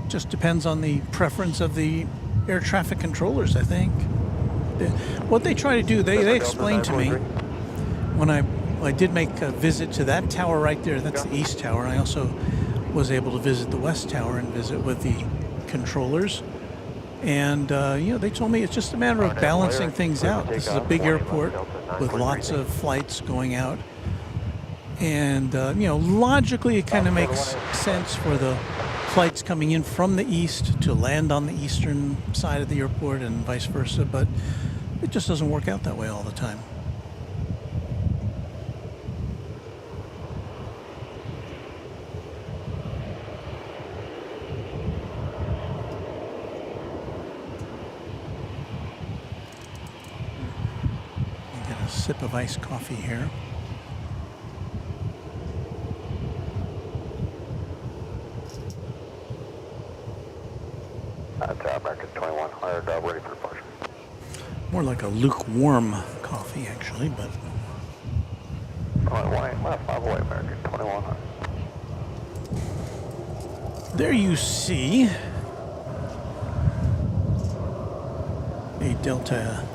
just depends on the preference of the air traffic controllers, I think. What they try to do, they explained to me when I did make a visit to that tower right there. That's the east tower. I also was able to visit the west tower and visit with the controllers. And, they told me it's just a matter of balancing things out. This is a big airport with lots of flights going out. And, logically it kind of makes sense for the flights coming in from the east to land on the eastern side of the airport and vice versa. But it just doesn't work out that way all the time. Sip of iced coffee here. American 2100, ready for departure. More like a lukewarm coffee, actually, but. 1 left, 5 away, American 2100. There you see a Delta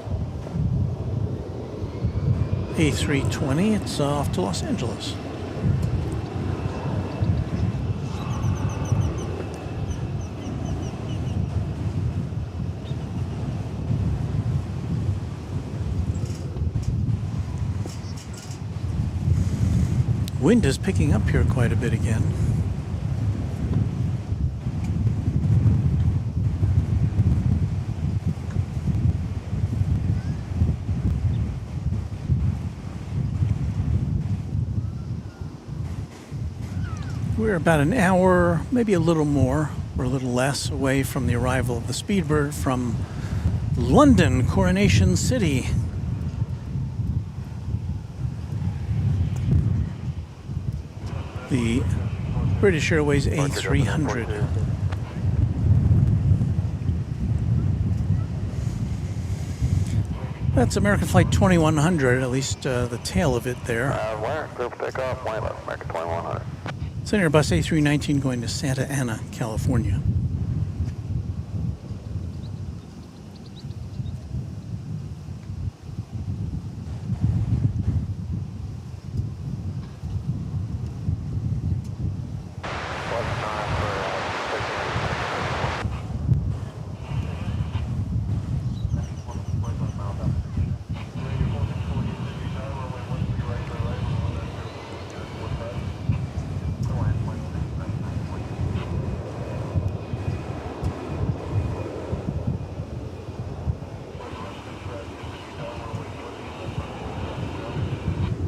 A320. It's off to Los Angeles. Wind is picking up here quite a bit again. We're about an hour, maybe a little more, or a little less, away from the arrival of the Speedbird from London, Coronation City. The British Airways A300. That's American Flight 2100, at least the tail of it there. Group takeoff, line left, American 2100. Senator Bus A319 going to Santa Ana, California.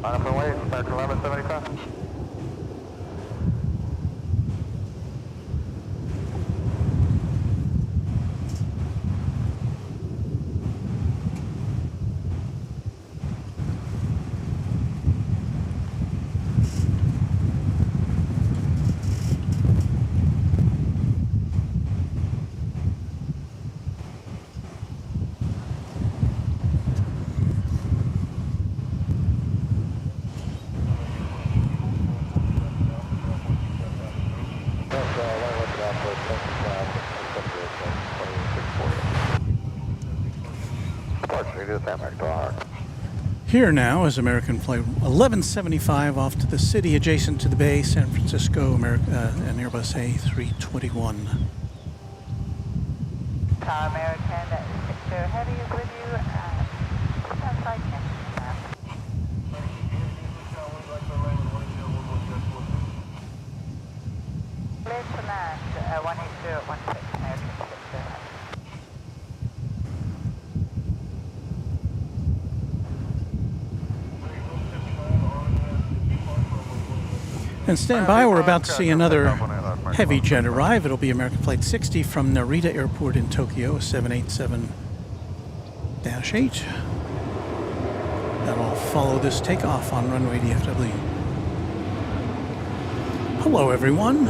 American 1175. Here now is American Flight 1175 off to the city adjacent to the bay, San Francisco, and Airbus A321. Tower American, Victor Heavy is with you. Sounds like him. Clear to land, 18016, American Victor. And stand by, we're about to see another heavy jet arrive. It'll be American Flight 60 from Narita Airport in Tokyo, 787 -8. That'll follow this takeoff on runway DFW. Hello, everyone.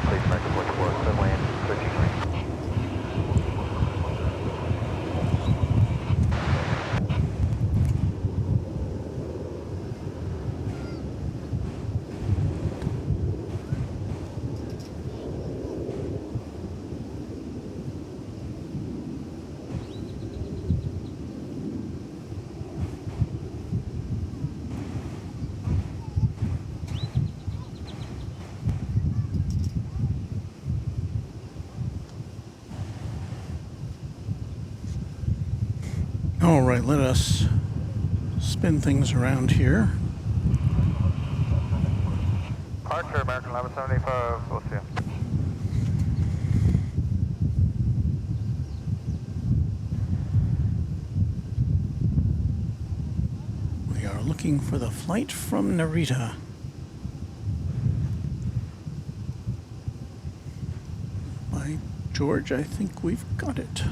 Please make it look worse than land, switching range. All right, let us spin things around here. Departure, American 1175, we'll see you. We are looking for the flight from Narita. By George, I think we've got it.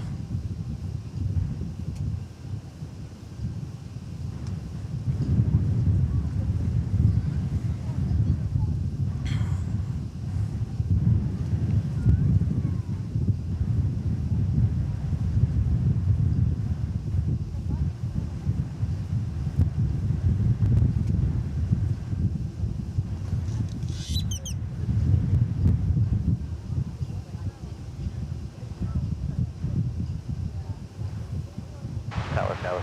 Tower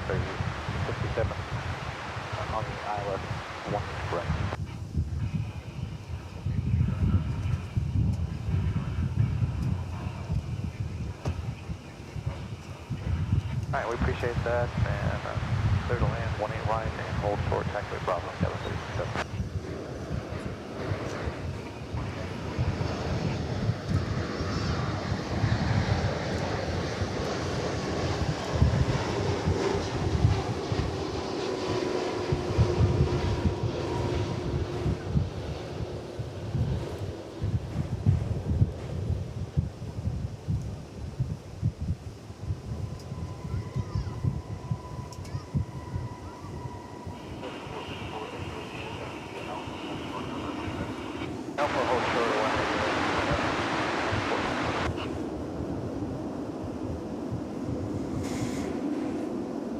67 on the ILS 1 right. Alright, we appreciate that, and clear to land 18 right and hold short taxiway Bravo, Tower 37.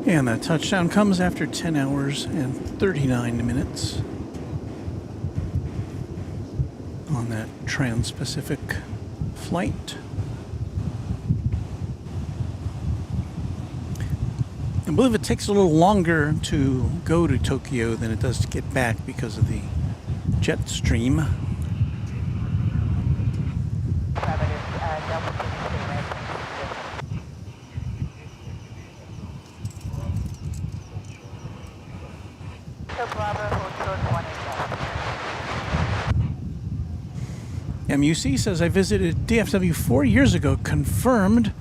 And that touchdown comes after 10 hours and 39 minutes on that Trans-Pacific flight. I believe it takes a little longer to go to Tokyo than it does to get back because of the jet stream. MUC says, I visited DFW 4 years ago, confirmed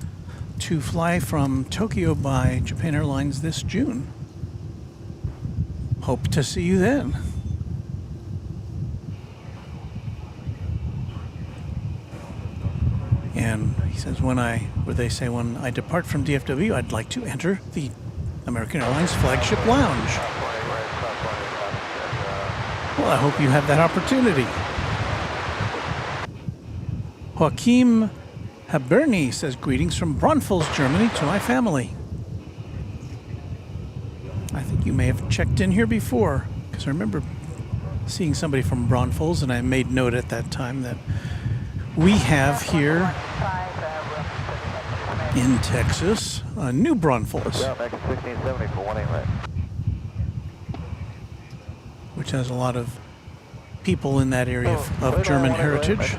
to fly from Tokyo by Japan Airlines this June. Hope to see you then. And he says, when I depart from DFW, I'd like to enter the American Airlines flagship lounge. Well, I hope you have that opportunity. Joachim Haberni says, greetings from Braunfels, Germany to my family. I think you may have checked in here before, because I remember seeing somebody from Braunfels, and I made note at that time that we have here in Texas a new Braunfels, which has a lot of people in that area of German heritage.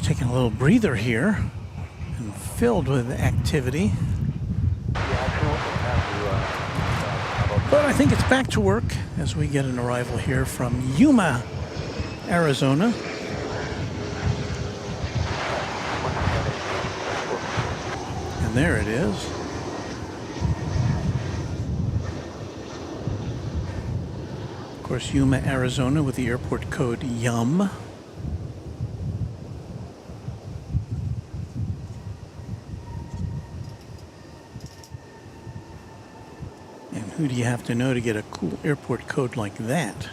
Taking a little breather here and filled with activity. But I think it's back to work as we get an arrival here from Yuma Arizona. And there it is. Of course, Yuma, Arizona with the airport code YUM. And who do you have to know to get a cool airport code like that?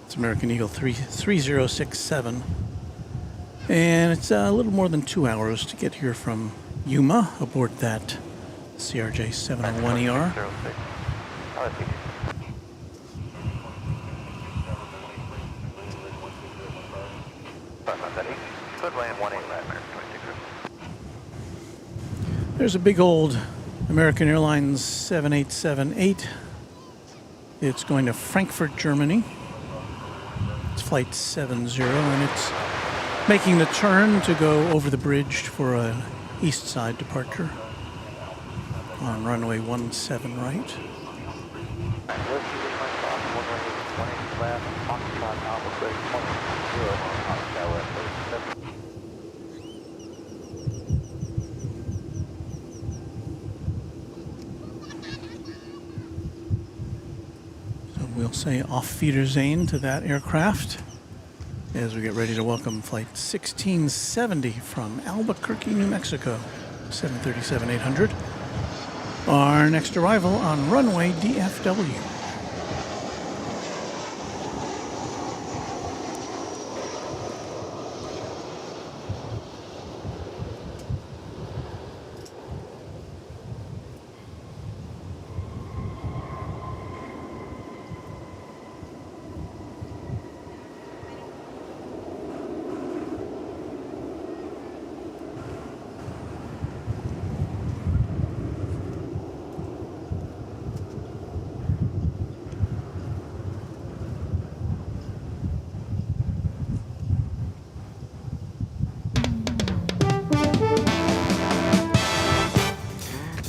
It's American Eagle 3067. And it's a little more than 2 hours to get here from Yuma aboard that CRJ 701ER. There's a big old American Airlines 7878. It's going to Frankfurt, Germany. It's flight 70, and it's making the turn to go over the bridge for an east side departure on runway 17 right. So we'll say auf Wiedersehen to that aircraft as we get ready to welcome flight 1670 from Albuquerque, New Mexico, 737-800. Our next arrival on runway DFW.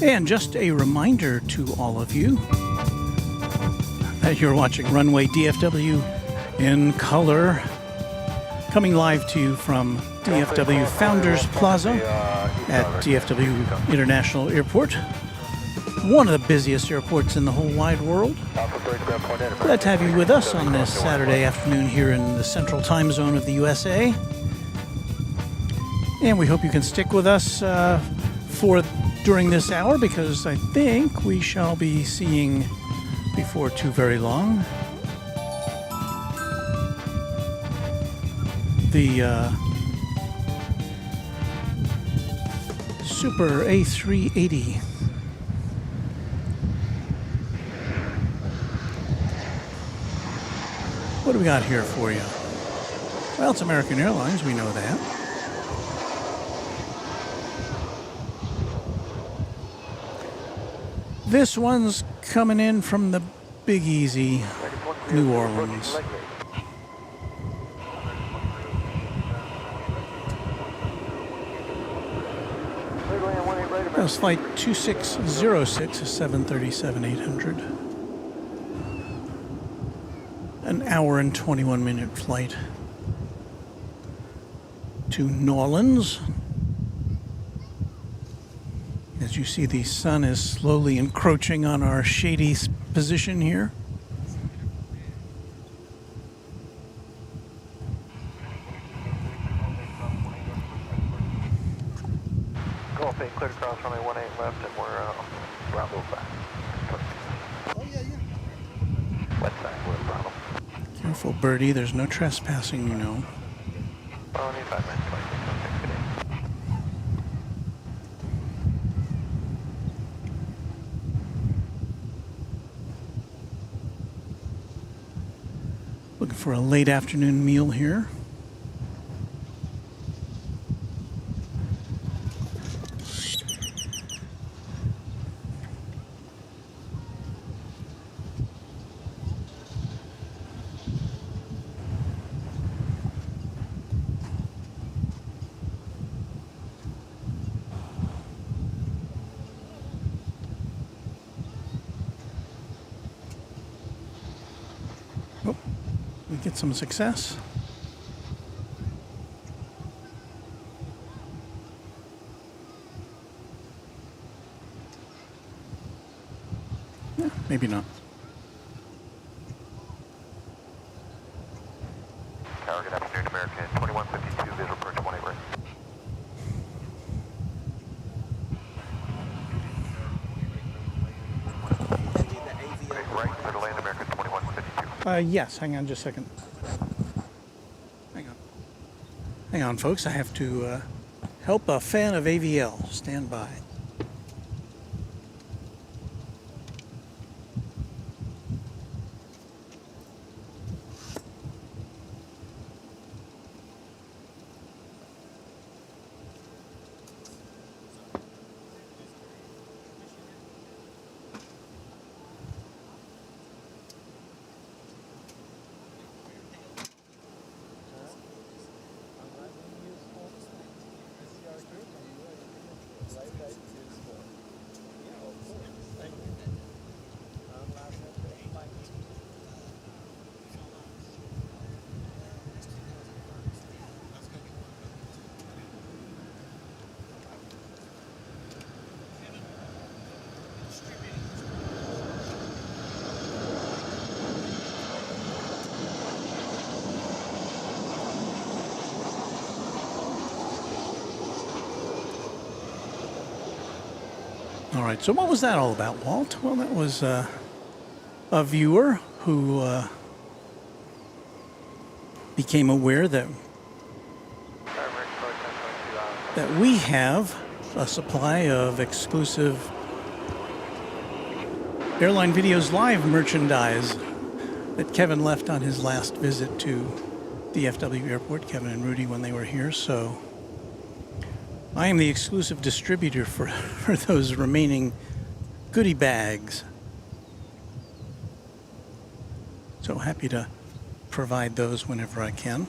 And just a reminder to all of you that you're watching Runway DFW in color, coming live to you from DFW Founders Plaza at DFW International Airport, one of the busiest airports in the whole wide world. Glad to have you with us on this Saturday afternoon here in the central time zone of the USA. And we hope you can stick with us during this hour, because I think we shall be seeing, before too very long, the Super A380. What do we got here for you? Well, it's American Airlines, we know that. This one's coming in from the Big Easy, New Orleans. That was flight 2606, 737-800. An hour and 21-minute flight to New Orleans. As you see, the sun is slowly encroaching on our shady position here. Golf 8 cleared across runway 18 left, and we're Bravo 5. Oh, yeah, yeah. West side, we're Bravo. Careful, birdie, there's no trespassing, you know. Only 5 minutes, 26, 06 today. Looking for a late afternoon meal here. get some success. Maybe not. Tower, good afternoon, American 2152, visual approach 1 right. Right, clear to land, American 2152. Yes, hang on just a second. Hang on, folks. I have to help a fan of AVL. Stand by. All right, so what was that all about, Walt? Well, that was a viewer who became aware that we have a supply of exclusive Airline Videos Live merchandise that Kevin left on his last visit to DFW Airport, Kevin and Rudy, when they were here. So I am the exclusive distributor for those remaining goodie bags. So happy to provide those whenever I can.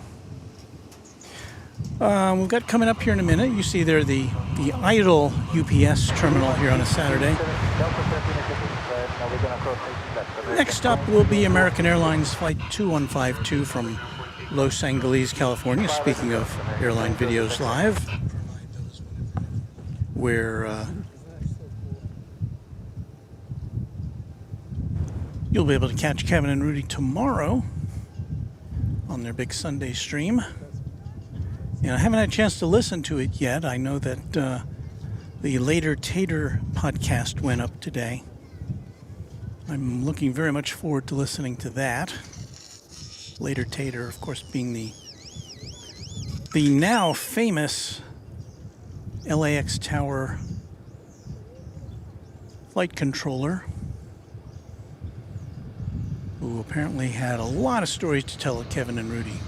We've got coming up here in a minute. You see there the idle UPS terminal here on a Saturday. Next up will be American Airlines Flight 2152 from Los Angeles, California. Speaking of Airline Videos Live, where you'll be able to catch Kevin and Rudy tomorrow on their big Sunday stream. And I haven't had a chance to listen to it yet. I know that the Later Tater podcast went up today. I'm looking very much forward to listening to that. Later Tater, of course, being the now famous LAX Tower flight controller, who apparently had a lot of stories to tell at Kevin and Rudy.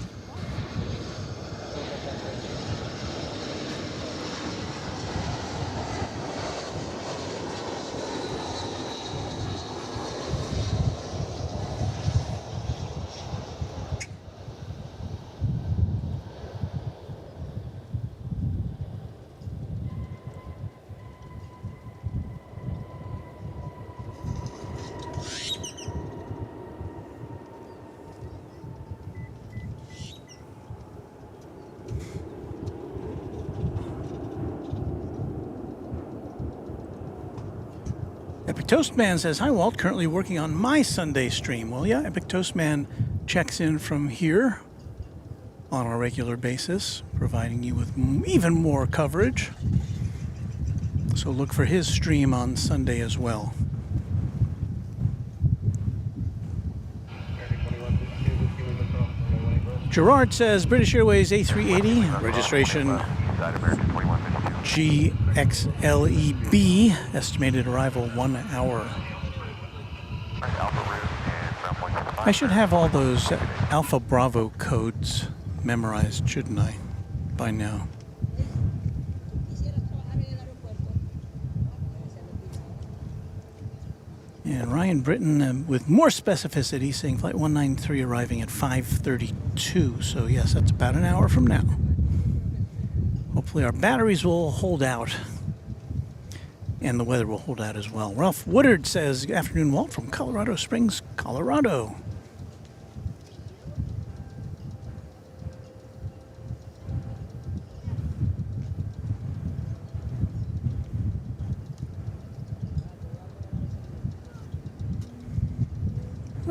Epic Toastman says, "Hi Walt, currently working on my Sunday stream." Well, yeah, Epic Toastman checks in from here on a regular basis, providing you with even more coverage. So look for his stream on Sunday as well. Gerard says, British Airways A380, registration GXLEB, estimated arrival 1 hour. I should have all those Alpha Bravo codes memorized, shouldn't I, by now? And Ryan Britton with more specificity saying flight 193 arriving at 5:32. So yes, that's about an hour from now. Hopefully our batteries will hold out and the weather will hold out as well. Ralph Woodard says, "Good afternoon, Walt, from Colorado Springs, Colorado."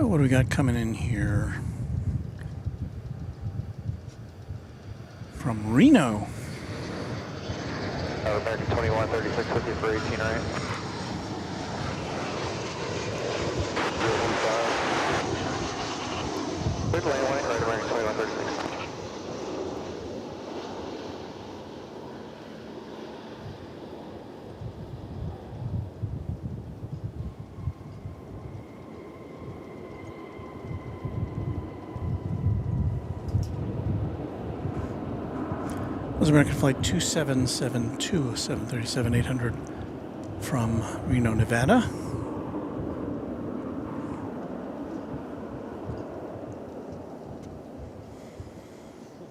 Oh, what do we got coming in here? From Reno. American 21, 36, 50 for 18, right? Good lane white, right, American 21, 36. That was American Flight 2772, 737-800 from Reno, Nevada.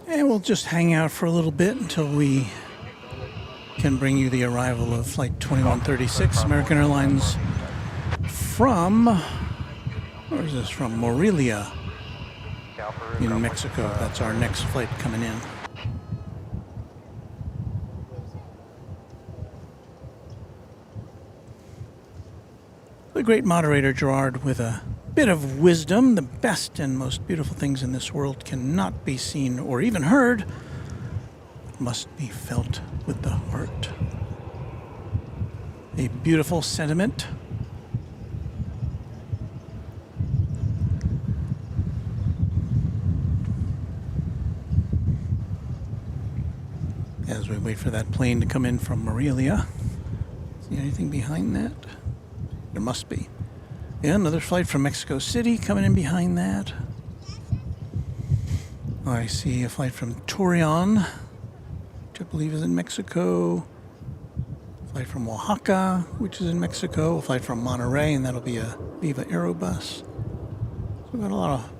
And we'll just hang out for a little bit until we can bring you the arrival of Flight 2136, American Airlines from, where is this from? Morelia in Mexico. That's our next flight coming in. The great moderator Gerard with a bit of wisdom. The best and most beautiful things in this world cannot be seen or even heard, must be felt with the heart. A beautiful sentiment. As we wait for that plane to come in from Morelia. See anything behind that? There must be. Yeah, another flight from Mexico City coming in behind that. I see a flight from Torreon, which I believe is in Mexico. A flight from Oaxaca, which is in Mexico. A flight from Monterrey, and that'll be a Viva Aerobus. So we've got a lot of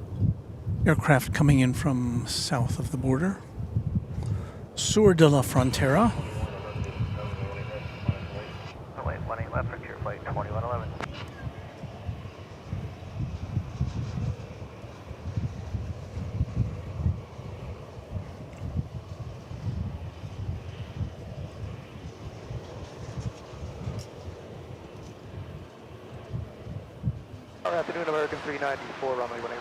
aircraft coming in from south of the border. Sur de la Frontera. Runway 18 left for your flight 2111. Afternoon, American 394, runway 18 right.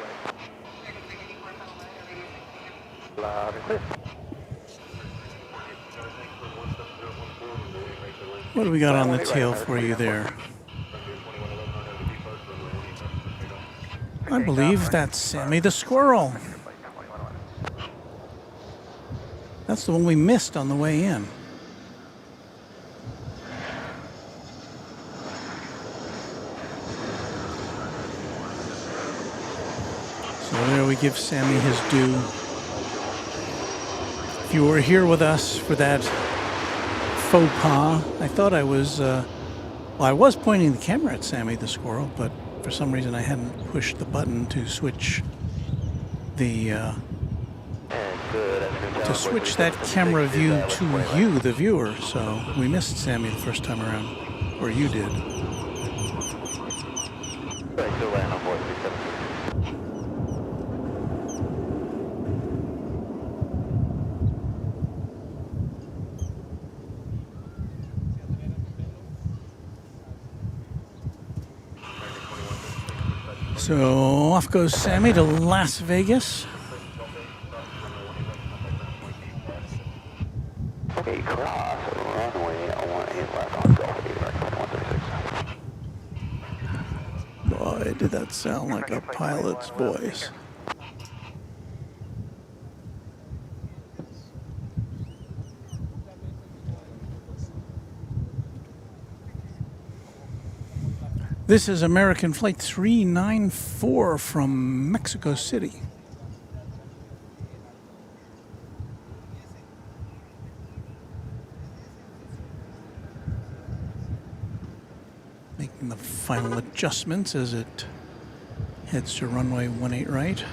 Loud and clear. What do we got on the tail for you there? I believe that's Sammy the Squirrel. That's the one we missed on the way in. So there we give Sammy his due. If you were here with us for that faux pas, I thought I was, well, I was pointing the camera at Sammy the Squirrel, but for some reason I hadn't pushed the button to switch the, to switch that camera view to you, the viewer, so we missed Sammy the first time around, or you did. So off goes Sammy to Las Vegas. Okay, cross runway 18 left on Gulf 8, 136. Boy, did that sound like a pilot's voice. This is American Flight 394 from Mexico City. Making the final adjustments as it heads to runway 18 right.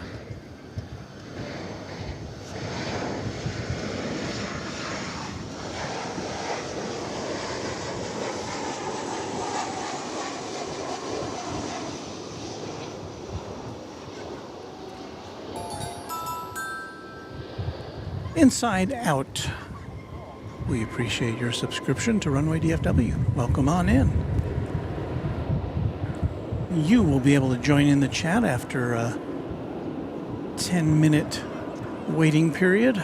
Inside Out. We appreciate your subscription to Runway DFW. Welcome on in. you will be able to join in the chat after a 10-minute waiting period.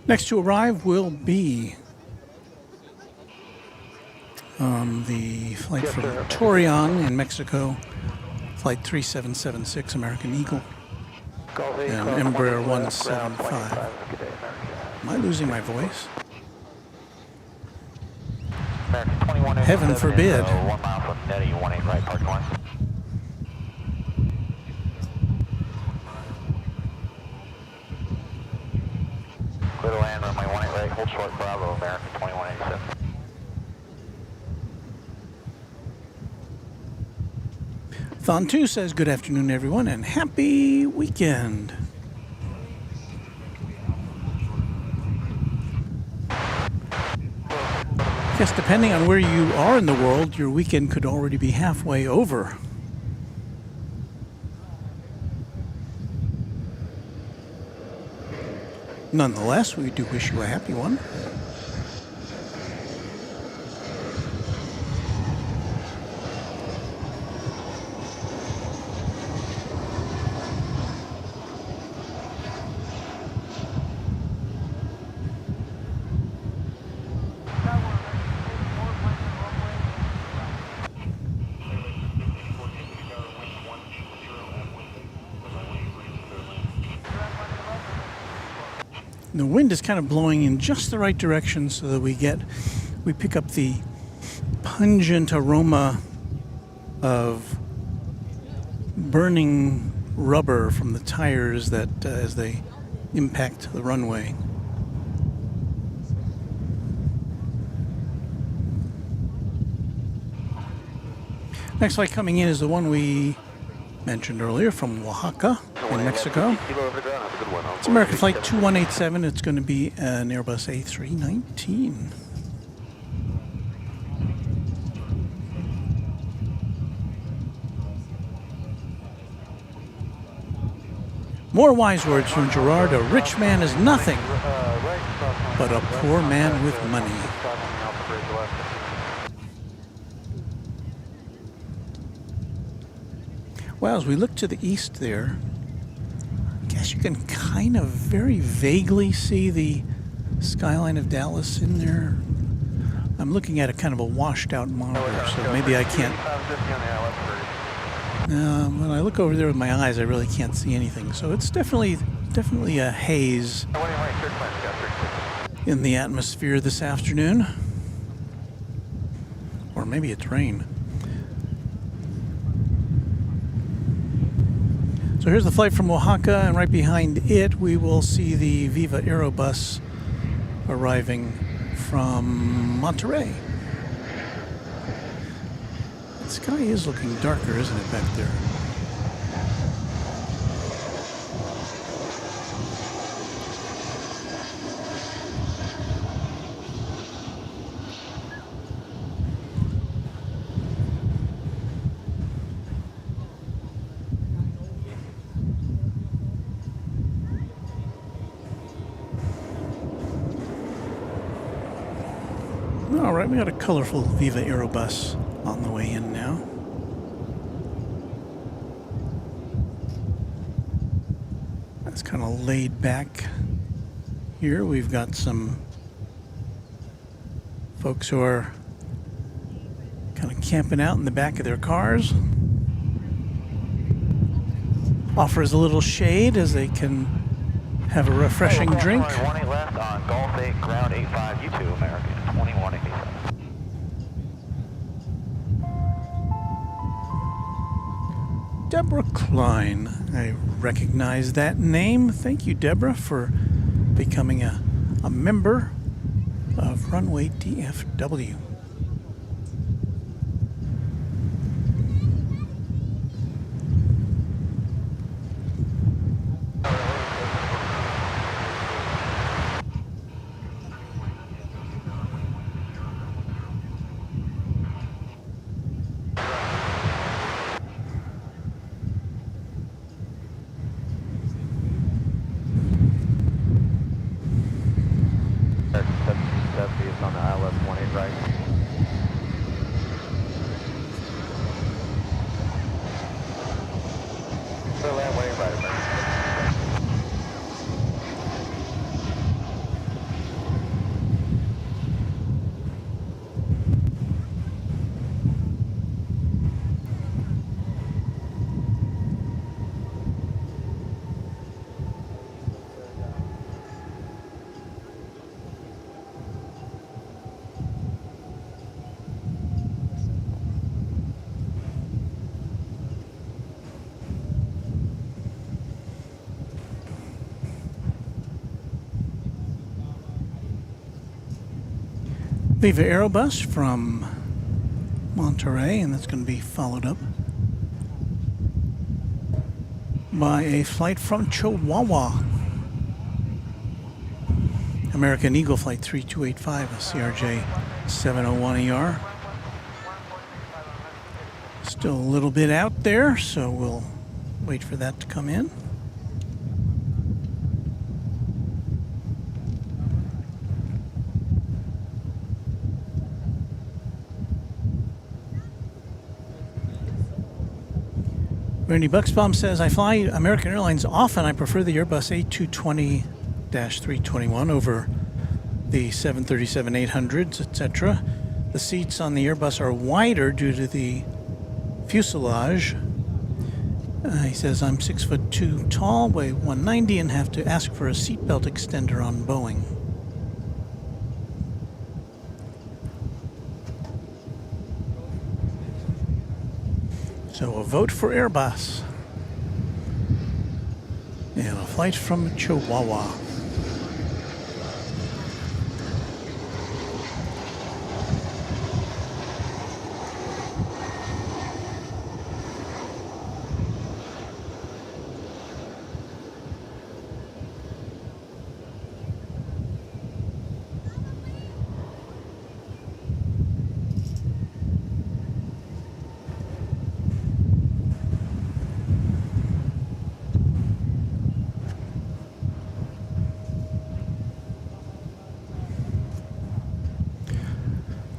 Next to arrive will be the flight Yes, from sir. Torreon in Mexico, flight 3776 American Eagle, Golf 8, and Golf Embraer 20 left, ground 175. 25. Good day, American. Am I losing my voice? American 21 Heaven forbid. 1 mile from Nettie, 18 right, parking line. Clear to land, runway 18 right, hold short, Bravo, American 2187. Thon 2 says, good afternoon, everyone, and happy weekend. Yes, depending on where you are in the world, your weekend could already be halfway over. Nonetheless, we do wish you a happy one. The wind is kind of blowing in just the right direction so that we pick up the pungent aroma of burning rubber from the tires that as they impact the runway. Next flight coming in is the one we mentioned earlier from Oaxaca in Mexico. It's American Flight 2187. It's going to be an Airbus A319. More wise words from Gerard. A rich man is nothing but a poor man with money. Well, as we look to the east there, I guess you can kind of very vaguely see the skyline of Dallas in there. I'm looking at a kind of a washed out monitor, so maybe I can't. When I look over there with my eyes, I really can't see anything. So it's definitely a haze in the atmosphere this afternoon. Or maybe it's rain. So here's the flight from Oaxaca, and right behind it we will see the Viva Aerobus arriving from Monterey. The sky is looking darker, isn't it, back there? All right, we got a colorful Viva Aerobus on the way in now. That's kind of laid back here. We've got some folks who are kind of camping out in the back of their cars. Offers a little shade as they can have a refreshing drink. 18 left on Golf 8, ground 85, U2 American 2187. Deborah Klein. I recognize that name. Thank you, Deborah, for becoming a member of Runway DFW. Viva Aerobus from Monterey, and that's going to be followed up by a flight from Chihuahua. American Eagle Flight 3285, a CRJ 701ER. Still a little bit out there, so we'll wait for that to come in. Randy Bucksbaum says, I fly American Airlines often. I prefer the Airbus A220-321 over the 737-800s, etc. The seats on the Airbus are wider due to the fuselage. He says, I'm 6'2" tall, weigh 190, and have to ask for a seatbelt extender on Boeing. So a vote for Airbus. And a flight from Chihuahua.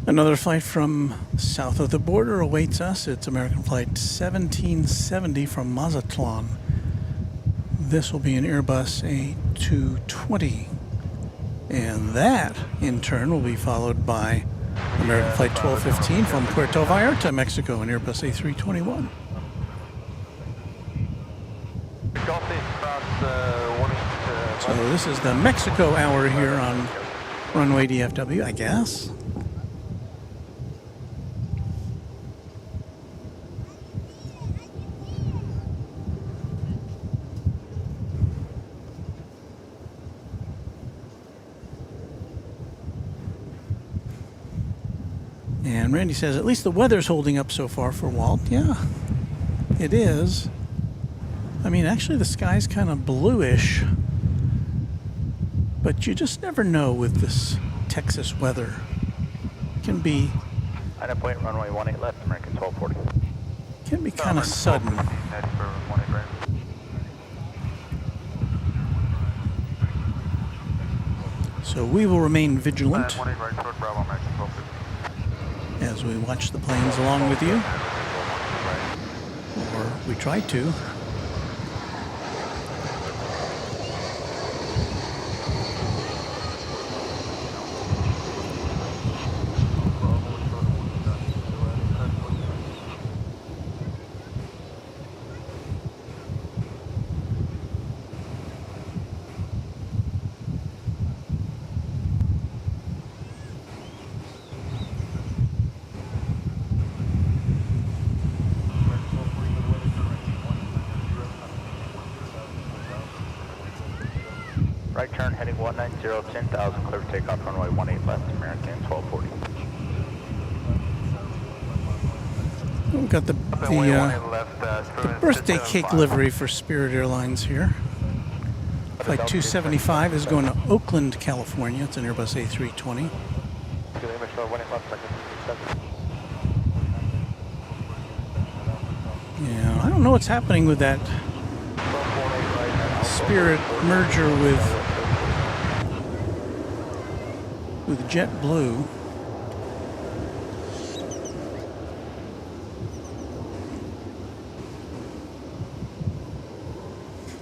Another flight from south of the border awaits us. It's American Flight 1770 from Mazatlan. This will be an Airbus A220. And that, in turn, will be followed by American Flight 1215 from Puerto Vallarta, Mexico, an Airbus A321. So this is the Mexico hour here on Runway DFW, I guess. And Randy says, at least the weather's holding up so far for Walt. Yeah, it is. I mean, actually the sky's kind of bluish. But you just never know with this Texas weather. It can be... At a point, runway 18 left, American 1240. Can be kind of sudden. So we will remain vigilant as we watch the planes along with you. Or we try to. Right turn heading 190, 10,000, clear for takeoff, runway 18 left, American 1240. We've got the birthday cake livery for Spirit Airlines here. Flight 275 is going to Oakland, California. It's an Airbus A320. Yeah, I don't know what's happening with that Spirit merger with JetBlue.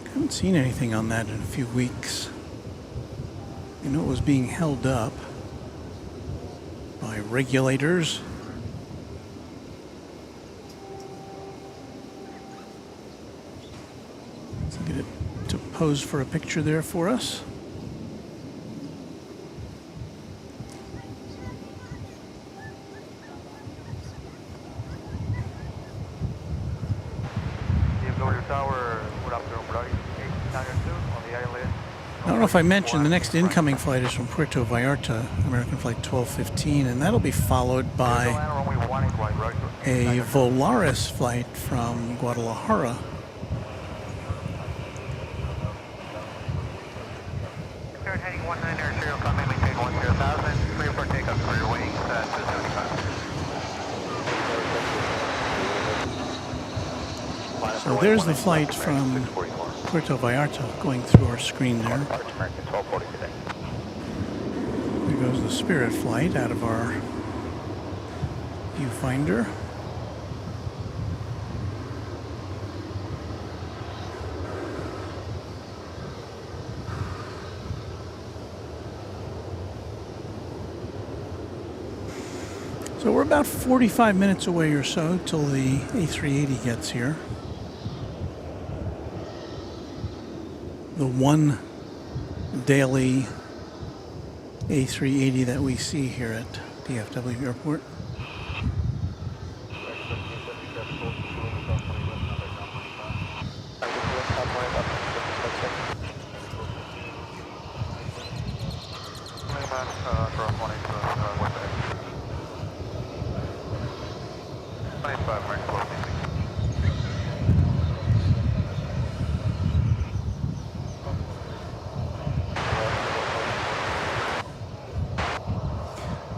Haven't seen anything on that in a few weeks. You know, it was being held up by regulators. Let's get it to pose for a picture there for us. DFW Tower, good afternoon, Brody. 1892 on the island, I don't know if I mentioned the next incoming flight is from Puerto Vallarta, American flight 1215, and that'll be followed by a Volaris flight from Guadalajara. Heading 19 come in, maintain 10,000, clear for takeoff for your wings, 275. So there's the flight from Puerto Vallarta going through our screen there. There goes the Spirit flight out of our viewfinder. So we're about 45 minutes away or so till the A380 gets here. The one daily A380 that we see here at DFW Airport.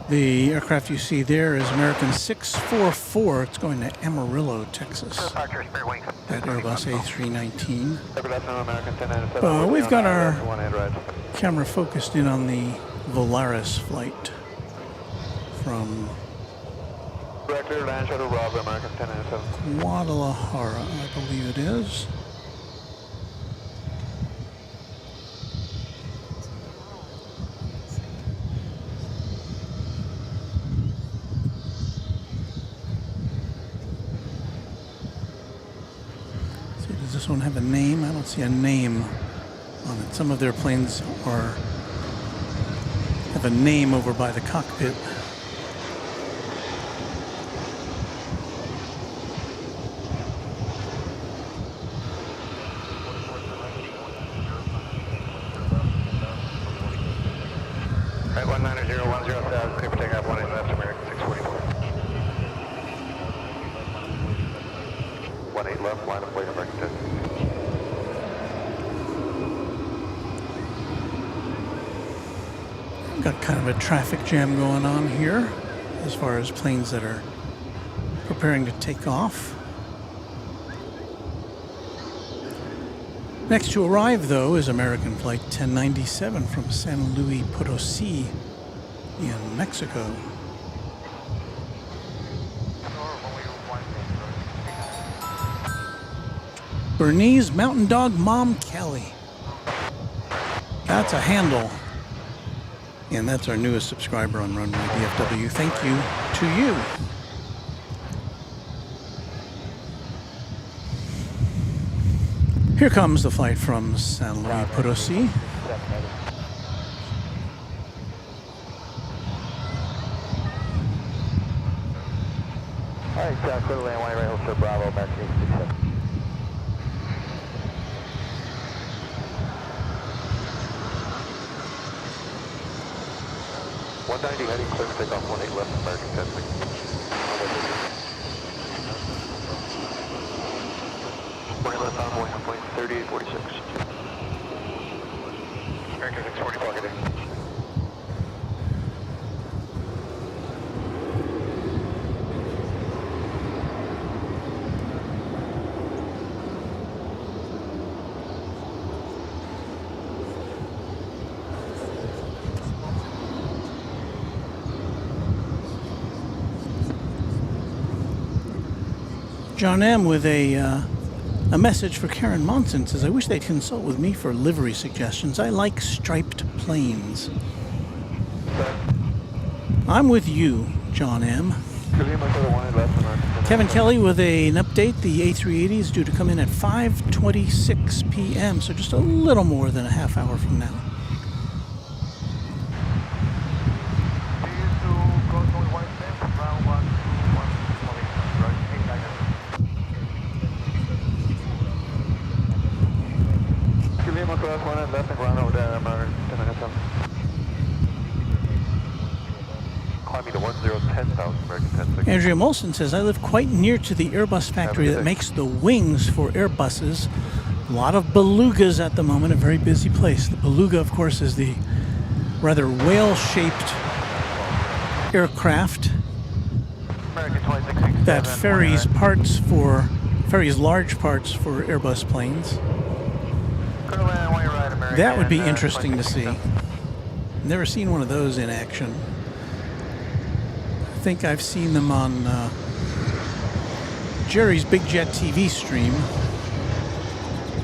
The aircraft you see there is American 644. It's going to Amarillo, Texas. That Airbus A319. We've got our camera focused in on the Volaris flight from Guadalajara, I believe it is. Does this one have a name? I don't see a name on it. Some of their planes have a name over by the cockpit. Right, 190-107, clear for takeoff, 1 left, American 644. 18 left, line of flight, American 10. Got kind of a traffic jam going on here as far as planes that are preparing to take off. Next to arrive, though, is American Flight 1097 from San Luis Potosí in Mexico. Bernese Mountain Dog Mom Kelly. That's a handle. And that's our newest subscriber on Runway DFW. Thank you to you. Here comes the flight from San Luis Potosí. All right, clear to land, right hold to Bravo, American 867. 190 heading clear to take off 18 left, American 10. 20 left envoy, complete 3846. American 644, good day. John M. with a message for Karen Monson says, I wish they'd consult with me for livery suggestions. I like striped planes. I'm with you, John M. Kevin Kelly with an update. The A380 is due to come in at 5:26 p.m., so just a little more than a half hour from now. Lima cross 1 and left and ground over there, American 10 minutes up. Climbing to 10,000, American 10-6. Andrea Molson says, I live quite near to the Airbus factory that makes the wings for Airbuses. A lot of belugas at the moment, a very busy place. The beluga, of course, is the rather whale-shaped aircraft that ferries large parts for Airbus planes. That would be interesting to see. Never seen one of those in action. I think I've seen them on Jerry's Big Jet TV stream.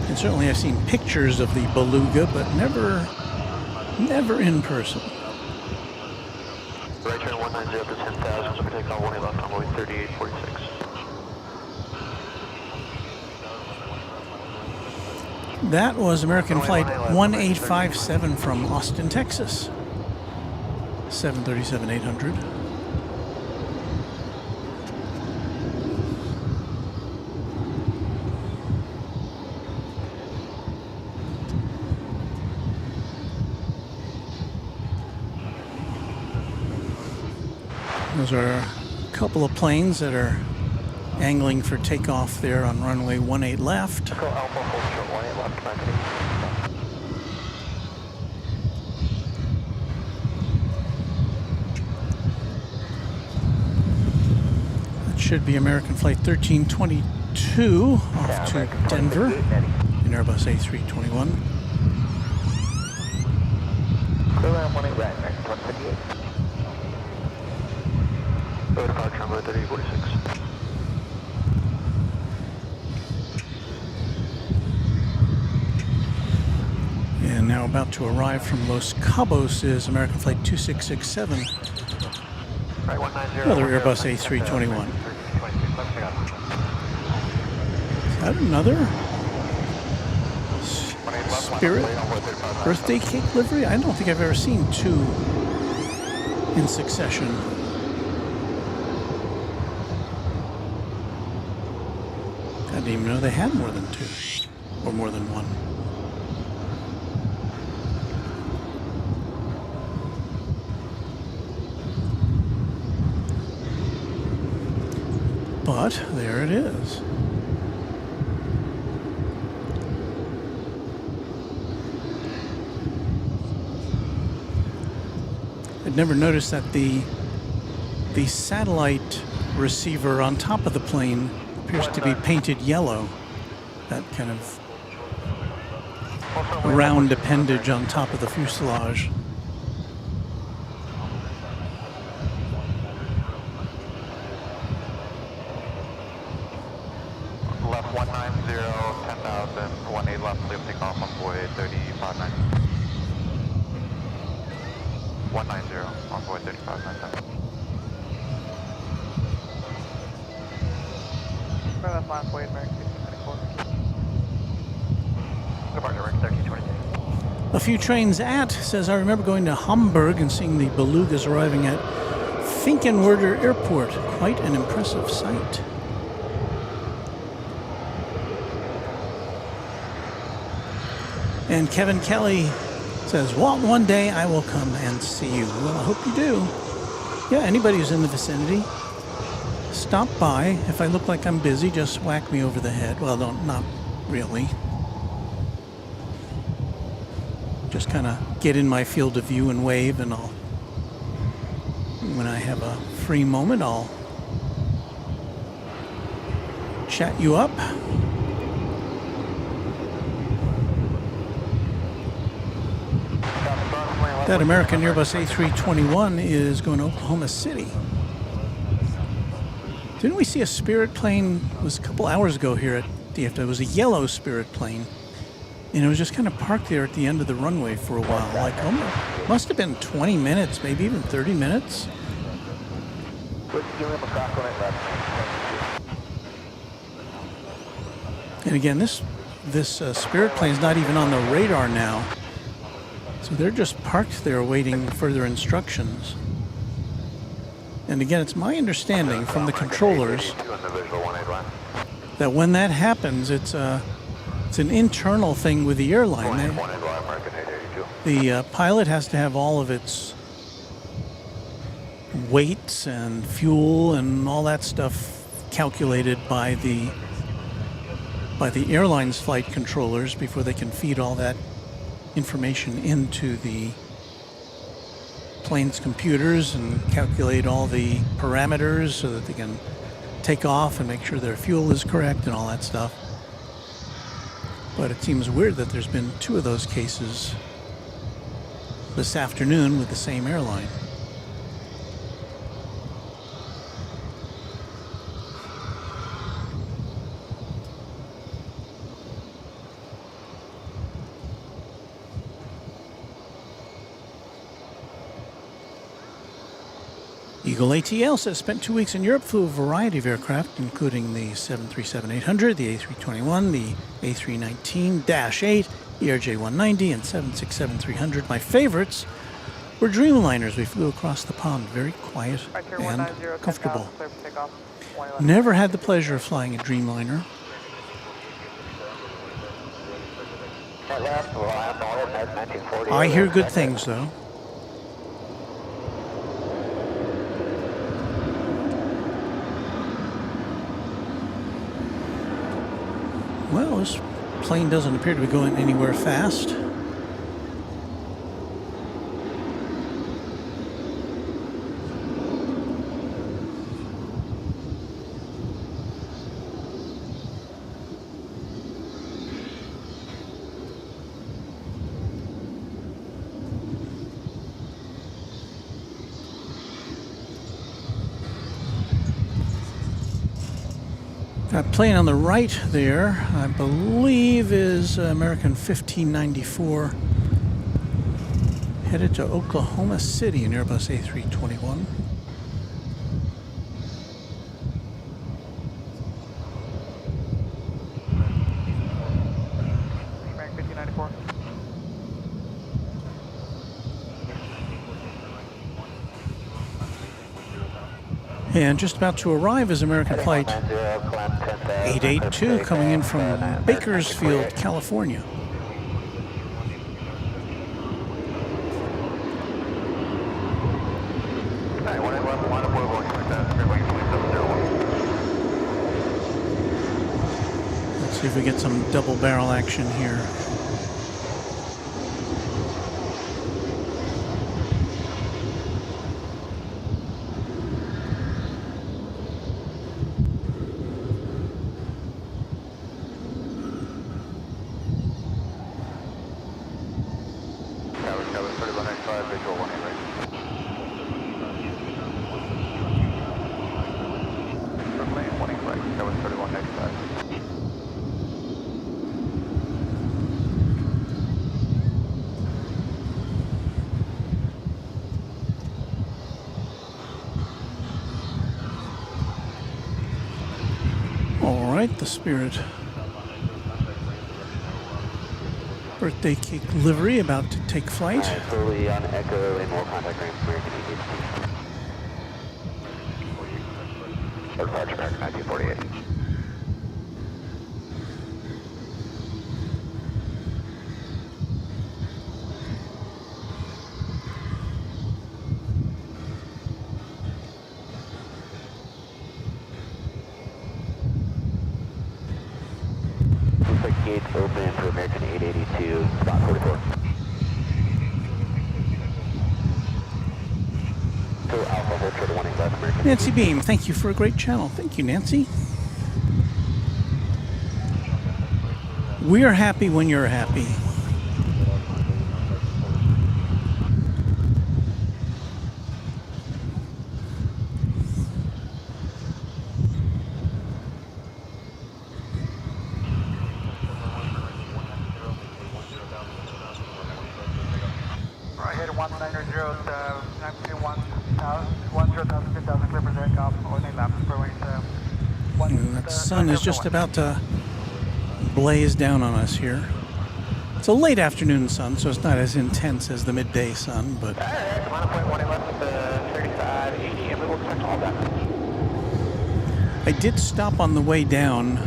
And certainly I've seen pictures of the beluga, but never in person. Right turn 190 to 10,000, so we take on 1 left on runway 3846. That was American Flight 1857 from Austin, Texas. 737-800. Those are a couple of planes that are angling for takeoff there on runway 18 left. Go Alpha, hold short 18 left, That should be American Flight 1322 off to Denver in Airbus A321. Clear line 18 right, American 158. Go to departure number 3846. And now about to arrive from Los Cabos is American Flight 2667. Right, 190. Another Airbus A321. Is that another Spirit birthday cake livery? I don't think I've ever seen two in succession. I didn't even know they had more than two, or more than one. But there it is. I'd never noticed that the satellite receiver on top of the plane appears to be painted yellow. That kind of round appendage on top of the fuselage. Left 190, 10,000, 18 left, clear takeoff on boy 3590. 190 on boy 3597. Left line, Boyd, American 1624. Departure, American 1322. A few trains at says, I remember going to Hamburg and seeing the belugas arriving at Finkenwerder Airport. Quite an impressive sight. And Kevin Kelly says, Walt, one day I will come and see you. Well, I hope you do. Yeah, anybody who's in the vicinity, stop by. If I look like I'm busy, just whack me over the head. Well, not really. Just kind of get in my field of view and wave, and when I have a free moment, I'll chat you up. That American Airbus A321 is going to Oklahoma City. Didn't we see a Spirit plane? It was a couple hours ago here at DFW. It was a yellow Spirit plane. And it was just kind of parked there at the end of the runway for a while. Like, must have been 20 minutes, maybe even 30 minutes. And again, this Spirit plane is not even on the radar now. So they're just parked there waiting further instructions. And again, it's my understanding from the controllers that when that happens, it's a It's an internal thing with the airline. The pilot has to have all of its weights and fuel and all that stuff calculated by the airline's flight controllers before they can feed all that information into the plane's computers and calculate all the parameters so that they can take off and make sure their fuel is correct and all that stuff. But it seems weird that there's been 2 of those cases this afternoon with the same airline. Eagle ATL says spent 2 weeks in Europe, flew a variety of aircraft, including the 737-800, the A321, the A319-8, ERJ-190, and 767-300. My favorites were Dreamliners. We flew across the pond, very quiet and comfortable. Never had the pleasure of flying a Dreamliner. I hear good things, though. Well, this plane doesn't appear to be going anywhere fast. That plane on the right there, I believe, is American 1594, headed to Oklahoma City, an Airbus A321. American 1594. And just about to arrive is American Flight 882 coming in from Bakersfield, California. Let's see if we get some double barrel action here. The Spirit birthday cake livery about to take flight. Slowly on Echo and more contact range American Departure American 1948. Gates open for American 882, spot 44. So Alpha, hold short of 1 left, American. Nancy Beam, thank you for a great channel. Thank you, Nancy. We are happy when you're happy. That sun is just about to blaze down on us here. It's a late afternoon sun, so it's not as intense as the midday sun, but I did stop on the way down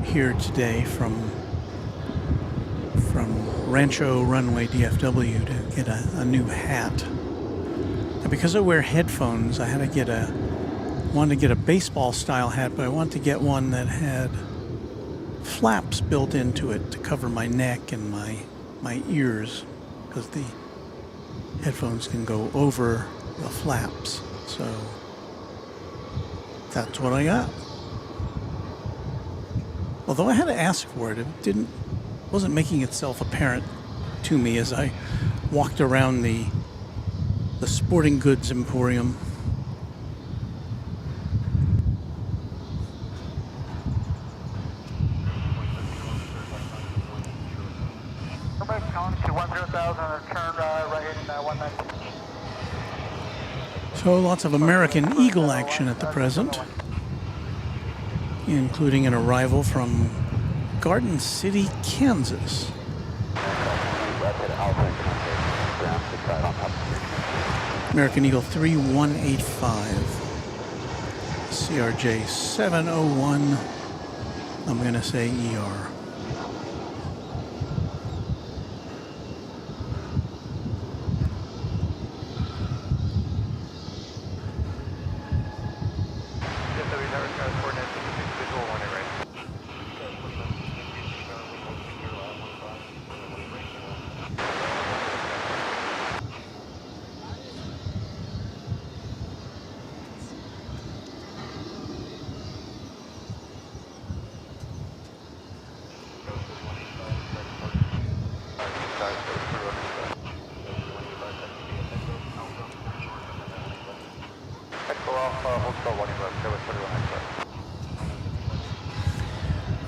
here today from Rancho Runway DFW to get a new hat. And because I wear headphones, I had to wanted to get a baseball style hat, but I wanted to get one that had flaps built into it to cover my neck and my ears, because the headphones can go over the flaps. So that's what I got. Although I had to ask for it, wasn't making itself apparent to me as I walked around the sporting goods emporium. So lots of American Eagle action at the present, including an arrival from Garden City, Kansas. American Eagle 3185, CRJ 701, I'm going to say ER.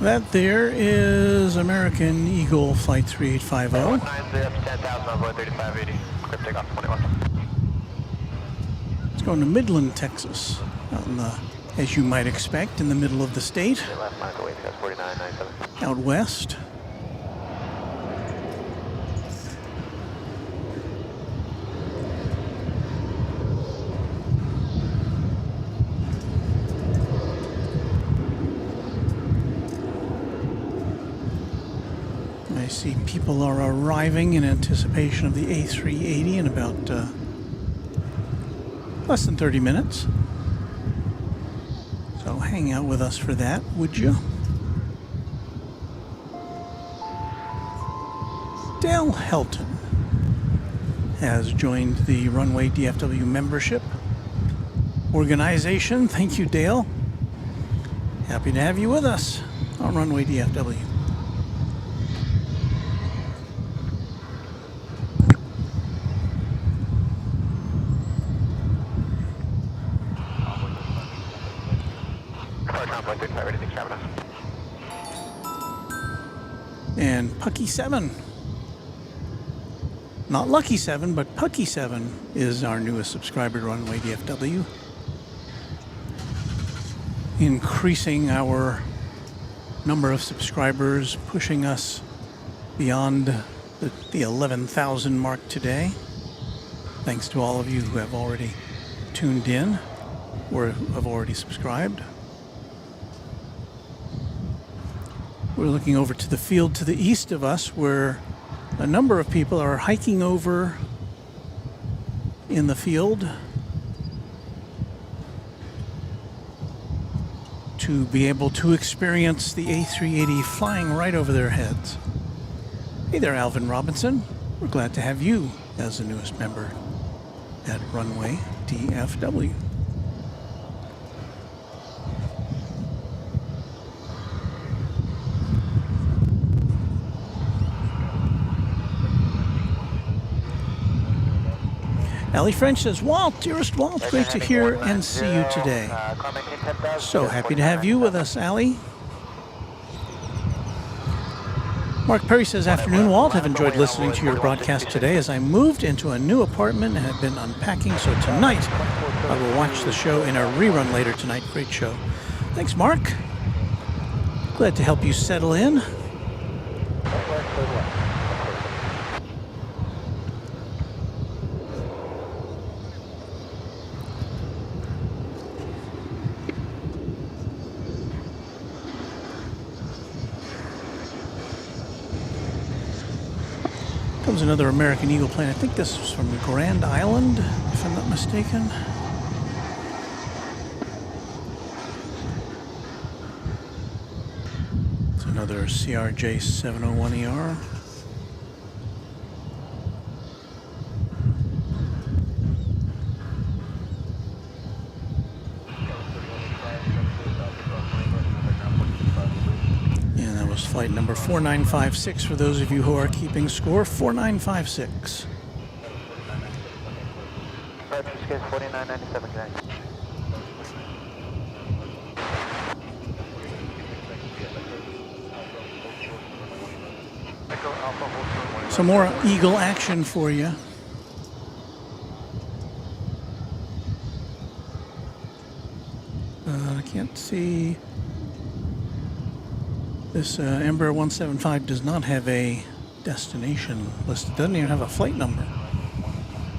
That there is American Eagle Flight 3850. It's going to Midland, Texas, out in the, as you might expect, in the middle of the state, out west. I see people are arriving in anticipation of the A380 in about less than 30 minutes. So hang out with us for that, would you? Dale Helton has joined the Runway DFW membership organization. Thank you, Dale. Happy to have you with us on Runway DFW. And Pucky 7. Not Lucky 7, but Pucky 7 is our newest subscriber to Runway DFW. Increasing our number of subscribers, pushing us beyond the 11,000 mark today. Thanks to all of you who have already tuned in or have already subscribed. We're looking over to the field to the east of us, where a number of people are hiking over in the field to be able to experience the A380 flying right over their heads. Hey there, Alvin Robinson. We're glad to have you as the newest member at Runway DFW. Allie French says, Walt, dearest Walt, great to hear and see you today. So happy to have you with us, Allie. Mark Perry says, afternoon, Walt. I've enjoyed listening to your broadcast today as I moved into a new apartment and have been unpacking, so tonight I will watch the show in a rerun later tonight. Great show. Thanks, Mark. Glad to help you settle in. Comes another American Eagle plane. I think this is from Grand Island, if I'm not mistaken. It's another CRJ 701ER. Flight number 4956 for those of you who are keeping score. 4956. Roger, sketch 4997, connect. Some more Eagle action for you. I can't see. This Embraer 175 does not have a destination listed. It doesn't even have a flight number.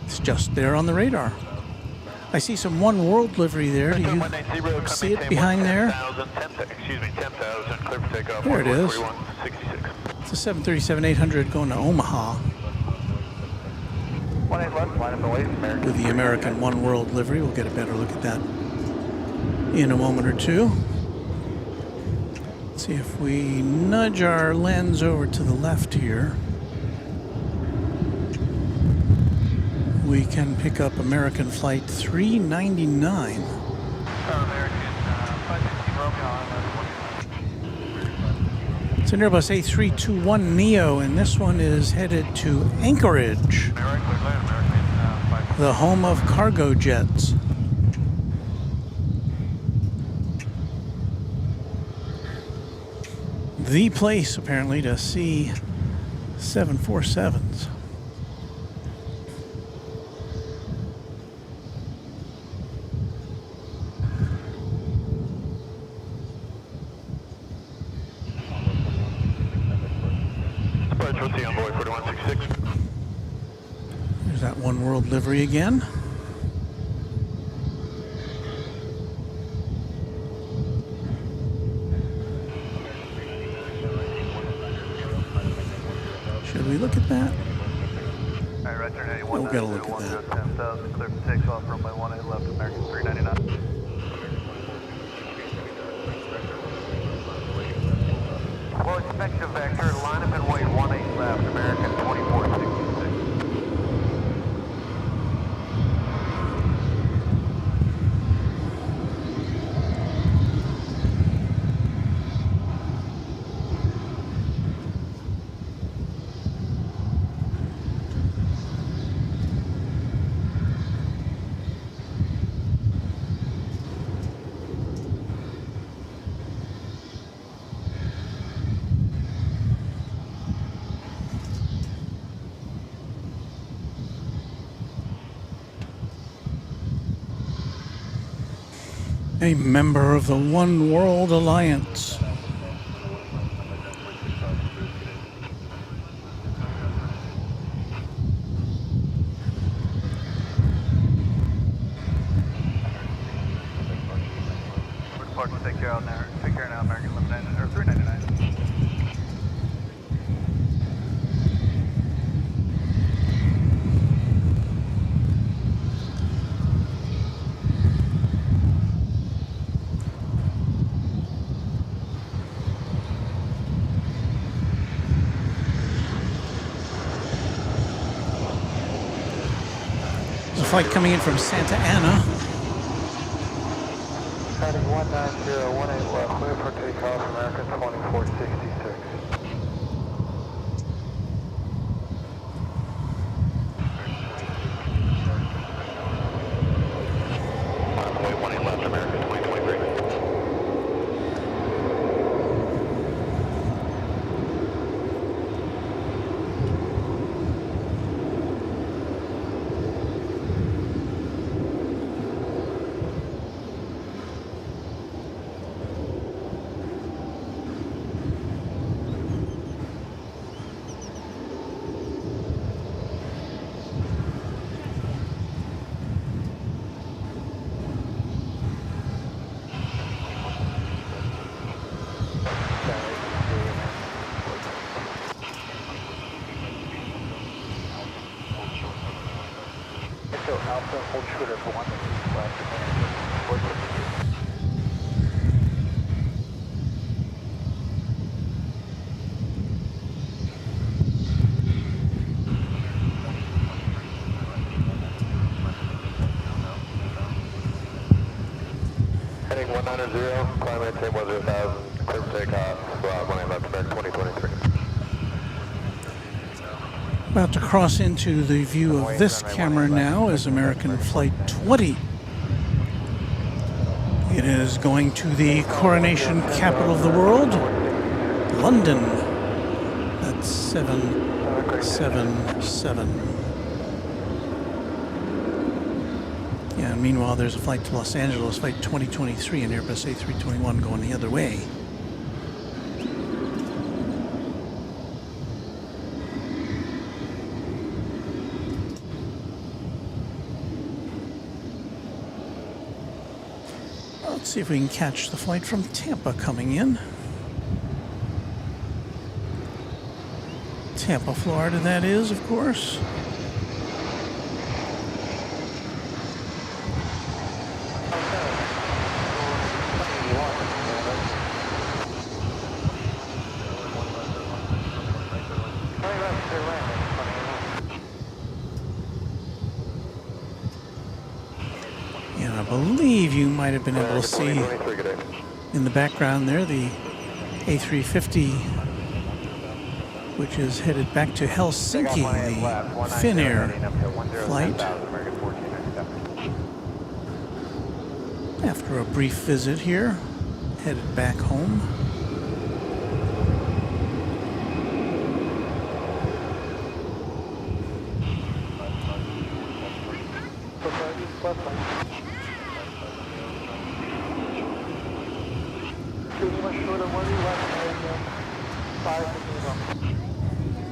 It's just there on the radar. I see some One World livery there. Do you see it behind there? There it is. It's a 737-800 going to Omaha with the American One World livery. We'll get a better look at that in a moment or two. See if we nudge our lens over to the left here, we can pick up American Flight 399. It's an Airbus A321 Neo, and this one is headed to Anchorage, the home of cargo jets. The place, apparently, to see 747s. There's that One World livery again. Should we look at that? We'll get a look at that. 10,000, clear for takeoff, runway 18 left, American 399. Well, expect a vector, line up and wait 18 left, American 2466. A member of the One World Alliance. Take care now, American 1199 or 399. There's a flight coming in from Santa Ana. Heading 19018 left, clear for takeoff, American 2466. Runway 18 left, American 2023. So Alpha, hold short of 1 left and work with you. Heading 190, climb at 1010,000, clear for takeoff, when I left American 2023. About to cross into the view of this camera now is American Flight 20. It is going to the coronation capital of the world, London. That's 777. Yeah, and meanwhile there's a flight to Los Angeles, Flight 2023, an Airbus A321 going the other way. Let's see if we can catch the flight from Tampa coming in. Tampa, Florida, that is, of course. I believe you might have been able to see in the background there the A350, which is headed back to Helsinki, the Finnair flight. After a brief visit here, headed back home.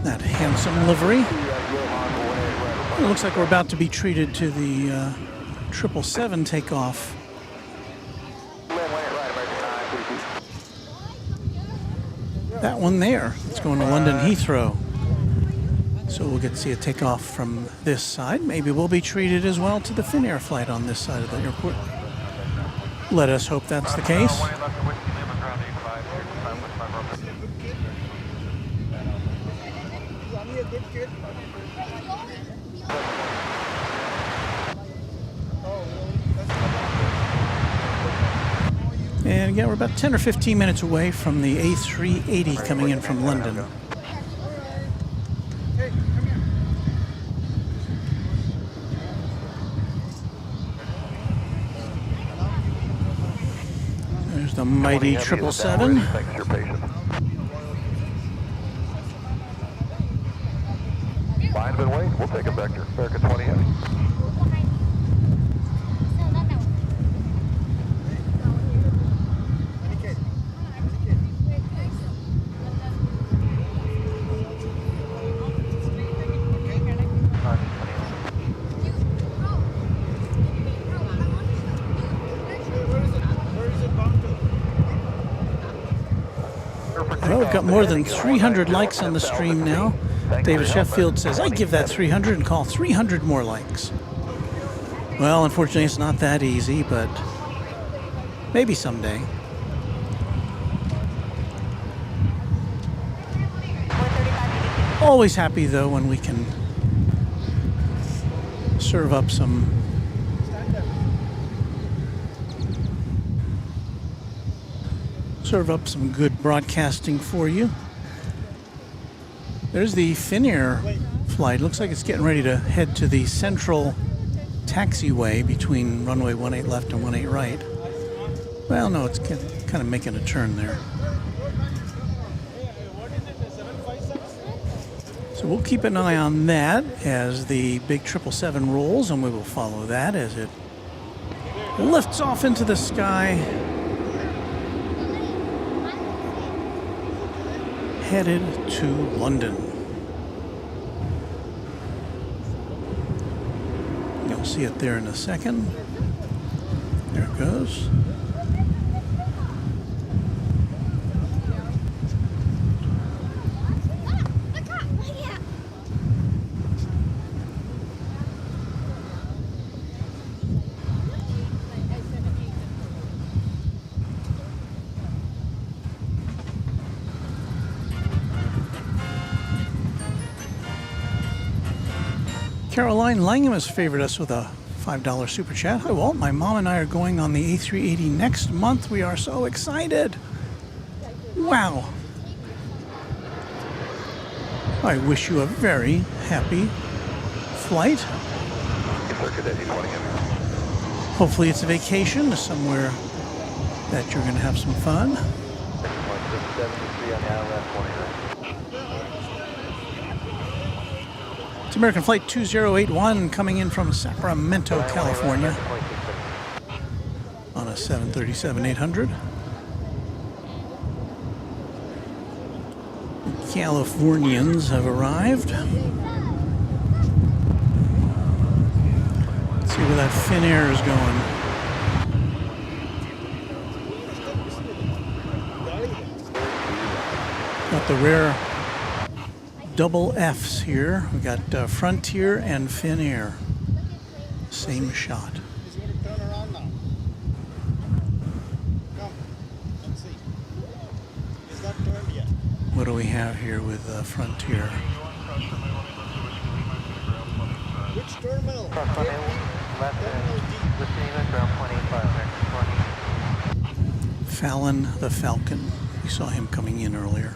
That handsome livery. It looks like we're about to be treated to the 777 takeoff. That one there. It's going to London Heathrow. So we'll get to see a takeoff from this side. Maybe we'll be treated as well to the Finnair flight on this side of the airport. Let us hope that's the case. And again, we're about 10 or 15 minutes away from the A380 coming in from London. There's the mighty 777. Thanks for your patience. Line's been waiting. We'll take it back to American 20 in. Well, we've got more than 300 likes on the stream now. David Sheffield says, I give that 300 and call 300 more likes. Well, unfortunately, it's not that easy, but maybe someday. Always happy, though, when we can serve up some good broadcasting for you. There's the Finnair flight. Looks like it's getting ready to head to the central taxiway between runway 18 left and 18 right. Well, no, it's kind of making a turn there. So we'll keep an eye on that as the big 777 rolls, and we will follow that as it lifts off into the sky, headed to London. You'll see it there in a second. There it goes. Caroline Langham has favored us with a $5 super chat. Hi, Walt. My mom and I are going on the A380 next month. We are so excited. Wow. I wish you a very happy flight. Hopefully it's a vacation somewhere that you're going to have some fun. It's American Flight 2081 coming in from Sacramento, California on a 737-800. Californians have arrived. Let's see where that Finnair is going. Got the rare double Fs here. We got Frontier and Finnair. Same shot. What do we have here with Frontier? Which terminal? Fallon the Falcon. We saw him coming in earlier.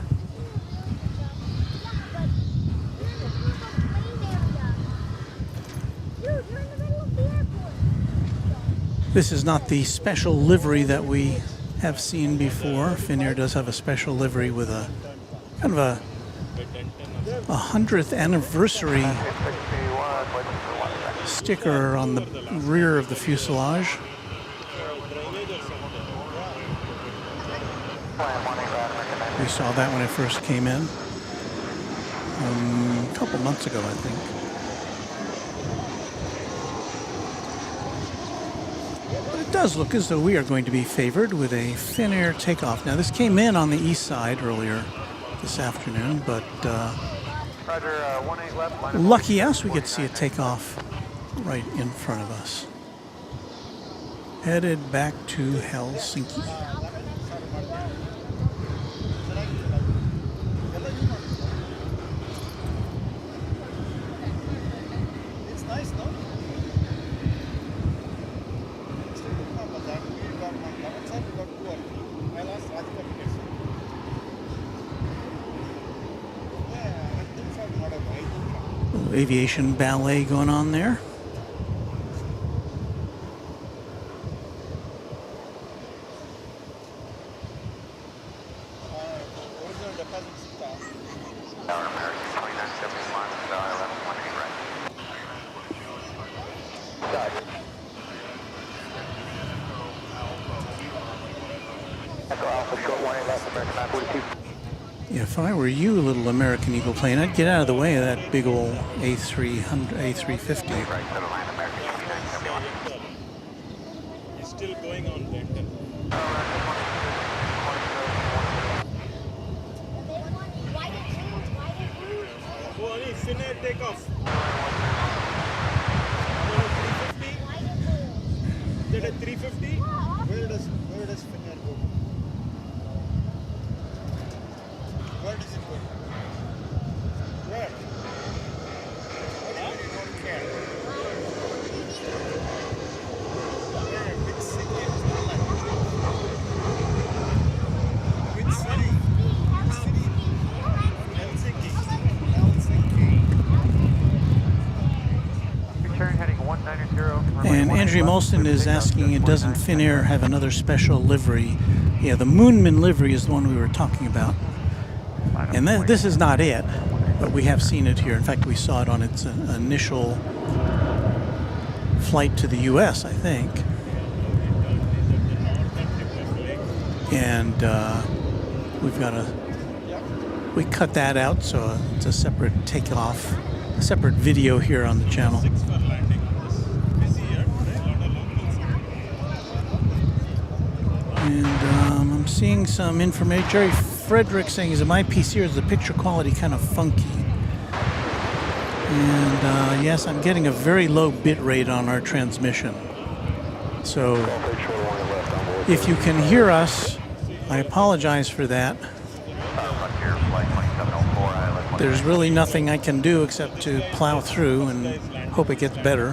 This is not the special livery that we have seen before. Finnair does have a special livery with a kind of a 100th anniversary sticker on the rear of the fuselage. We saw that when it first came in a couple months ago, I think. But it does look as though we are going to be favored with a Finnair takeoff. Now, this came in on the east side earlier this afternoon, but lucky us, we get to see it take off right in front of us. Headed back to Helsinki. Aviation ballet going on there. If I were you, little American Eagle plane, I'd get out of the way of that big old A350. It's still going on, Denton. Oh, only Finnair takeoff. Is that a 350? Where does Finnair go? Where does it go? Where? What do you mean you don't care? Where? Which city is that? Which city? Helsinki. Return heading 190. And Andrea Molson is asking, doesn't Finnair have another special livery? Yeah, the Moonman livery is the one we were talking about. And this is not it, but we have seen it here. In fact, we saw it on its initial flight to the U.S., I think. And we cut that out, so it's a separate takeoff, a separate video here on the channel. And I'm seeing some information. Jerry Frederick saying, is it my PC or is the picture quality kind of funky? And yes, I'm getting a very low bit rate on our transmission. So if you can hear us, I apologize for that. there's really nothing I can do except to plow through and hope it gets better.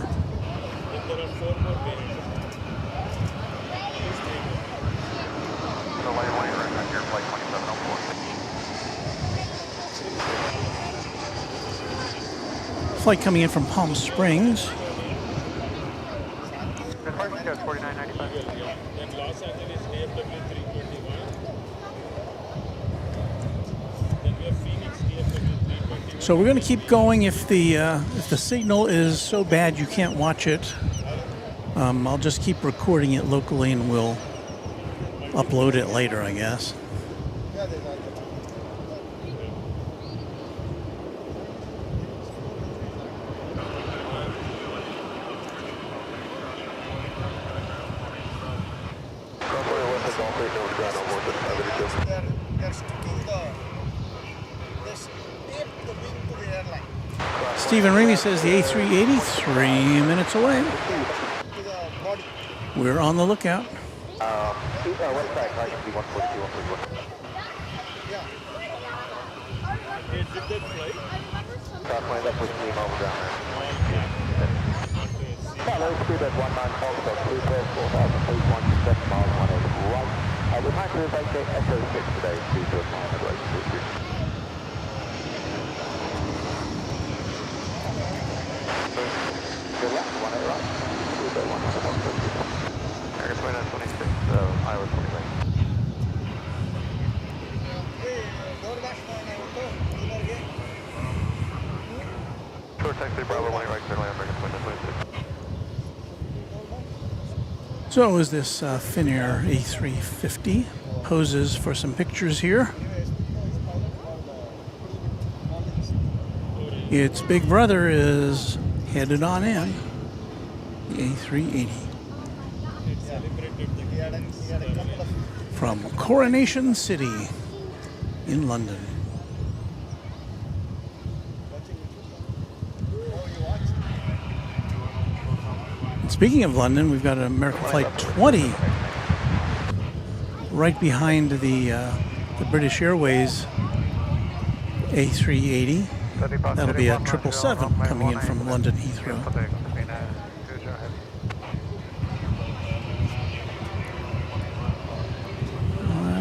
Flight coming in from Palm Springs. So we're going to keep going. If the signal is so bad you can't watch it, I'll just keep recording it locally and we'll upload it later, I guess. Stephen Ramey says the A380, 3 minutes away. We're on the lookout. So is this Finnair A350. Poses for some pictures here. Its big brother is headed on in, the A380. From Coronation City in London. And speaking of London, we've got an American Flight 20 right behind the British Airways A380. That'll be a 777 coming in from London Heathrow.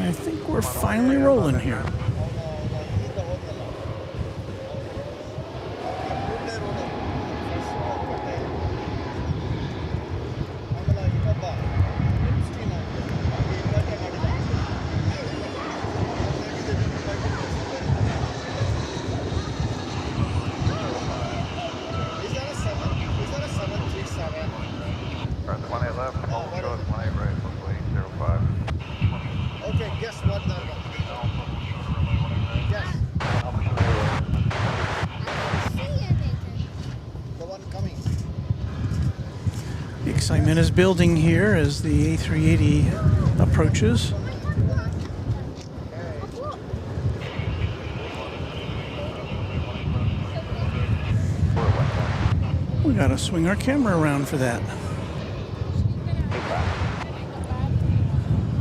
I think we're finally rolling here. Excitement is building here as the A380 approaches. We gotta swing our camera around for that.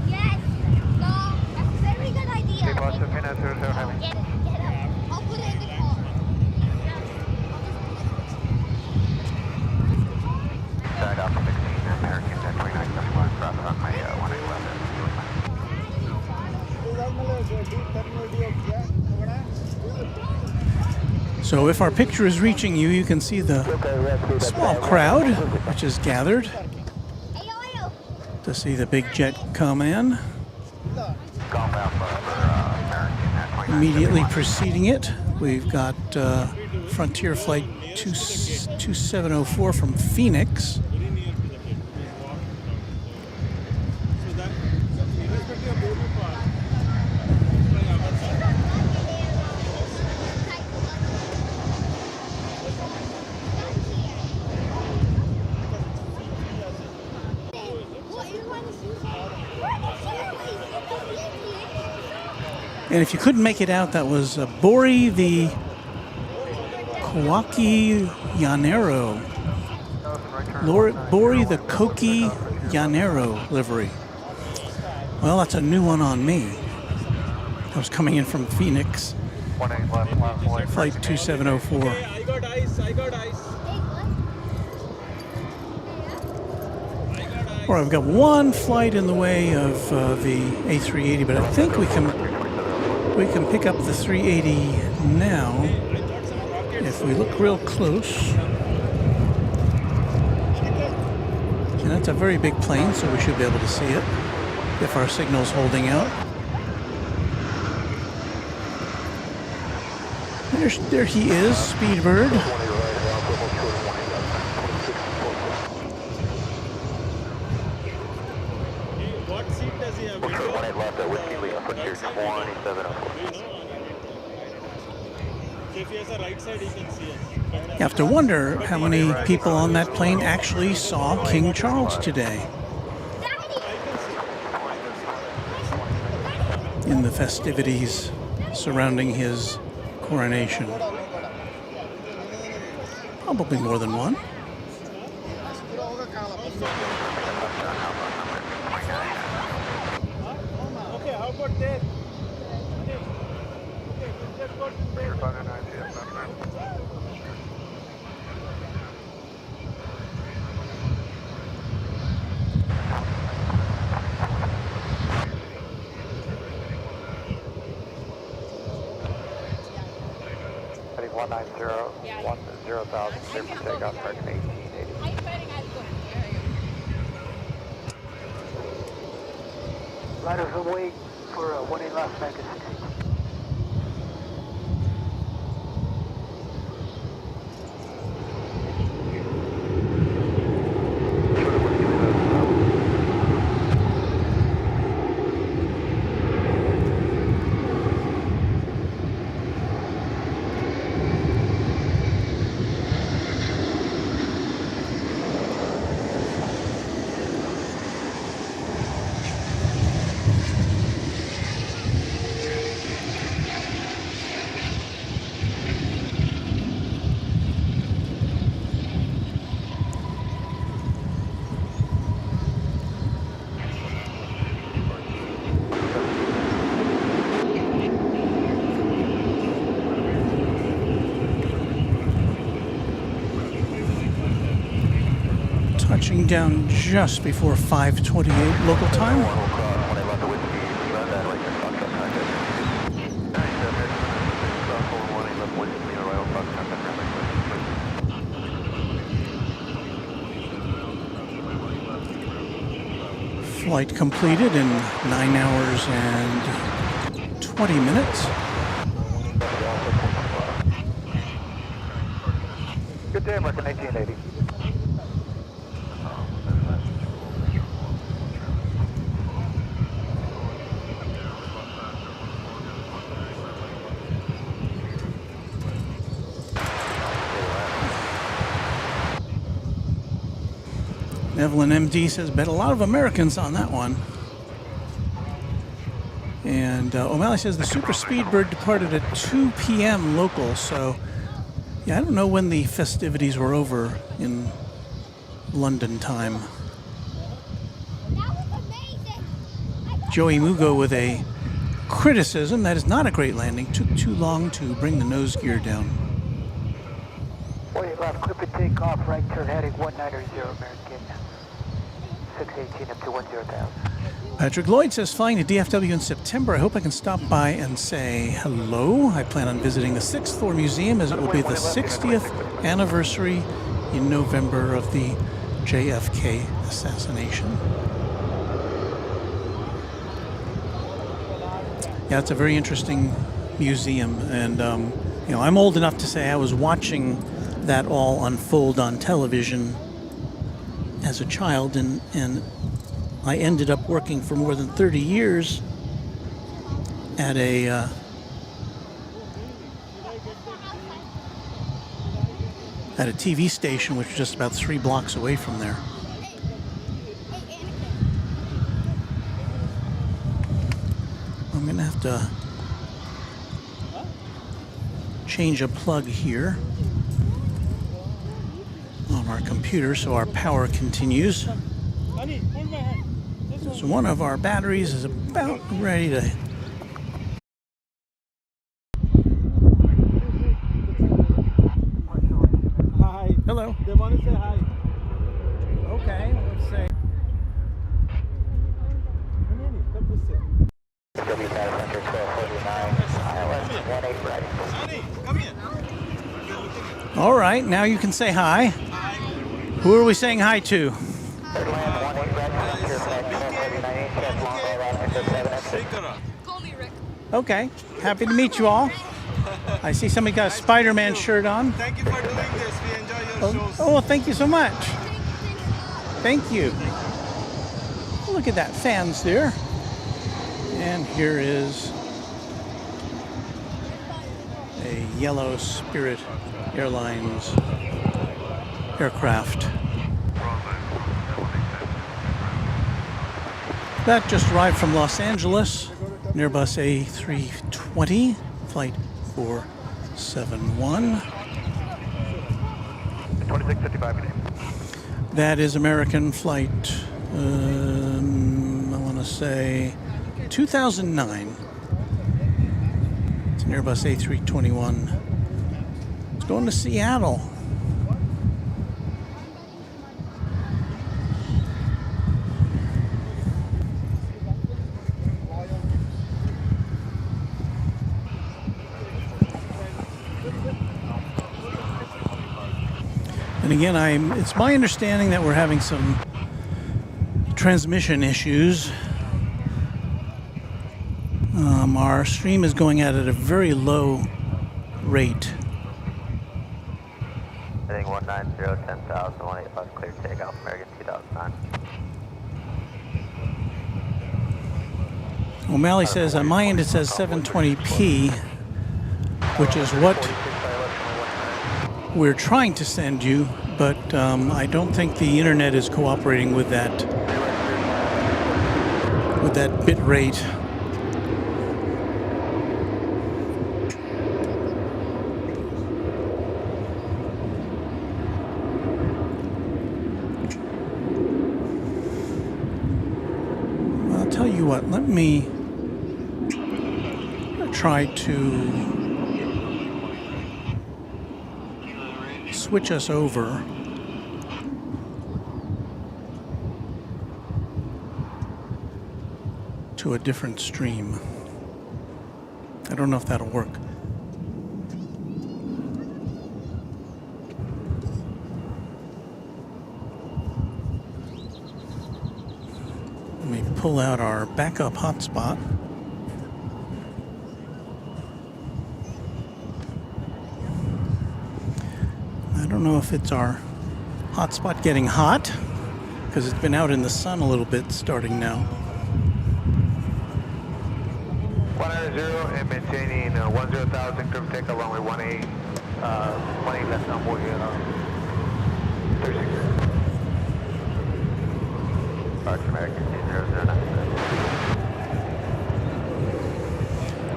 Yes, no, that's a very good idea. Get up. I'll put it in the car. So if our picture is reaching you, you can see the small crowd which is gathered to see the big jet come in. Immediately preceding it, we've got Frontier Flight 2704 from Phoenix. And if you couldn't make it out, that was Bori the Koki Llanero. Bori the Koki Llanero livery. Well, that's a new one on me. I was coming in from Phoenix. Flight 2704. I got ice. Or I've got one flight in the way of the A380, but I think we can pick up the 380 now if we look real close. And that's a very big plane, so we should be able to see it if our signal's holding out. There he is, Speedbird. What seat does he have? If he has a right side, he can see us. You have to wonder how many people on that plane actually saw King Charles today in the festivities surrounding his coronation. Probably more than one. Okay, how about there? Heading 190,000, clear for takeoff, American 1880. Riders will wait for 18 Las Vegas. Touching down just before 5:28 local time. Flight completed in 9 hours and 20 minutes. Good day, American 1880. Evelyn MD says, bet a lot of Americans on that one. And O'Malley says the Super Speedbird departed at 2 p.m. local, so yeah, I don't know when the festivities were over in London time. Joey Mugo with a criticism that is not a great landing. Took too long to bring the nose gear down. 40 left, clear for takeoff, right turn heading 190 American 618 up to 10,000. Patrick Lloyd says, flying to DFW in September. I hope I can stop by and say hello. I plan on visiting the 6th floor museum as it will be the 60th anniversary in November of the JFK assassination. Yeah, it's a very interesting museum, and you know, I'm old enough to say I was watching that all unfold on television as a child, and I ended up working for more than 30 years at a TV station, which was just about 3 blocks away from there. I'm gonna have to change a plug here on our computer so our power continues. So one of our batteries is about ready to Hello. They want to say hi. Okay, let's say. Come in, come to sit. DFW Center 1249, ILS 18 ready. Sonny, come here. All right, now you can say hi. Who are we saying hi to? Third land 18 ready, secure flight 1249, check long way around into 7 exit. Call me Rick. Okay, happy to meet you all. I see somebody got a Spider-Man shirt on. Thank you for doing this. We enjoy your shows. Oh, well, thank you so much. Thank you. Look at that, fans there. And here is a yellow Spirit Airlines aircraft. That just arrived from Los Angeles, Airbus A320, flight 471. 2655, your name. That is American flight, I want to say 2009. It's an Airbus A321. It's going to Seattle. And again, it's my understanding that we're having some transmission issues. Our stream is going out at a very low rate. Heading 190, 10,000, 185, clear takeoff, American 2009. O'Malley says on my end it says 720p, which is what we're trying to send you, but I don't think the internet is cooperating with that bit rate. I'll tell you what, let me try to switch us over to a different stream. I don't know if that'll work. Let me pull out our backup hotspot. I don't know if it's our hotspot getting hot, because it's been out in the sun a little bit starting now. 190 and maintaining 10,000, curve take along with 18, 18 left on board, 36. Roger, American 009.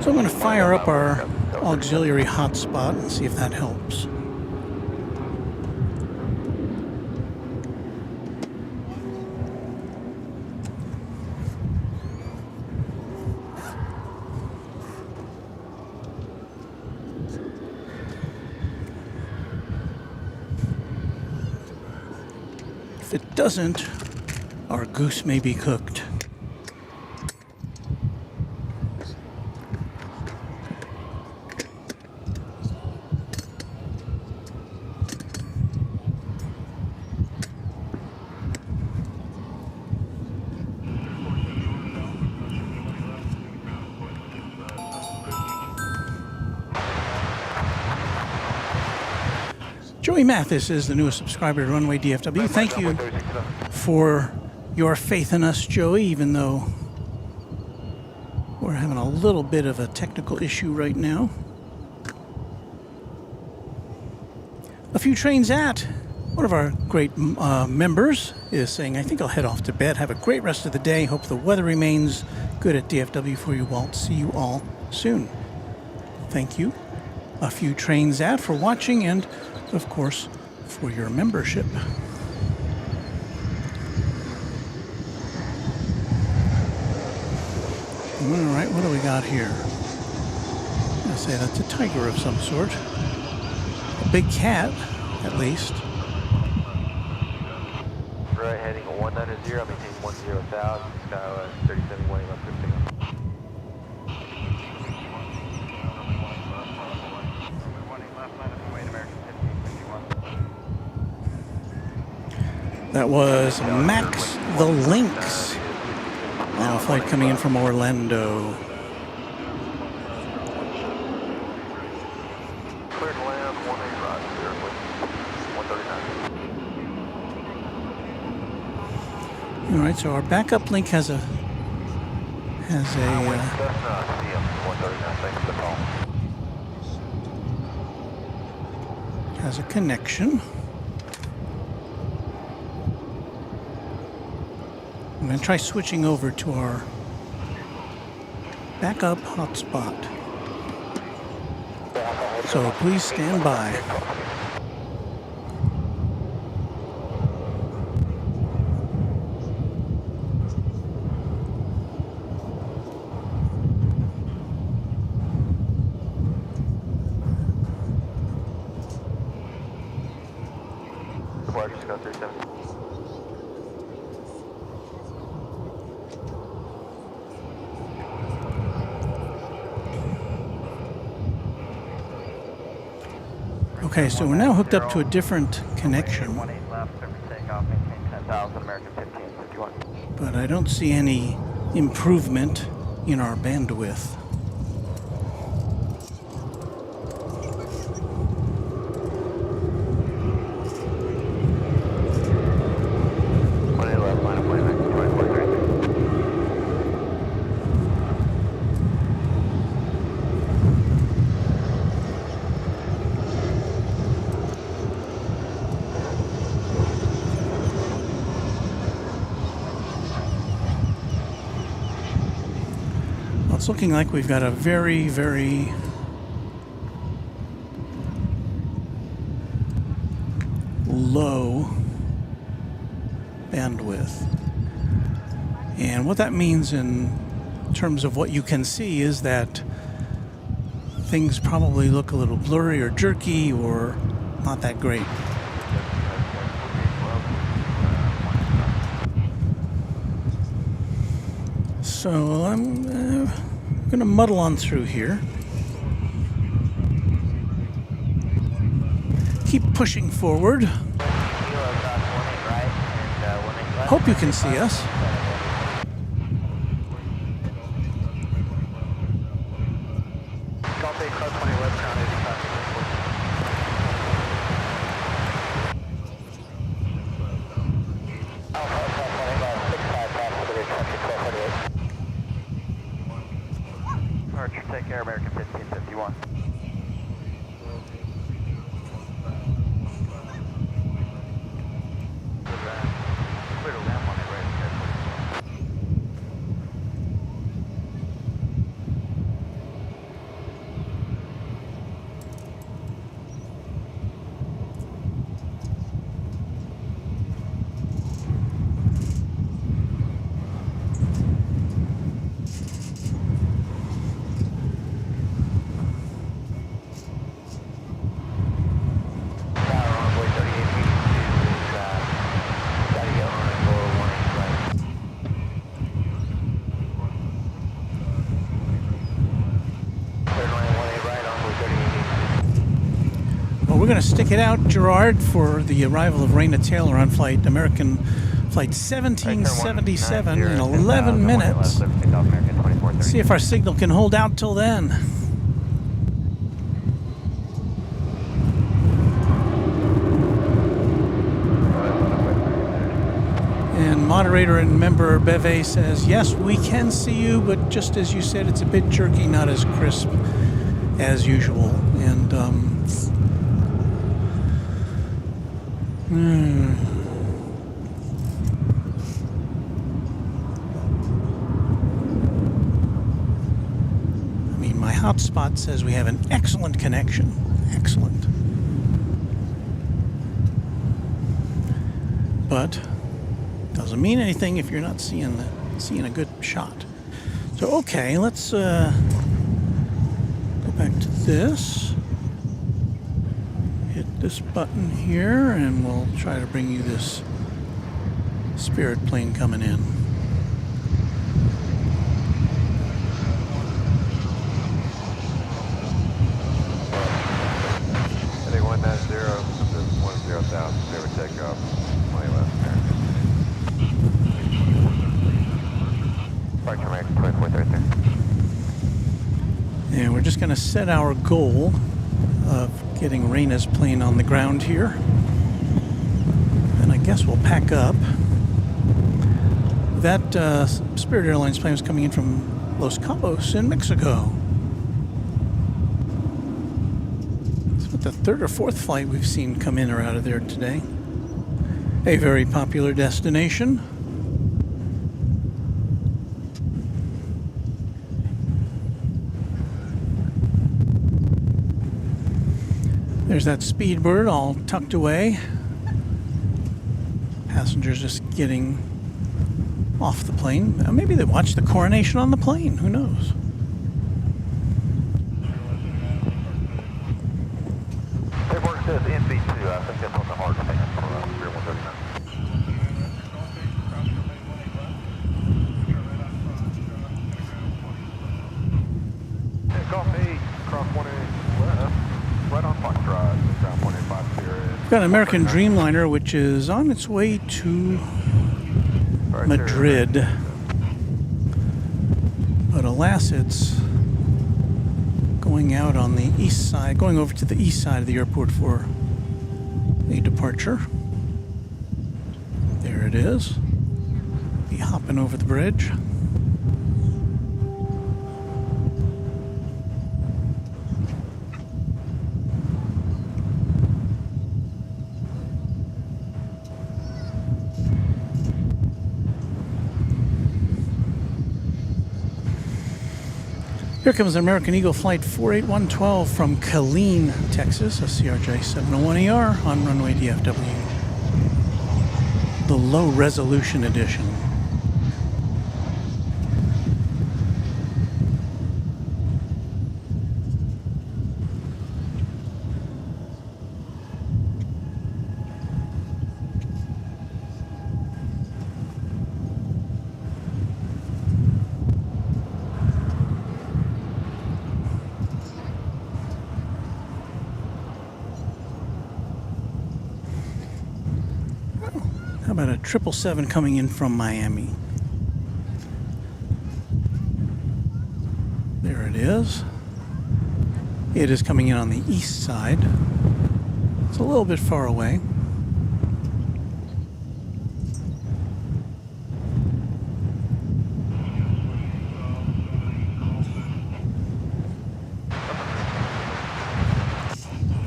So I'm going to fire up our auxiliary hotspot and see if that helps. If it doesn't, our goose may be cooked. Joey Mathis is the newest subscriber to Runway DFW. Thank you for your faith in us, Joey, even though we're having a little bit of a technical issue right now. A few trains at one of our great members is saying, I think I'll head off to bed. Have a great rest of the day. Hope the weather remains good at DFW for you all. See you all soon. Thank you. A few trains at for watching and, of course, for your membership. All right, what do we got here? I'm gonna say that's a tiger of some sort. A big cat, at least. right heading 190, maintain 10,000, Skywest 37 1 left 15. That was Max the Lynx. Now a flight coming in from Orlando. Clear to land, 18 right, clear, 139. All right, so our backup link has a CM 139, thanks for the call. has a connection. I'm going to try switching over to our backup hotspot. So please stand by. Just go 37. Okay, so we're now hooked up to a different connection, 18 left, takeoff, maintain 10,000, American 1551. but I don't see any improvement in our bandwidth. It's looking like we've got a very, very low bandwidth. And what that means in terms of what you can see is that things probably look a little blurry or jerky or not that great. So I'm going to muddle on through here. Keep pushing forward. Hope you can see us. Take care, American 1551. Clear to land on it, right? Well, we're going to stick it out, Gerard, for the arrival of Raina Taylor on American Flight 1777 in 11 minutes. Let's see if our signal can hold out till then. And moderator and member Beve says, yes, we can see you, but just as you said, it's a bit jerky, not as crisp as usual. And I mean, my hotspot says we have an excellent connection. Excellent. But doesn't mean anything if you're not seeing a good shot. So okay, let's go back to this. Hit this button here, and we'll try to bring you this Spirit plane coming in. Heading 190, 10,000, zero takeoff, 20 left there. Departure max 2433. And we're just going to set our goal of getting Reina's plane on the ground here. And I guess we'll pack up. That Spirit Airlines plane is coming in from Los Cabos in Mexico. It's about the third or fourth flight we've seen come in or out of there today. A very popular destination. There's that Speedbird all tucked away. Passengers just getting off the plane. Maybe they watched the coronation on the plane. Who knows? Paperwork says NV2. I think that's on the hard stand for Pier 139. Takeoff 8, cross 180 left, right on Fox Drive, ground 185 here. We've got an American Dreamliner, which is on its way to Madrid. But alas, it's going out on the east side, going over to the east side of the airport for a departure. There it is. Be hopping over the bridge. Here comes an American Eagle Flight 48112 from Killeen, Texas, a CRJ 701ER on Runway DFW. The low resolution edition. How about a 777 coming in from Miami? There it is. It is coming in on the east side. It's a little bit far away.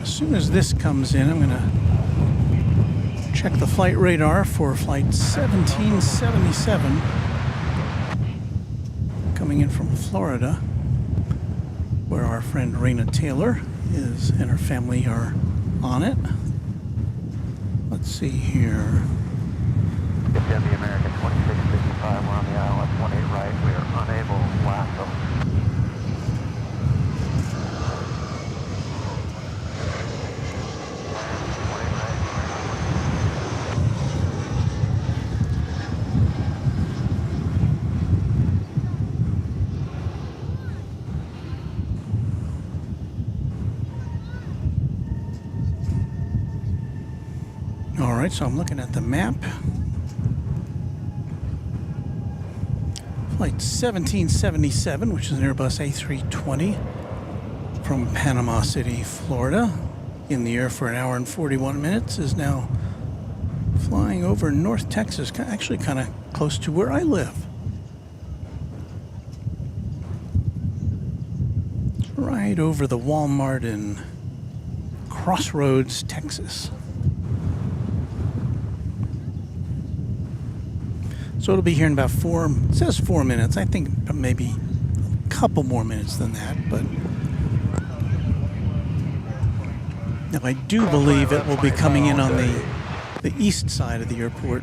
As soon as this comes in, I'm going to check the flight radar for flight 1777 coming in from Florida, where our friend Raina Taylor is and her family are on it. Let's see here. Get down the American 2655. We're on the ILS 18 right. We are unable to blast them. All right, so I'm looking at the map. Flight 1777, which is an Airbus A320 from Panama City, Florida, in the air for an hour and 41 minutes, is now flying over North Texas, actually kind of close to where I live. It's right over the Walmart in Crossroads, Texas. So it'll be here in about it says 4 minutes. I think maybe a couple more minutes than that, but now I do believe it will be coming in on the east side of the airport.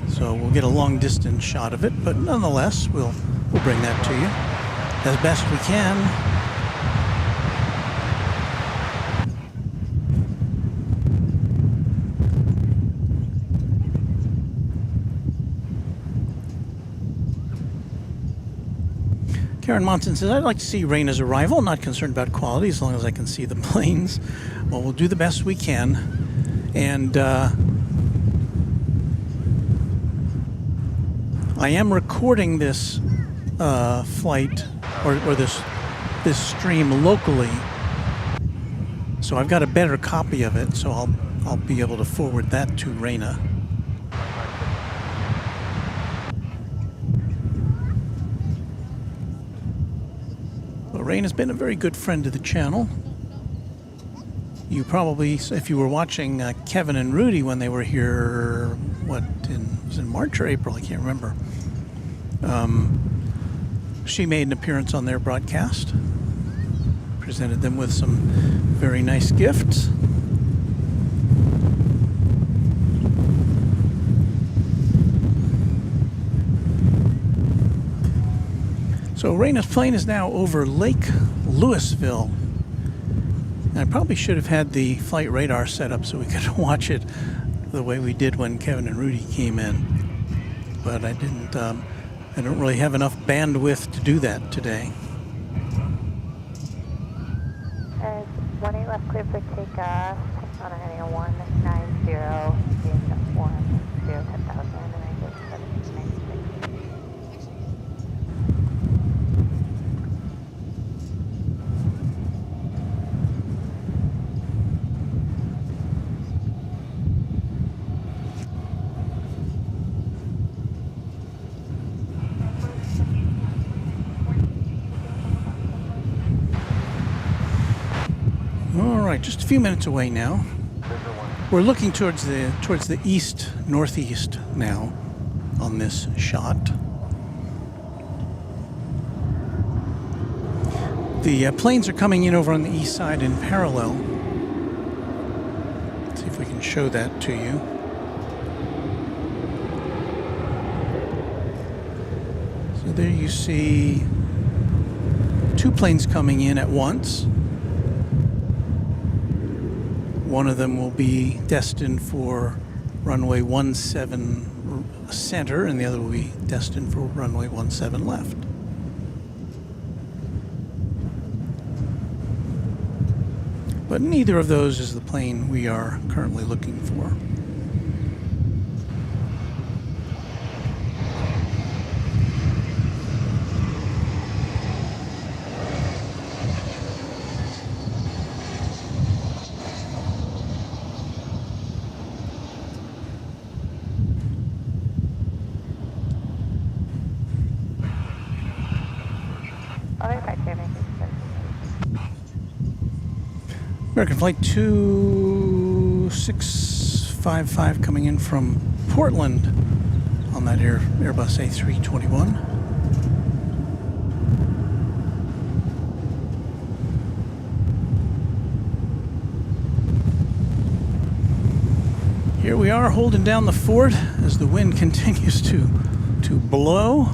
So we'll get a long distance shot of it, but nonetheless, we'll bring that to you as best we can. Karen Monson says, I'd like to see Raina's arrival. Not concerned about quality as long as I can see the planes. Well, we'll do the best we can. And I am recording this flight or this stream locally. So I've got a better copy of it, so I'll be able to forward that to Raina. Well, Raina's been a very good friend to the channel. You probably, if you were watching Kevin and Rudy when they were here, was in March or April? I can't remember. She made an appearance on their broadcast. Presented them with some very nice gifts. So Raina's plane is now over Lake Louisville. I probably should have had the flight radar set up so we could watch it the way we did when Kevin and Rudy came in. But I didn't, I don't really have enough bandwidth to do that today. 18 left clear for takeoff on a heading of 190 in 10,000 and I get 1796. Just a few minutes away now. We're looking towards the east, northeast now on this shot. The planes are coming in over on the east side in parallel. Let's see if we can show that to you. So there you see two planes coming in at once. One of them will be destined for runway 17 center, and the other will be destined for runway 17 left. But neither of those is the plane we are currently looking for. American Flight 2655 coming in from Portland on that Airbus A321. Here we are holding down the fort as the wind continues to blow.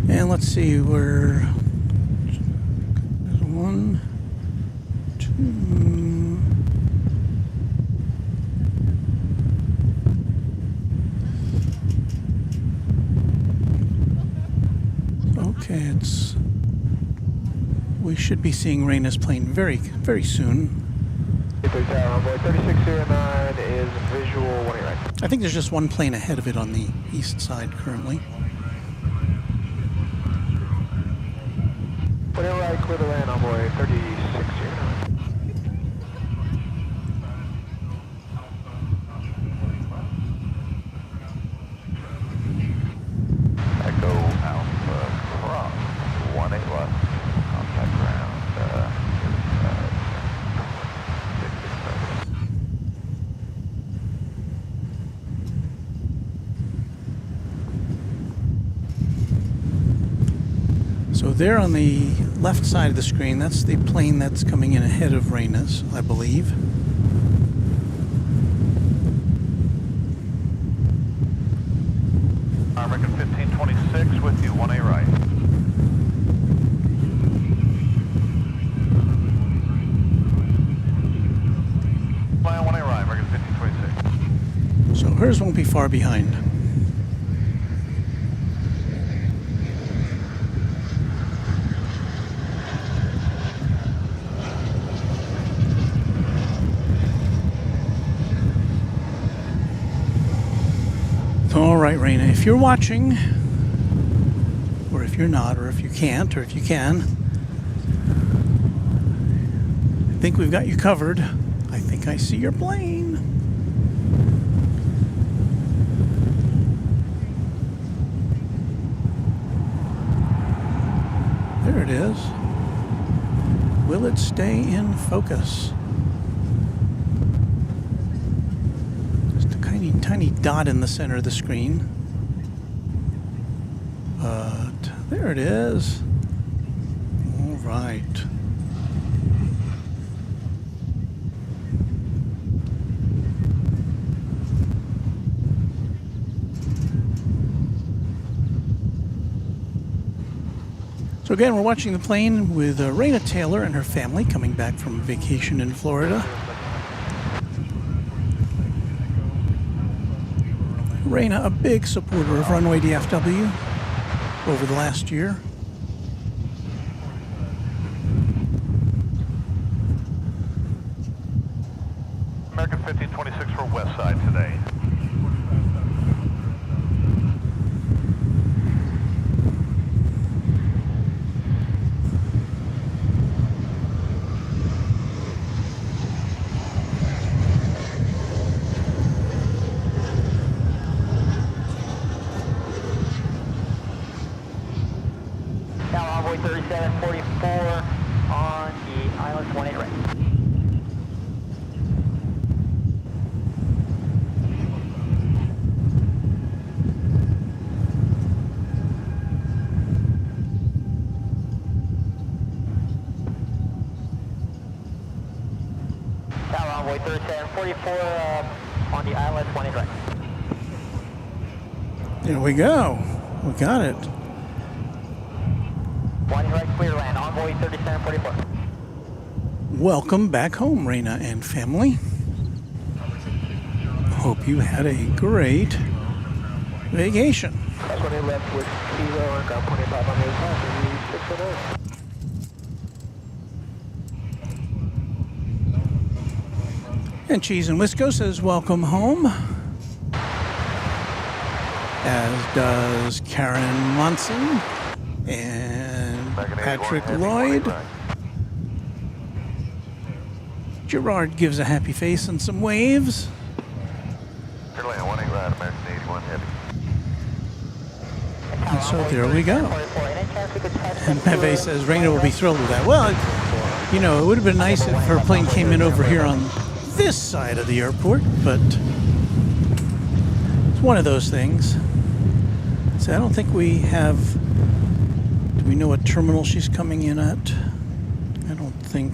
And let's see, we're 1, 2. Okay, we should be seeing Raina's plane very, very soon. 3609 is visual 1 right. I think there's just one plane ahead of it on the east side currently. Whatever right, clear the land, envoy 3609. Echo Alpha cross 18 left, contact ground 667. So there on the left side of the screen, that's the plane that's coming in ahead of Raina's, I believe. American 1526 with you, 1A right. So her hers won't be far behind. All right, Raina, if you're watching, or if you're not, or if you can't, or if you can, I think we've got you covered. I think I see your plane. There it is. Will it stay in focus? Tiny dot in the center of the screen. But there it is. All right. So again, we're watching the plane with Raina Taylor and her family coming back from vacation in Florida. Raina, a big supporter of Runway DFW over the last year. American 1526 for West Side today. Now Envoy 3744 on the Islands 18 right. Tower Envoy 3744 on the Islands 18 right. There we go. We got it. 1 right, clear land, Envoy 3744. Welcome back home, Raina and family. Hope you had a great vacation. That's when they left with Kilo and got 25 on the aircraft. And Cheese and Wisco says welcome home. As does Karen Monson and Patrick Lloyd. Gerard gives a happy face and some waves. And so there we go. And Peve says Raina will be thrilled with that. Well, you know, it would have been nice if her plane came in over here on this side of the airport, but it's one of those things. So I don't think we have... Do we know what terminal she's coming in at? I don't think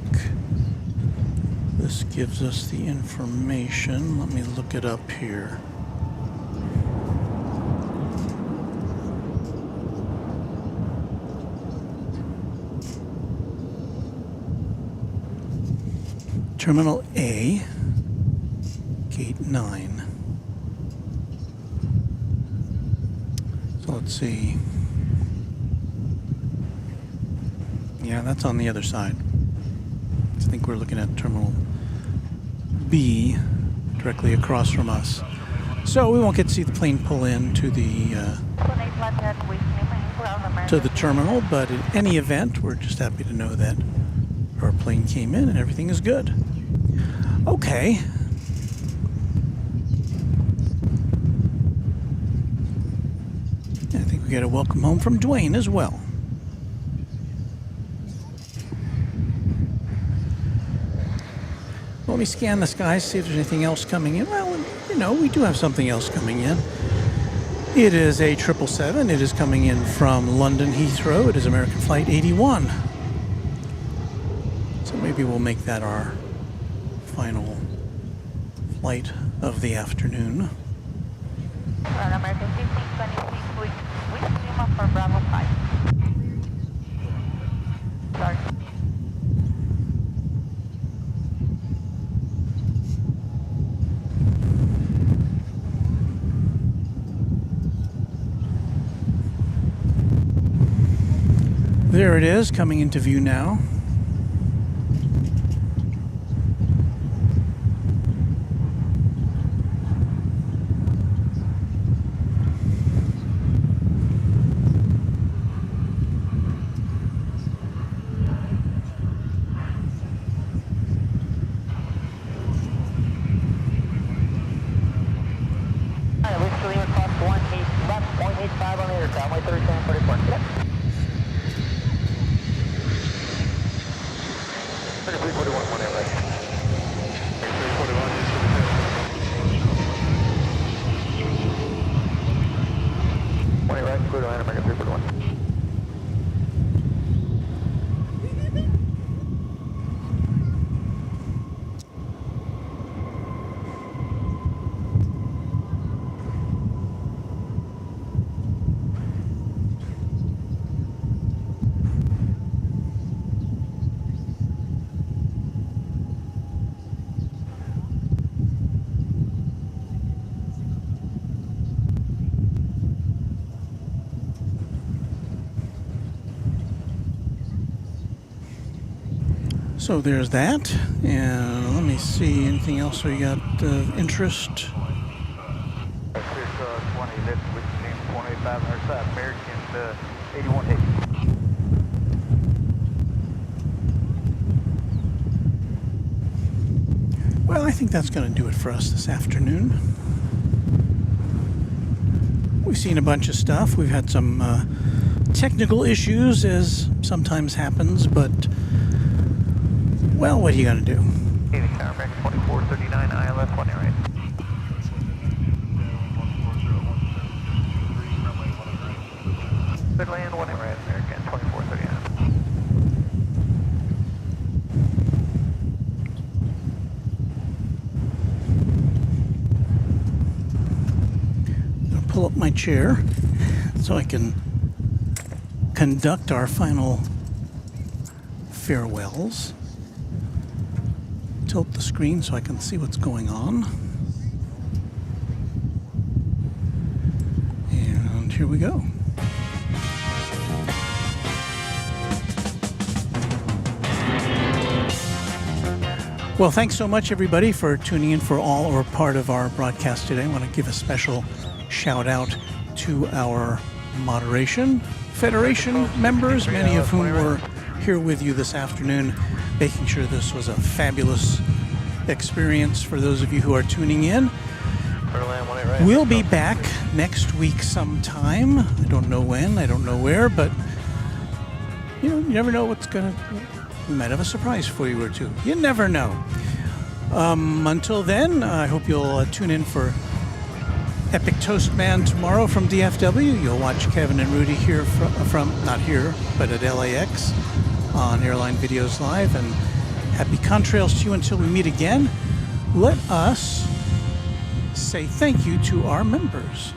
this gives us the information. Let me look it up here. Terminal A, Gate 9. So let's see. Yeah, that's on the other side. I think we're looking at Terminal B, directly across from us. So we won't get to see the plane pull in to the terminal, but in any event, we're just happy to know that our plane came in and everything is good. Okay. I think we got a welcome home from Dwayne as well. Let me scan the skies, see if there's anything else coming in. Well, you know, we do have something else coming in. It is a 777. It is coming in from London Heathrow. It is American Flight 81. So maybe we'll make that our final flight of the afternoon. American 1526, which Lima for Bravo 5. Sorry. there it is, coming into view now. So there's that, and let me see, anything else we got of interest? 20, left with 28,500 side, American 81 Haze. Well, I think that's going to do it for us this afternoon. We've seen a bunch of stuff. We've had some technical issues, as sometimes happens, but well, what are you going to do? 2439 ILS 20 right. Good land 1 right, American 2439. I'll pull up my chair so I can conduct our final farewells. Tilt the screen so I can see what's going on. And here we go. Well, thanks so much, everybody, for tuning in for all or part of our broadcast today. I want to give a special shout out to our Moderation Federation members, many of whom were here with you this afternoon, making sure this was a fabulous experience for those of you who are tuning in. We'll be back next week sometime. I don't know when, I don't know where, but you know, you never know what's gonna. We might have a surprise for you or two. You never know. Until then, I hope you'll tune in for Epic Toast Man tomorrow from DFW. You'll watch Kevin and Rudy here from not here, but at LAX on Airline Videos Live. And happy contrails to you until we meet again. Let us say thank you to our members.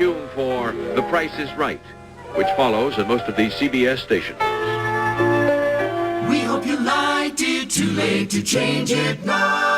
tuned for The Price is Right, which follows at most of these CBS stations. We hope you liked it. Too late to change it now.